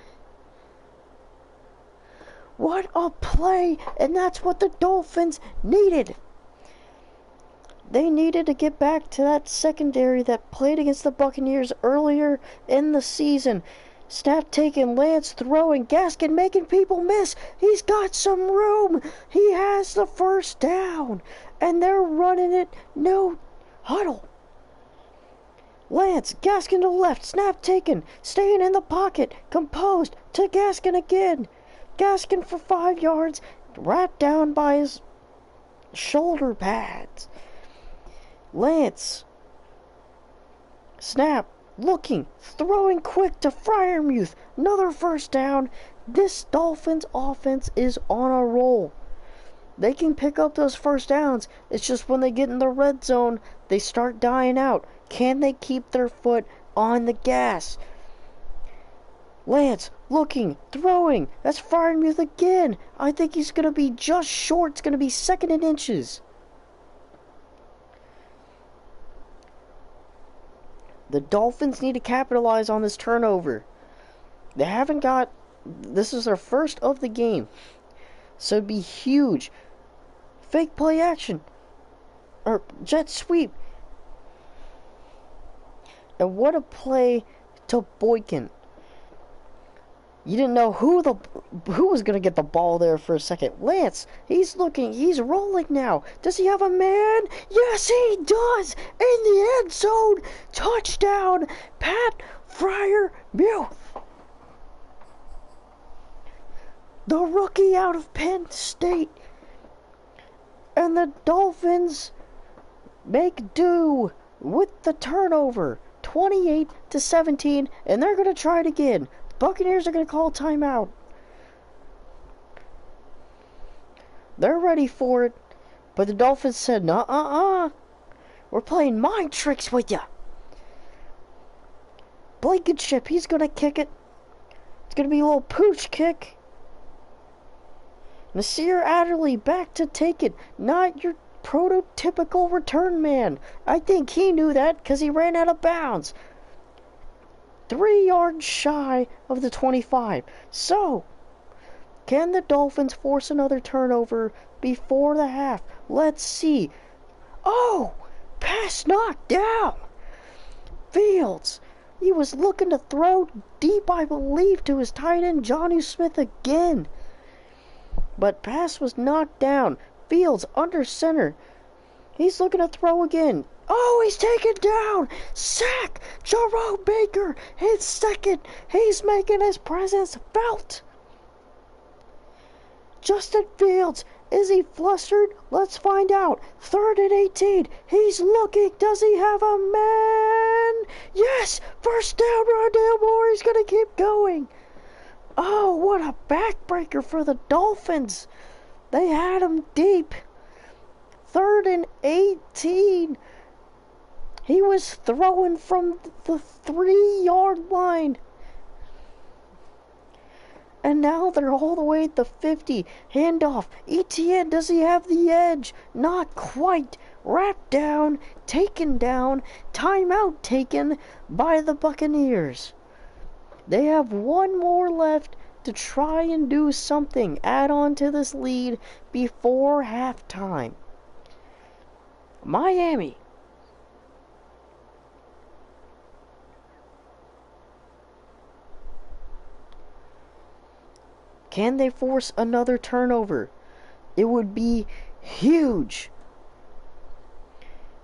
What a play! And that's what the Dolphins needed. They needed to get back to that secondary that played against the Buccaneers earlier in the season. Snap taken, Lance throwing, Gaskin making people miss. He's got some room. He has the first down. And they're running it. No huddle. Lance, Gaskin to the left, snap taken, staying in the pocket, composed, to Gaskin again. Gaskin for 5 yards, wrapped down by his shoulder pads. Lance, snap, looking, throwing quick to Freiermuth, another first down. This Dolphins offense is on a roll. They can pick up those first downs. It's just when they get in the red zone, they start dying out. Can they keep their foot on the gas? Lance, looking, throwing. That's Freiermuth again. I think he's going to be just short. It's going to be second in inches. The Dolphins need to capitalize on this turnover. They haven't got... This is their first of the game. So it'd be huge. Fake play action. Or jet sweep. And what a play to Boykin. You didn't know who was going to get the ball there for a second. Lance, he's looking, he's rolling now. Does he have a man? Yes, he does. In the end zone. Touchdown, Pat Freiermuth. The rookie out of Penn State. And the Dolphins make do with the turnover. 28-17, and they're going to try it again. Buccaneers are going to call timeout. They're ready for it, but the Dolphins said, we're playing mind tricks with you. Blankenship, he's going to kick it. It's going to be a little pooch kick. Nasir Adderley back to take it. Not your prototypical return man. I think he knew that because he ran out of bounds. 3 yards shy of the 25. So, can the Dolphins force another turnover before the half? Let's see. Oh, pass knocked down. Fields. He was looking to throw deep, I believe, to his tight end, Johnny Smith again. But pass was knocked down. Fields under center. He's looking to throw again. Oh, he's taken down. Sack. Jerome Baker hits second. He's making his presence felt. Justin Fields. Is he flustered? Let's find out. 3rd and 18. He's looking. Does he have a man? Yes. First down, Rondale Moore. He's going to keep going. Oh, what a backbreaker for the Dolphins. They had him deep. 3rd and 18. He was throwing from the 3-yard line. And now they're all the way at the 50. Handoff. Etienne, does he have the edge? Not quite. Wrapped down. Taken down. Timeout taken by the Buccaneers. They have one more left to try and do something. Add on to this lead before halftime. Miami. Can they force another turnover? It would be huge.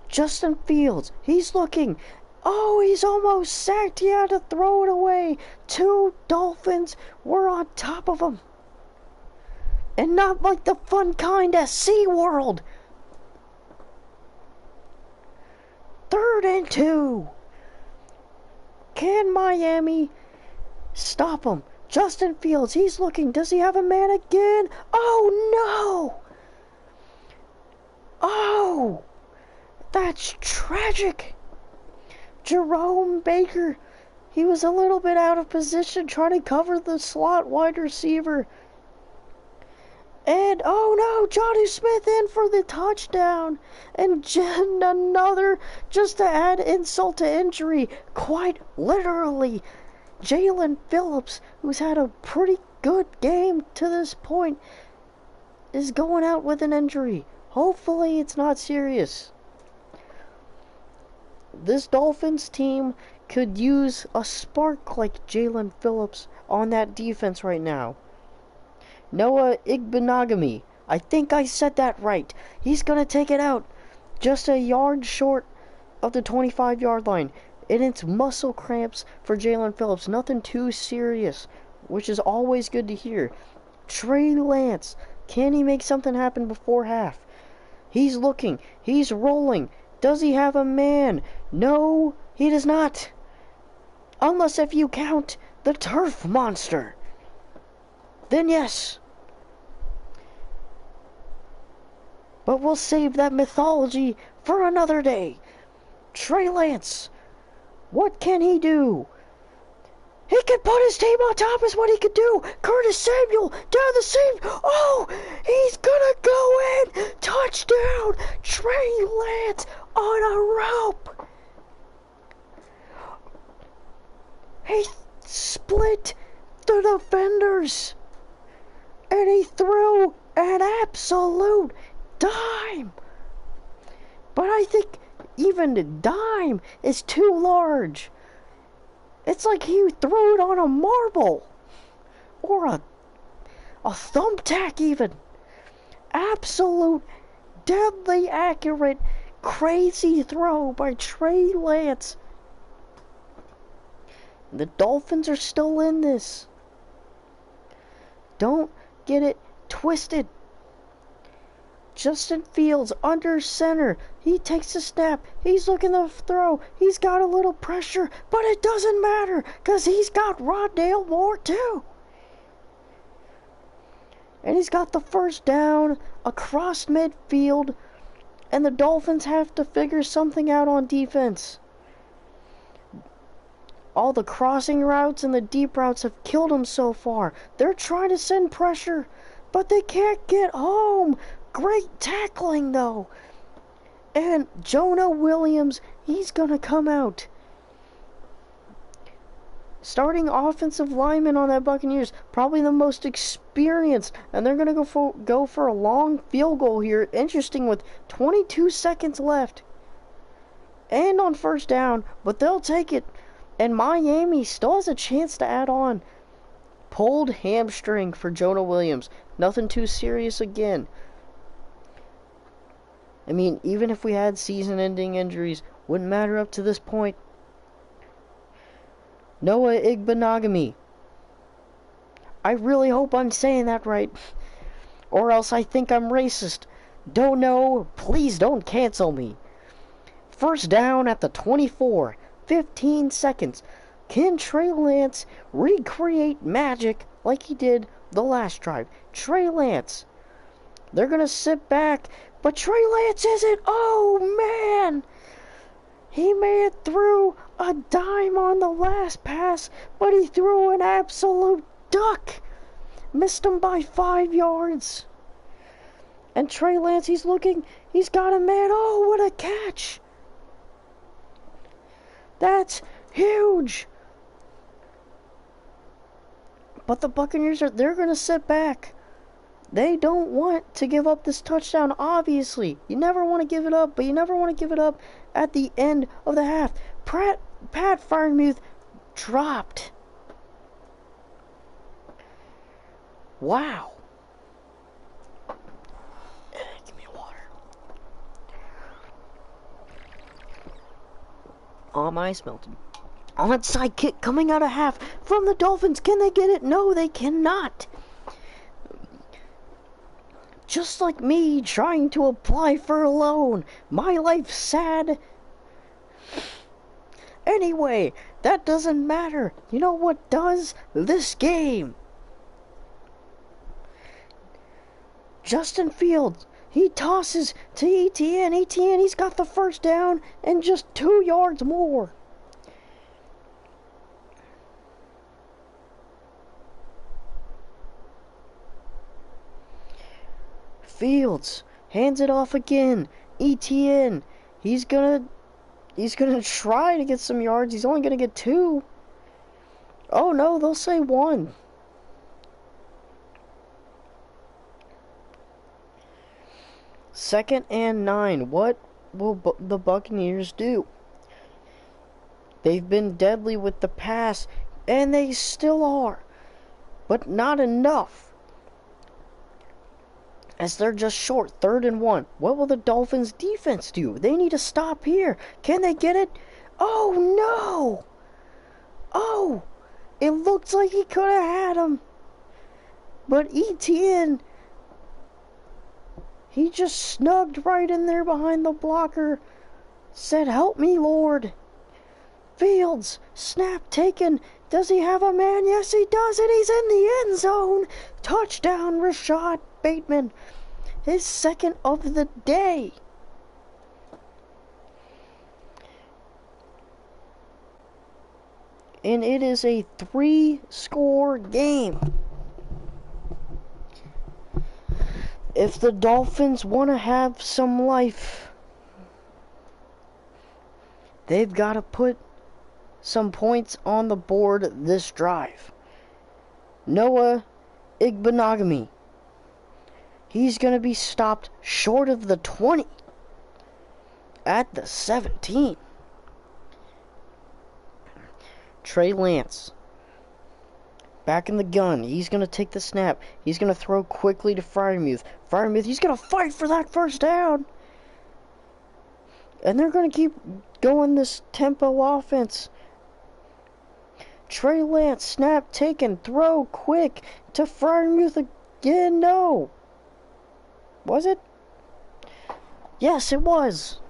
Justin Fields, he's looking. Oh, he's almost sacked. He had to throw it away. 2 Dolphins were on top of him. And not like the fun kind at SeaWorld. 3rd and 2. Can Miami stop him? Justin Fields, he's looking. Does he have a man again? Oh, no! Oh! That's tragic. Jerome Baker, he was a little bit out of position trying to cover the slot wide receiver. And, oh no, Johnny Smith in for the touchdown. And another, just to add insult to injury, quite literally, Jalen Phillips, who's had a pretty good game to this point, is going out with an injury. Hopefully it's not serious. This Dolphins team could use a spark like Jalen Phillips on that defense right now. Noah Igbenogany, I think I said that right. He's going to take it out just a yard short of the 25-yard line. And it's muscle cramps for Jalen Phillips. Nothing too serious, which is always good to hear. Trey Lance, can he make something happen before half? He's looking. He's rolling. Does he have a man? No, he does not. Unless if you count the turf monster. Then yes. But we'll save that mythology for another day. Trey Lance. What can he do? He can put his team on top is what he could do. Curtis Samuel down the seam. Oh, he's gonna go in. Touchdown. Trey Lance on a rope. He split the defenders. And he threw an absolute dime. But I think even the dime is too large. It's like he threw it on a marble. Or a thumbtack even. Absolute, deadly accurate, crazy throw by Trey Lance. The Dolphins are still in this. Don't get it twisted. Justin Fields under center. He takes a snap. He's looking to throw. He's got a little pressure, but it doesn't matter because he's got Rondale Moore too. And he's got the first down across midfield, and the Dolphins have to figure something out on defense. All the crossing routes and the deep routes have killed them so far. They're trying to send pressure, but they can't get home. Great tackling, though. And Jonah Williams, he's going to come out. Starting offensive lineman on that Buccaneers, probably the most experienced. And they're going to go for a long field goal here. Interesting, with 22 seconds left. And on first down, but they'll take it. And Miami still has a chance to add on. Pulled hamstring for Jonah Williams. Nothing too serious again. I mean, even if we had season-ending injuries, wouldn't matter up to this point. Noah Igbenogany. I really hope I'm saying that right. Or else I think I'm racist. Don't know. Please don't cancel me. First down at the 24. 15 seconds. Can Trey Lance recreate magic like he did the last drive? Trey Lance. They're going to sit back. But Trey Lance isn't. Oh, man. He may have threw a dime on the last pass, but he threw an absolute duck. missed him by 5 yards. And Trey Lance, he's looking, he's got a man. Oh, what a catch! That's huge! But the Buccaneers they're going to sit back. They don't want to give up this touchdown, obviously. You never want to give it up, but you never want to give it up at the end of the half. Pat Freiermuth dropped. Wow. Give me water. Oh, my eyes melted. Onside kick coming out of half from the Dolphins. Can they get it? No, they cannot. Just like me trying to apply for a loan. My life's sad. Anyway, that doesn't matter. You know what does? This game. Justin Fields, he tosses to ETN. ETN, he's got the first down and just 2 yards more. Fields hands it off again. ETN, he's gonna try to get some yards. He's only gonna get 2. Oh no, they'll say 1. Second and 9. What will the Buccaneers do? They've been deadly with the pass, and they still are, but not enough. As they're just short, 3rd and 1. What will the Dolphins defense do? They need to stop here. Can they get it? Oh, no! Oh! It looks like he could have had him. But ETN, he just snugged right in there behind the blocker. Said, help me, Lord. Fields, snap taken. Does he have a man? Yes, he does, and he's in the end zone. Touchdown, Rashad Bateman. His 2nd of the day. And it is a 3-score game. If the Dolphins want to have some life, they've got to put some points on the board this drive. Noah Igbenogany, he's going to be stopped short of the 20 at the 17. Trey Lance, back in the gun. He's going to take the snap. He's going to throw quickly to Freiermuth. Freiermuth, he's going to fight for that first down. And they're going to keep going this tempo offense. Trey Lance, snap taken, throw quick to Freiermuth again. No. Was it? Yes, it was.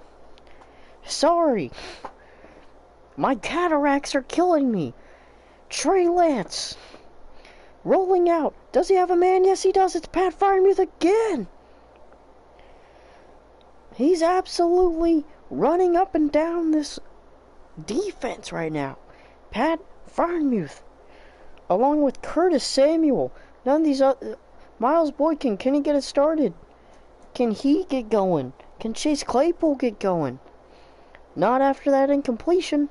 Sorry. My cataracts are killing me. Trey Lance, rolling out. Does he have a man? Yes, he does. It's Pat Freiermuth again. He's absolutely running up and down this defense right now. Pat Freiermuth, along with Curtis Samuel. None of these other... Miles Boykin, can he get it started? Can he get going? Can Chase Claypool get going? Not after that incompletion.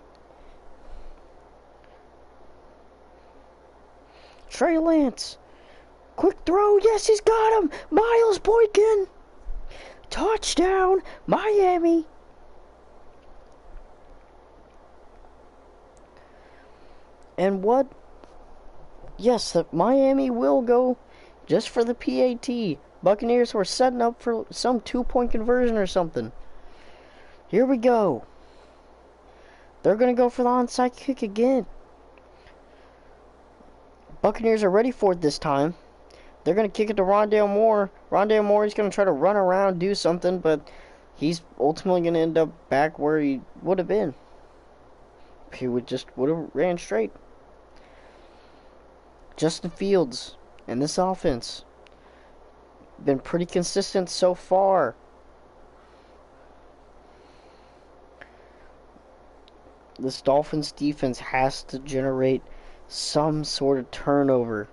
Trey Lance, quick throw. Yes, he's got him. Miles Boykin. Touchdown, Miami. And what? Yes, the Miami will go just for the PAT. Buccaneers were setting up for some 2-point conversion or something. Here we go. They're going to go for the onside kick again. Buccaneers are ready for it this time. They're going to kick it to Rondale Moore. Rondale Moore is going to try to run around, do something, but he's ultimately going to end up back where he would have been. He would have ran straight. Justin Fields and this offense been pretty consistent so far. This Dolphins defense has to generate some sort of turnover.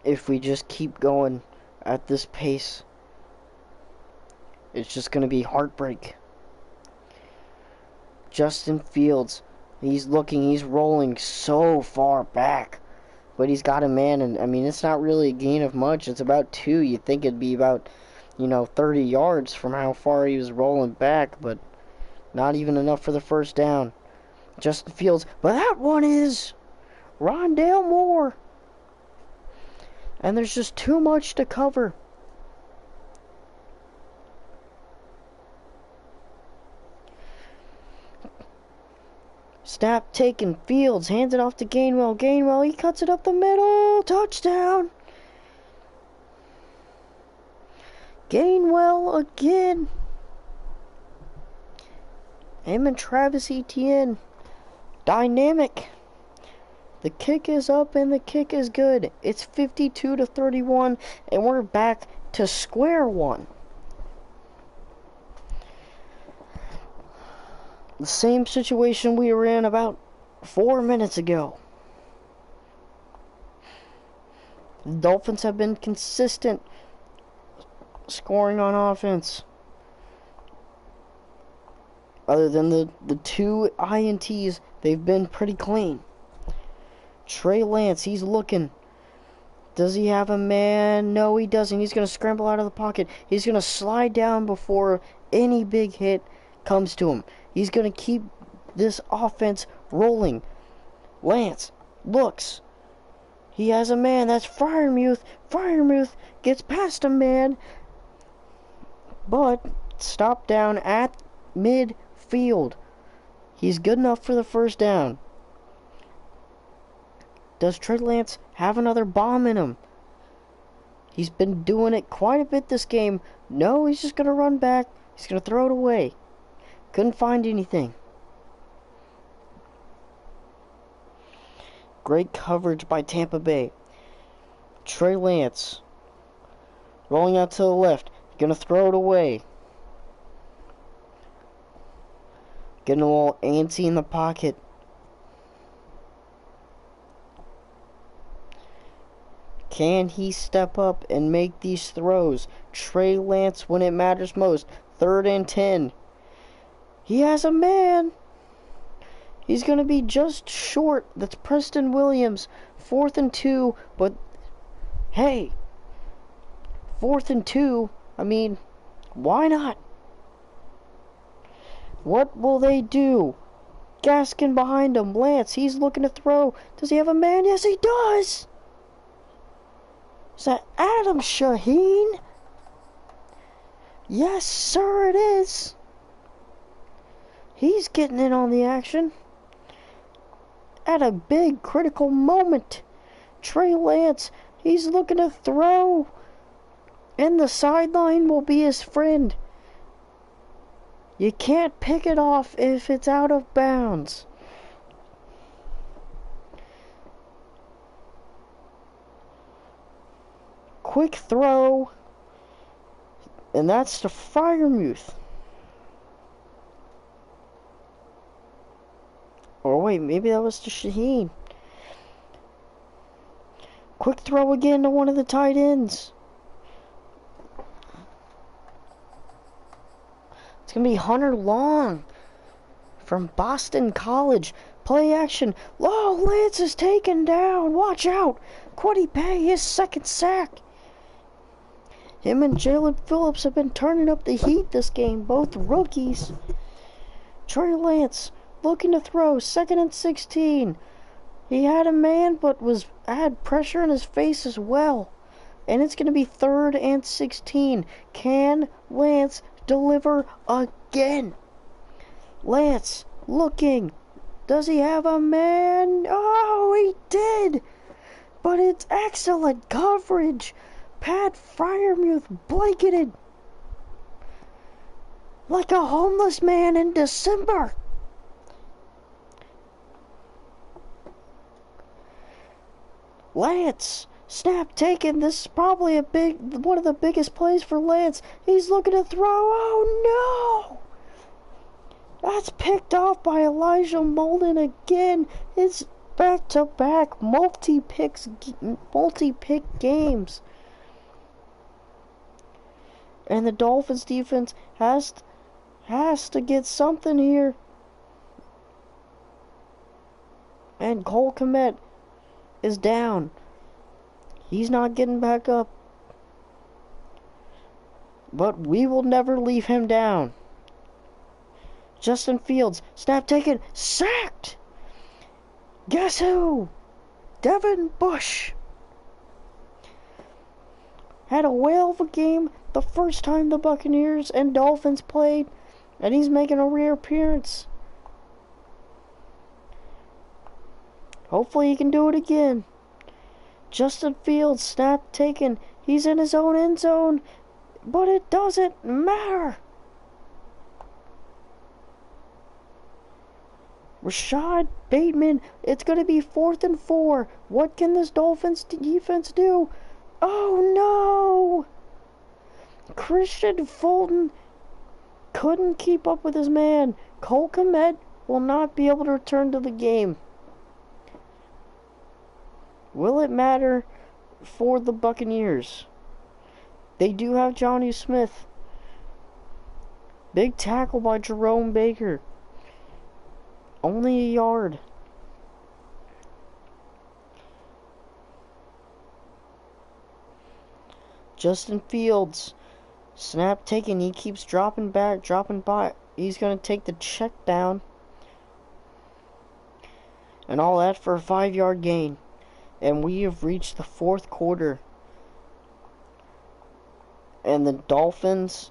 if we just keep going at this pace, it's just going to be heartbreak. Justin Fields, he's rolling so far back. But he's got a man, and I mean, it's not really a gain of much. It's about 2. You'd think it'd be about, 30 yards from how far he was rolling back, but not even enough for the first down. Justin Fields, but that one is Rondale Moore. And there's just too much to cover. Snap taken. Fields hands it off to Gainwell. Gainwell, he cuts it up the middle. Touchdown. Gainwell again. Him and Travis Etienne. Dynamic. The kick is up and the kick is good. It's 52-31, and we're back to square one. The same situation we were in about 4 minutes ago. The Dolphins have been consistent scoring on offense. Other than the 2 INTs, they've been pretty clean. Trey Lance, he's looking. Does he have a man? No, he doesn't. He's going to scramble out of the pocket. He's going to slide down before any big hit comes to him. He's going to keep this offense rolling. Lance looks. He has a man. That's Freiermuth. Freiermuth gets past a man, but stopped down at midfield. He's good enough for the first down. Does Trey Lance have another bomb in him? He's been doing it quite a bit this game. No, he's just going to run back. He's going to throw it away. Couldn't find anything. Great coverage by Tampa Bay. Trey Lance rolling out to the left. Gonna throw it away. Getting a little antsy in the pocket. Can he step up and make these throws? Trey Lance when it matters most. 3rd and 10. He has a man. He's going to be just short. That's Preston Williams. 4th and 2. But, hey. 4th and 2. I mean, why not? What will they do? Gaskin behind him. Lance, he's looking to throw. Does he have a man? Yes, he does. Is that Adam Shaheen? Yes, sir, it is. He's getting in on the action. At a big critical moment. Trey Lance, he's looking to throw. And the sideline will be his friend. You can't pick it off if it's out of bounds. Quick throw. And that's to Freiermuth. Or wait, maybe that was to Shaheen. Quick throw again to one of the tight ends. It's going to be Hunter Long from Boston College. Play action. Oh, Lance is taken down. Watch out. Quiddy Pay, his 2nd sack. Him and Jalen Phillips have been turning up the heat this game. Both rookies. Trey Lance looking to throw. 2nd and 16. He had a man, but had pressure in his face as well. And it's going to be 3rd and 16. Can Lance deliver again? Lance looking. Does he have a man? Oh, he did. But it's excellent coverage. Pat Freiermuth blanketed like a homeless man in December. Lance, snap taken. This is probably one of the biggest plays for Lance. He's looking to throw. Oh no! That's picked off by Elijah Molden again. It's back-to-back multi-pick games. And the Dolphins defense has to get something here. And Cole Kmet is down. He's not getting back up. But we will never leave him down. Justin Fields, snap taken, sacked. Guess who? Devin Bush. Had a whale of a game the first time the Buccaneers and Dolphins played, and he's making a reappearance. Hopefully he can do it again. Justin Fields, snap taken. He's in his own end zone, but it doesn't matter. Rashad Bateman, it's going to be 4th and 4. What can this Dolphins defense do? Oh no! Christian Fulton couldn't keep up with his man. Cole Kmet will not be able to return to the game. Will it matter for the Buccaneers? They do have Johnny Smith. Big tackle by Jerome Baker. Only a yard. Justin Fields. Snap taken. He keeps dropping back, dropping by. He's going to take the check down. And all that for a 5-yard gain. And we have reached the 4th quarter. And the Dolphins,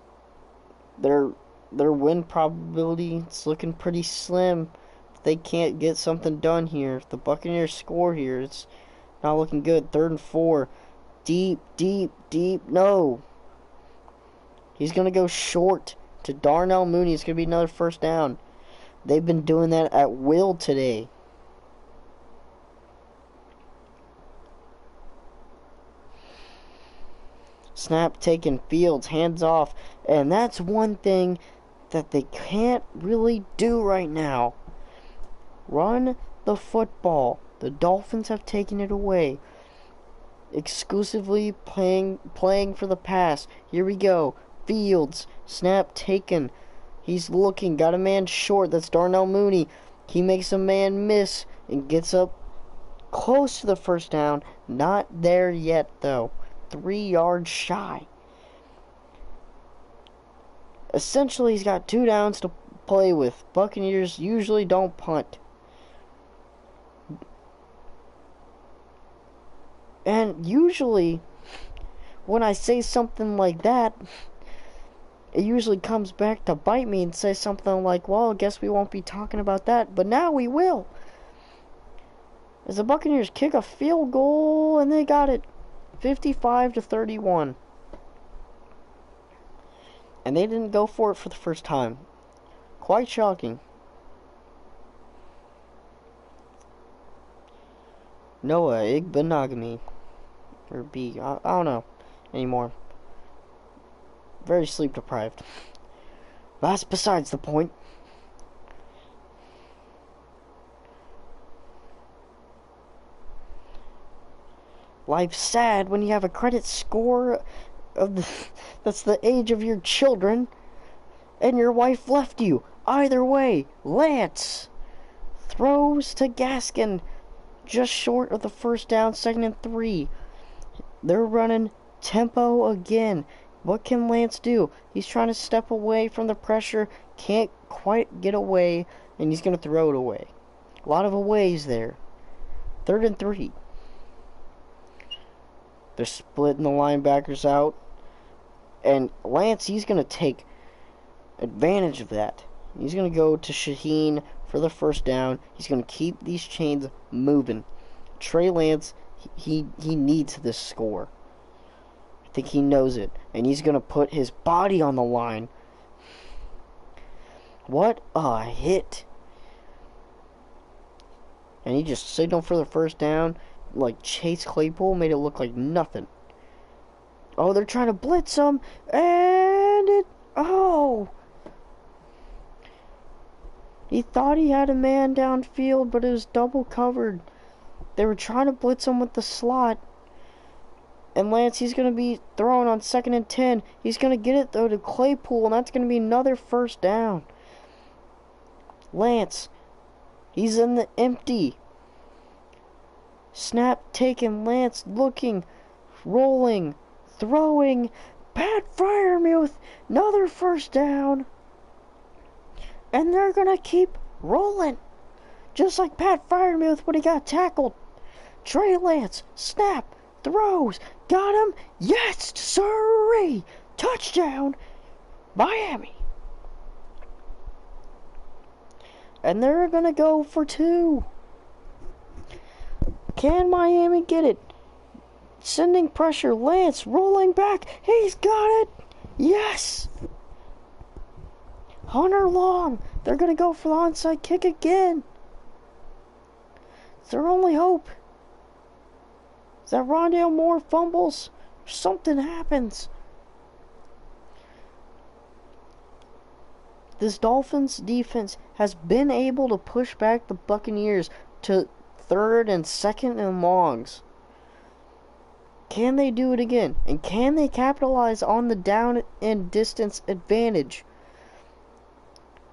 their win probability, it's looking pretty slim. They can't get something done here. If the Buccaneers score here, it's not looking good. 3rd and 4. Deep. No. He's going to go short to Darnell Mooney. It's going to be another first down. They've been doing that at will today. Snap taken. Fields, hands off. And that's one thing that they can't really do right now. Run the football. The Dolphins have taken it away. Exclusively playing for the pass. Here we go. Fields. Snap taken. He's looking. Got a man short. That's Darnell Mooney. He makes a man miss and gets up close to the first down. Not there yet, though. 3 yards shy. Essentially, he's got 2 downs to play with. Buccaneers usually don't punt. And usually, when I say something like that, it usually comes back to bite me and say something like, well, I guess we won't be talking about that. But now we will. As the Buccaneers kick a field goal, and they got it 55-31. And they didn't go for it for the first time. Quite shocking. Noah Igbenogany. Or B. I don't know anymore. Very sleep deprived. That's besides the point. Life's sad when you have a credit score that's the age of your children and your wife left you. Either way, Lance throws to Gaskin just short of the first down, 2nd and 3. They're running tempo again. What can Lance do? He's trying to step away from the pressure, can't quite get away, and he's going to throw it away. A lot of aways there. 3rd and 3. They're splitting the linebackers out. And Lance, he's going to take advantage of that. He's going to go to Shaheen for the first down. He's going to keep these chains moving. Trey Lance, he needs this score. I think he knows it. And he's going to put his body on the line. What a hit. And he just signaled for the first down. Like Chase Claypool made it look like nothing. Oh, they're trying to blitz him. And it... Oh! He thought he had a man downfield, but it was double covered. They were trying to blitz him with the slot. And Lance, he's going to be throwing on 2nd and 10. He's going to get it, though, to Claypool, and that's going to be another first down. Lance, he's in the empty. Snap taken, Lance looking, rolling, throwing. Pat Freiermuth, another first down. And they're going to keep rolling. Just like Pat Freiermuth when he got tackled. Trey Lance, snap, throws, got him. Yes, sirree. Touchdown, Miami. And they're going to go for 2. Can Miami get it? Sending pressure. Lance rolling back. He's got it. Yes. Hunter Long. They're going to go for the onside kick again. It's their only hope. Is that Rondale Moore fumbles? Something happens. This Dolphins defense has been able to push back the Buccaneers to 3rd and 2nd and longs. Can they do it again? And can they capitalize on the down and distance advantage?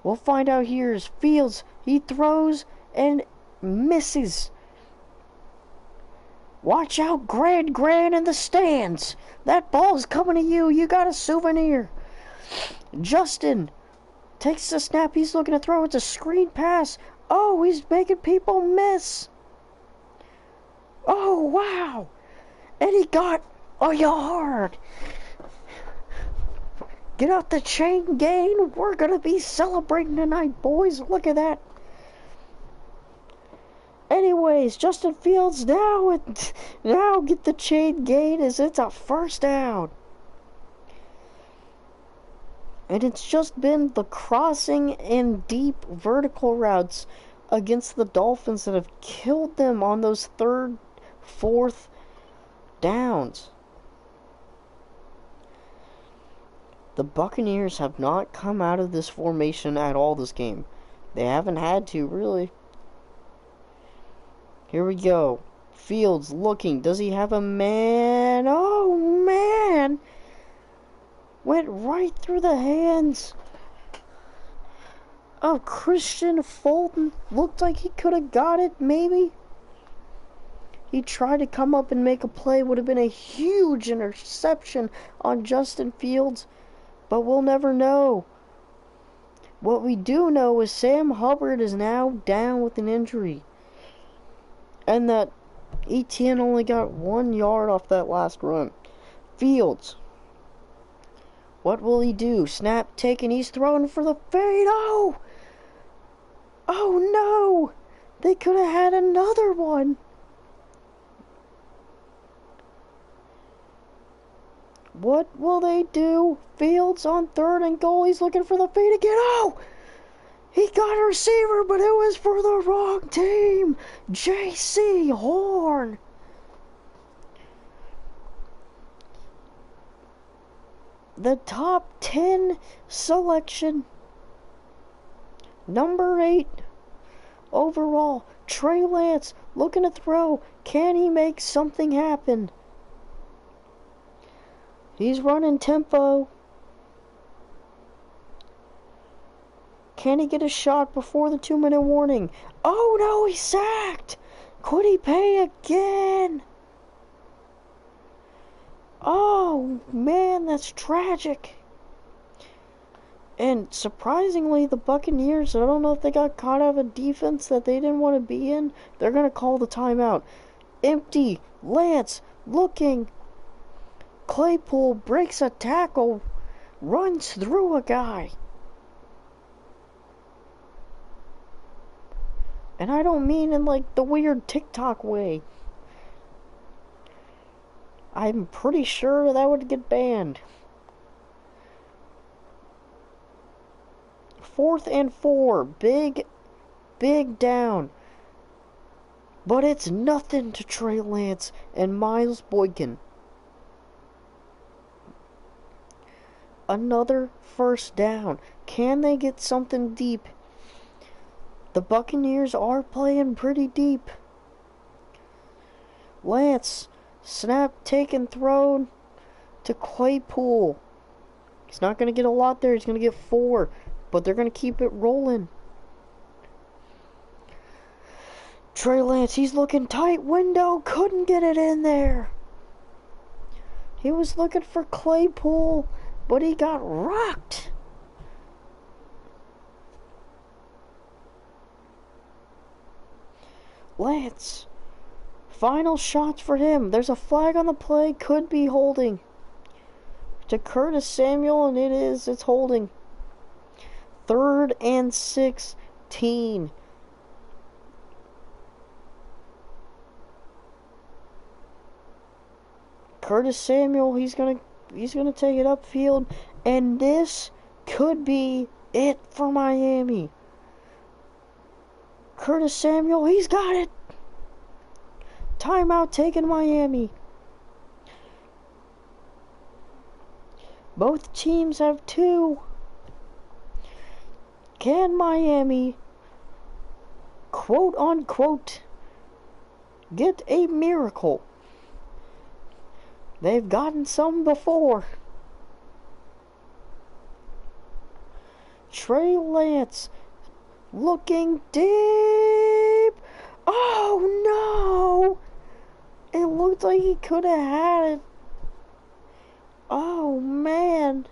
We'll find out here as Fields, he throws and misses. Watch out, Grand in the stands. That ball's coming to you. You got a souvenir. Justin takes the snap. He's looking to throw. It's a screen pass. Oh, he's making people miss. Oh, wow. And he got a yard. Get out the chain gain. We're going to be celebrating tonight, boys. Look at that. Anyways, Justin Fields now get the chain gain as it's a first down. And it's just been the crossing and deep vertical routes against the Dolphins that have killed them on those 3rd, 4th downs. The Buccaneers have not come out of this formation at all this game. They haven't had to, really. Here we go. Fields looking. Does he have a man? Oh, man! Went right through the hands of Christian Fulton. Looked like he could have got it, maybe. He tried to come up and make a play. Would have been a huge interception on Justin Fields. But we'll never know. What we do know is Sam Hubbard is now down with an injury. And that Etienne only got 1 yard off that last run. Fields. What will he do? Snap taken. He's throwing for the fade. Oh! Oh no! They could have had another one. What will they do? Fields on 3rd and goal. He's looking for the fade again. Oh! He got a receiver, but it was for the wrong team. J.C. Horn. The top 10 selection. Number 8 overall. Trey Lance looking to throw. Can he make something happen? He's running tempo. Can he get a shot before the 2-minute warning? Oh no, he's sacked! Could he pay again? Oh man, that's tragic. And surprisingly, the Buccaneers, I don't know if they got caught out of a defense that they didn't want to be in. They're going to call the timeout. Empty. Lance looking. Claypool breaks a tackle. Runs through a guy. And I don't mean in like the weird TikTok way. I'm pretty sure that would get banned. 4th and 4. Big down. But it's nothing to Trey Lance and Miles Boykin. Another first down. Can they get something deep? The Buccaneers are playing pretty deep. Lance, snap, taken, thrown to Claypool. He's not going to get a lot there. He's going to get 4, but they're going to keep it rolling. Trey Lance, he's looking tight window, couldn't get it in there. He was looking for Claypool, but he got rocked. Lance, final shots for him. There's a flag on the play, could be holding. To Curtis Samuel, and it is. It's holding. 3rd and 16. Curtis Samuel, he's gonna take it upfield, and this could be it for Miami. Curtis Samuel, he's got it. Timeout taken, Miami. Both teams have 2. Can Miami, quote unquote, get a miracle? They've gotten some before. Trey Lance looking deep. Oh no! It looked like he could have had it. Oh man.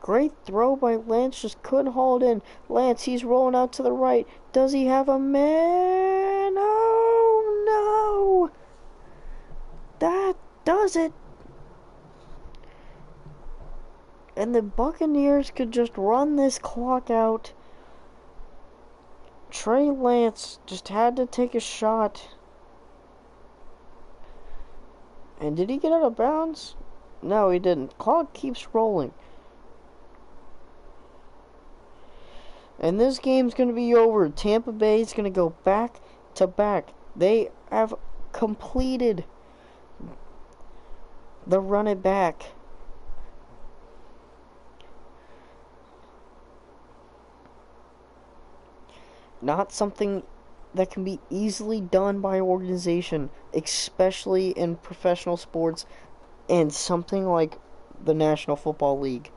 Great throw by Lance, just couldn't hold in. Lance, he's rolling out to the right. Does he have a man? Oh no! That does it. And the Buccaneers could just run this clock out. Trey Lance just had to take a shot. And did he get out of bounds? No, he didn't. Clock keeps rolling. And this game's going to be over. Tampa Bay is going to go back to back. They have completed the run it back. Not something that can be easily done by an organization, especially in professional sports and something like the National Football League.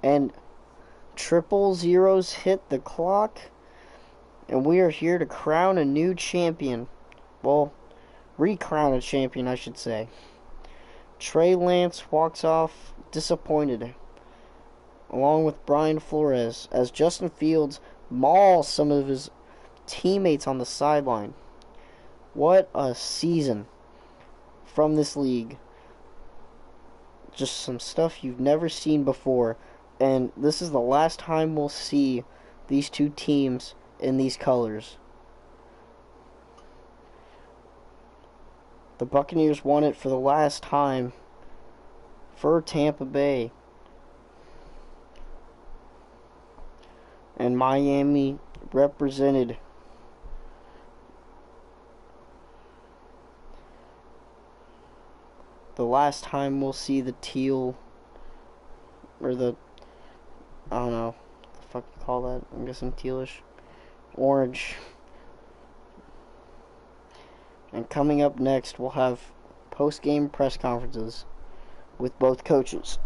And 000 hit the clock, and we are here to crown a new champion. Well, re-crown a champion, I should say. Trey Lance walks off disappointed, along with Brian Flores, as Justin Fields mauls some of his teammates on the sideline. What a season from this league. Just some stuff you've never seen before. And this is the last time we'll see these two teams in these colors. The Buccaneers won it for the last time for Tampa Bay. And Miami represented the last time we'll see the teal, or the, I don't know, what the fuck you call that? I'm guessing tealish. Orange. And coming up next, we'll have post-game press conferences with both coaches.